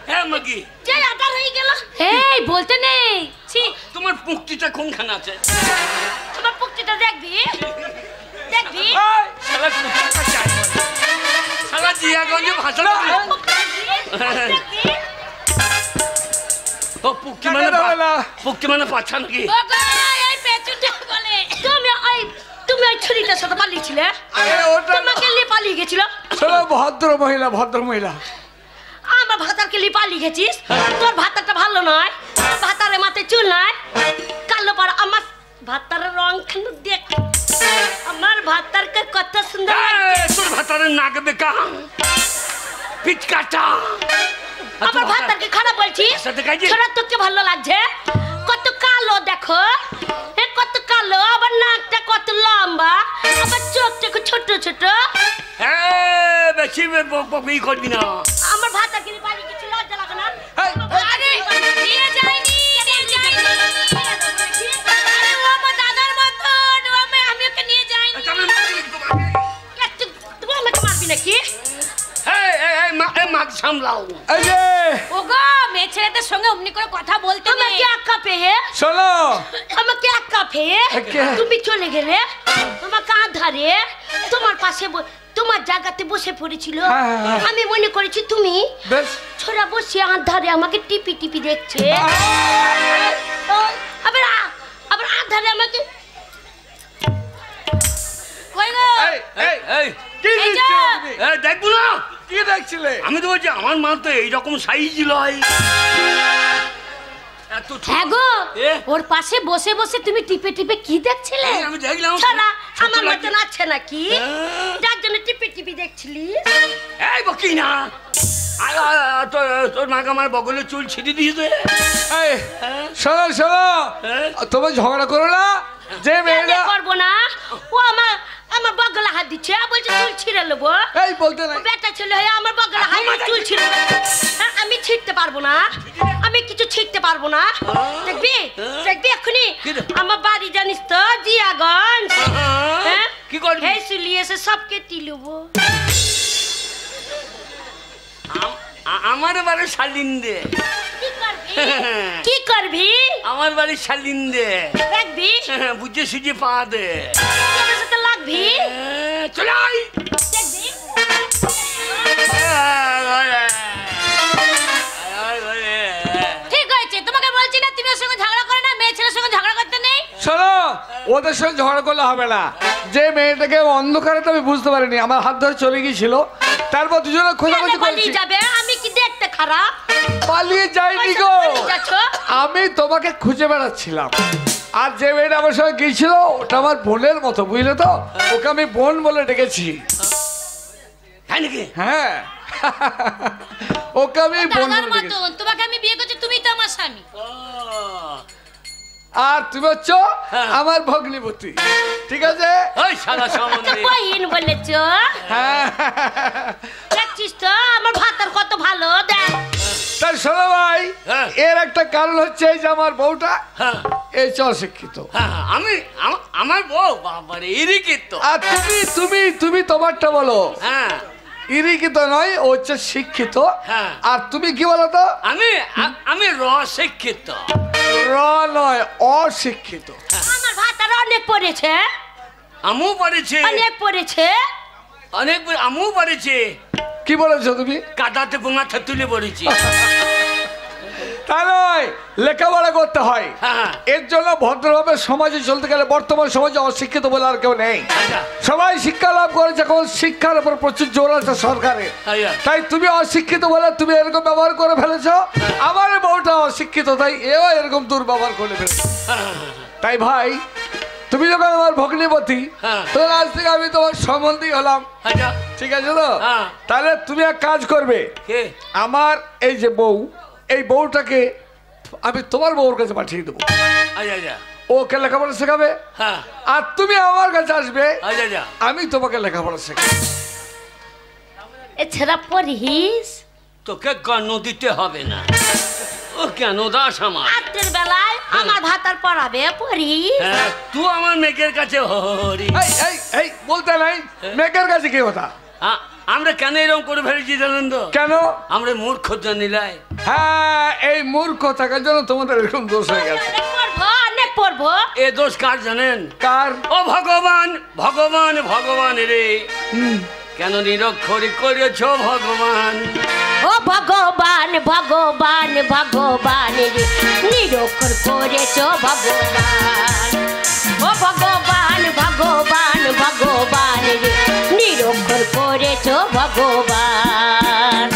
হ্যাঁ মাগি, যে আদার হয়ে গেল। এই বলতে নেই। ছি, তোমার পুক্তিটা কোনখানে আছে? আমার পুকুরটা দেখবি, দেখবি। শালা কোথাকার চাই শালা জিয়াগঞ্জে ভাষা দেখবি। ও পুক্তি মানে পাচ্ছা নাকি? এই পেছনটা বলে তুমি ওই ছুরিটার সাথে পালিয়েছিলে? তোমাকে নিয়ে পালিয়ে গেছিল? ভদ্র মহিলা আমার ভাতারকে নিয়ে পালিয়ে গেছিস? তোর ভাতারটা ভালো নয়, ভাতারের মাথায় চুল নাই, কালো পাড়া। আমার ভাতারের রং খান দেখ, আমার ভাতারকে কত সুন্দর। তোর ভাতারের নাক বেকা, পিচকাটা। আমার ভাতারকে খারাপ বলছিস? ছোড়া তোকে ভালো লাগছে? কত কালো দেখো, কত কালো, আবার নাকটা কত লম্বা, আবার চোখটা ছোট ছোট। বেশি বকবকি করবি না। আমার ভাতারকে নিয়ে পালিয়ে গেছিল, লজ্জা লাগে না? আরে নিয়ে যাইনি, নিয়ে যাইনি। আরে ও আমার দাদার মতন, আমি ওকে নিয়ে যাইনি। তুমি আমাকে মারবি নাকি? মাগ সামলাও। ওগো মেয়ে ছেলেদের সঙ্গে অমনি করে কথা বলতে নেই। আমাকে একা পেয়ে শোনো, আমাকে একা পেয়ে তুমি চলে গেলে, আমাকে আধারে তোমার পাশে তোমার জায়গাতে বসে পড়েছিল। আমি মনে করেছি তুমি ছোড়া বসে আধারে আমাকে টিপি টিপি দেখছে। আবার আধারে আমাকে কই গো দেখবো না? কি দেখছিলে? আমি তো বলছি আমার মা তো এইরকম সাইজ লয়। হ্যাঁ গো, ওর পাশে বসে বসে তুমি টিপে টিপে কি দেখছিলে? আমি দেখলাম আমার মতন আছে নাকি, যার জন্য টিপে টিপে দেখছিলি? এই বকি না, তোর মাকে আমার বগলে চুল ছিঁড়ে দিয়েছে। এই শোনো শোনো, তোমার ঝগড়া করো না। যে মেয়েটা করবো না, ও আমার বগলে হাত দিচ্ছে, বলছে চুল ছিঁড়ে নেবো। এই বলতে নাই, বেটা ছেলে হয়ে আমার বগলে হাত দিয়ে চুল ছিঁড়ে নেবো। আমি ছিঁড়তে পারবো না, আমি কিছু ছিঁড়তে পারবো না। দেখবি দেখবি এক্ষুনি আমার বাড়ি জানিস তো জিয়াগঞ্জ, হ্যাঁ কি করবি? এই চুলি এসে সব কেটে নেবো। আমার বাড়ি শালিন্দে। কি করবি? আমার বাড়ি শালিন্দে। দেখবি বুঝে সুঝে পা দে, তোর সাথে লাগবি। চলে আয়। দেখবি ঠিক হয়েছে, তোমাকে বলছি না তুমি ওর সঙ্গে ঝগড়া করে না, মেয়ে ছেলের সঙ্গে ঝগড়া করতে নেই। শোনো, ওদের সঙ্গে ঝগড়া করলে হবে না। যে মেয়েটাকে অন্ধকারে তো আমি বুঝতে পারিনি, আমার হাত ধরে চলে গিয়েছিল, তারপর দুজনে খোঁজাখুঁজি করছি। যাবে আমি কি দেখতে খারাপ? পালিয়ে যাইনি গো, আমি তোমাকে খুঁজে বেড়াচ্ছিলাম। আর যে মেয়েটা আমার সঙ্গে গিয়েছিল ওটা আমার বোনের মতো, বুঝলে তো, ওকে আমি বোন বলে ডেকেছি। হ্যাঁ, ওকে আমি বোন বলে ডেকেছি। তোমাকে আমি বিয়ে করছি, তুমি তো আমার স্বামী। আর তুমি হচ্ছে আমার ভগ্নিপতি, ঠিক আছে? ওই শালা সম্বন্ধে বহিন বলেছো? হ্যাঁ, দেখছিস তো আমার ভাতার কত ভালো। দেখ তাই শোনো ভাই, এর একটা কারণ হচ্ছে এই যে আমার বউটা এই অশিক্ষিত। আমি আমার বউ বাবারে ইরিকিত। আর তুমি তুমি তুমি তোমারটা বলো। হ্যাঁ, ইরিকিত নয়, ও হচ্ছে শিক্ষিত। হ্যাঁ। আর তুমি কি বলো তো? আমি শিক্ষিত। র নয়, অশিক্ষিত। আমার ভাতার অনেক পড়েছে। আমিও পড়েছি, অনেক পড়েছে, অনেক আমিও পড়েছি। কি বলেছো তুমি? কাদাতে বোঙা তুলে পড়েছি। তা নয়, লেখাপড়া করতে হয়। এর জন্য ভদ্রভাবে সমাজে চলতে গেলে বর্তমান সমাজে অশিক্ষিত বলে আর কেউ নেই। সবাই শিক্ষা লাভ করেছে, এখন শিক্ষার উপর প্রচুর জোর আছে সরকারের। তাই তুমি অশিক্ষিত বলে তুমি এরকম ব্যবহার করে ফেলেছো। আমার বউটা অশিক্ষিত, তাই এও এরকম দুর্ব্যবহার করে ফেলেছে। তাই ভাই, তুমি যখন আমার ভগ্নিপতি, তো আজ থেকে আমি তোমার সম্বন্ধী হলাম, ঠিক আছে তো? তাহলে তুমি এক কাজ করবে, আমার এই যে বউ, এই বউটাকে আমি তোমার বউর কাছে পাঠিয়ে দেবো। ওকে লেখাপড়া শেখাবে, আর তুমি আমার কাছে আসবে, আমি তোমাকে লেখাপড়া শেখাবো। এছাড়া পড়িস তোকে কেন দিতে হবে না, ও কেন দাস আমার রাতের বেলায় আমার ভাতার পড়াবে, পড়িস। তুই আমার মেয়ের কাছে হরি। এই এই বলতে নাই, মেয়ের কাছে কি কথা? আমরা কেন এরকম করে ফেলেছি জানেন তো? কেন? আমরা মূর্খ জানিলাই। হ্যাঁ, এই মূর্খ থাকার জন্য তোমাদের এরকম দোষ হয়ে গেছে। অনেক পড়বো। এ দোষ কার জানেন? কার? ও ভগবান, ভগবান, ভগবান রে, কেন নিরক্ষরি করেছ ভগবান? ও ভগবান, ভগবান, ভগবান রে, নিরক্ষর করেছ ভগবান। ও ভগবান, ভগবান, ভগবান রে, নিরক্ষর করেছ ভগবান।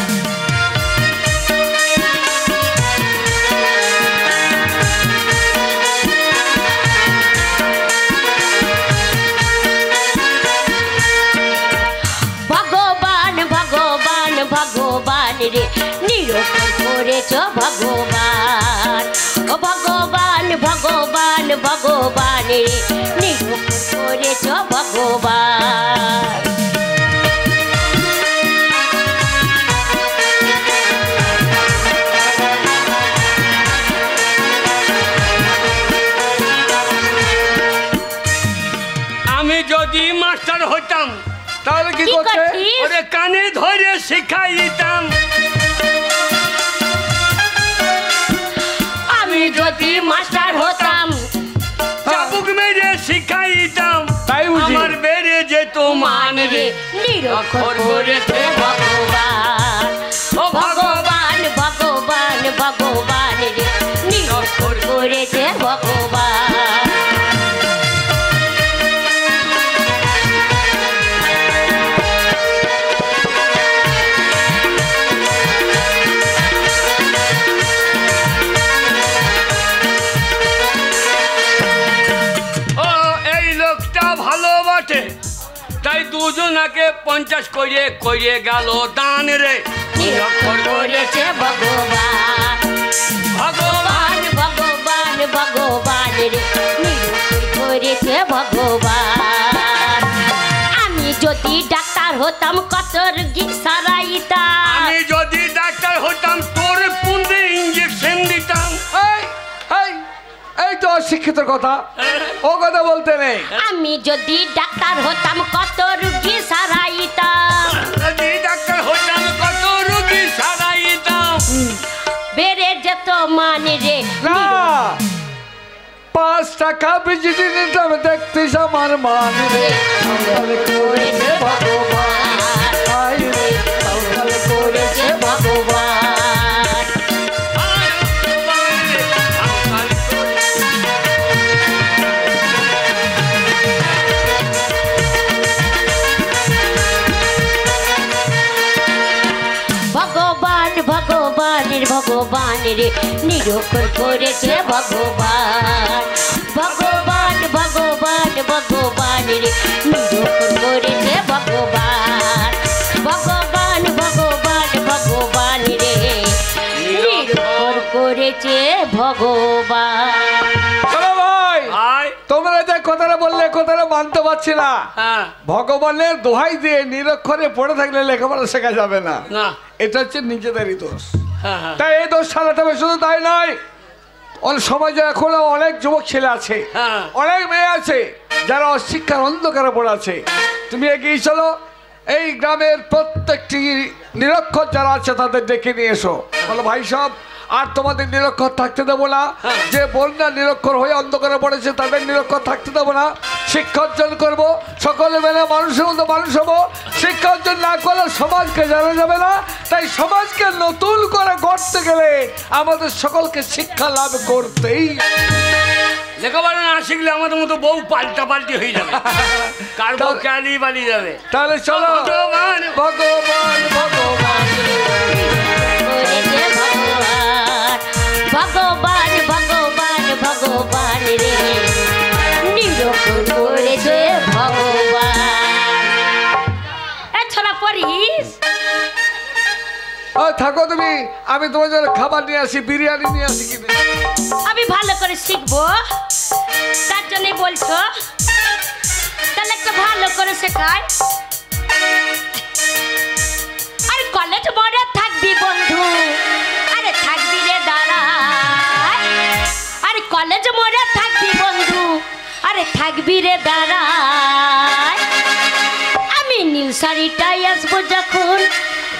ভগবান, ভগবান, ভগবান রে, নিরক্ষর করেছ ভগবান। ও ভগবান, ভগবান, ভগবান রে, নিরক্ষর করেছ ভগবান। আমি যদি মাস্টার হইতাম তাহলে কি করতে? ওরে কানে ধরে শিখাইতাম। আমি যদি মাস্টার হতাম, চাবুক মেরে শিখাইতাম। তাই বুঝি? আমার বেড়ে যেত মান রে, নিরক্ষর করেছে ভগবান। ও ভগবান, ভগবান, ভগবান রে, নিরক্ষর করেছে ভগবান। তাই দুজনাকে 50 করে গেল দান রে, নিরক্ষর করেছে ভগবান। ভগবান, ভগবান রে নিরূপণ করেছে ভগবান। আমি যদি ডাক্তার হতাম কত রোগী সারাইতাম। আমি যদি ডাক্তার হতাম তোর পুঁতে ইঞ্জেকশন দিতাম। এই তো অশিক্ষিত কথা, ও কথা বলতে নেই। আমি যদি ডাক্তার হতাম কত রোগী সারাইতাম। যদি ডাক্তার হতাম কত রোগী সারাইতাম। বেড়ে যেত মান রে না 5 টাকা বিজিটি নিতাম দেখতিস আমার মান রে করেছে ভগবান। করেছে ভগবান। ভগবান ভগবানের ভগবান রে নিরূপণ করেছে ভগবান। ভগবান ভগবান ভগবান রে নিরূপণ করেছে ভগবান। ভগবান ভগবান ভগবান রে নিরূপণ করেছে ভগবান। ভাই তোমরা যে কথাটা বললে কথাটা মানতে পারছি না। ভগবানের দোহাই দিয়ে নিরক্ষরে পড়ে থাকলে লেখাপড়া শেখা যাবে না, এটা হচ্ছে নিজেদেরই দোষ। তাই এই দোষ সারাতে হবে। শুধু তাই নয়, সমাজে এখনো অনেক যুবক ছেলে আছে, অনেক মেয়ে আছে যারা অশিক্ষার অন্ধকারে পড়ে আছে। তুমি এগিয়ে চলো, এই গ্রামের প্রত্যেকটি নিরক্ষর যারা আছে তাদের ডেকে নিয়ে এসো, বলো ভাই সব আর তোমাদের নিরক্ষর থাকতে দেবো না। যে বন্যা নিরক্ষর হয়ে অন্ধকারে পড়েছে তাদের নিরক্ষর থাকতে দেবো না। শিক্ষা অর্জন করবো, সকলে মেলে মানুষের মতো মানুষ হবো। শিক্ষা অর্জন না করলে সমাজকে জানা যাবে না। তাই সমাজকে নতুন করে গড়তে গেলে আমাদের সকলকে শিক্ষা লাভ করতেই। লেখাপড়া না শিখলে আমাদের মতো বউ পাল্টা পাল্টি হয়ে যাবে, কার বউ ক্যালি পালিয়ে যাবে। তাহলে চলো ভগবান ভগবান ভগবান ভগবান ভগবান ভগবান রে নিরূপণ করেছে ভগবান। এছাড়া পড়িস থাকো তুমি, আমি তোমার জন্য খাবার নিয়ে আসি, বিরিয়ানি নিয়ে আসি কিনে। আমি ভালো করে শিখবো তার জন্যই বলছো, তাহলে একটা ভালো করে শেখায়। আরে কলেজ মোড়ে থাকবি বন্ধু, আরে থাকবি রে দাঁড়ায়। আরে কলেজ মোড়ে থাকবি বন্ধু, আরে থাকবি রে দাঁড়ায়। আমি নীল শাড়িটাই আসবো যখন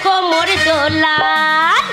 কোমর দোলায়।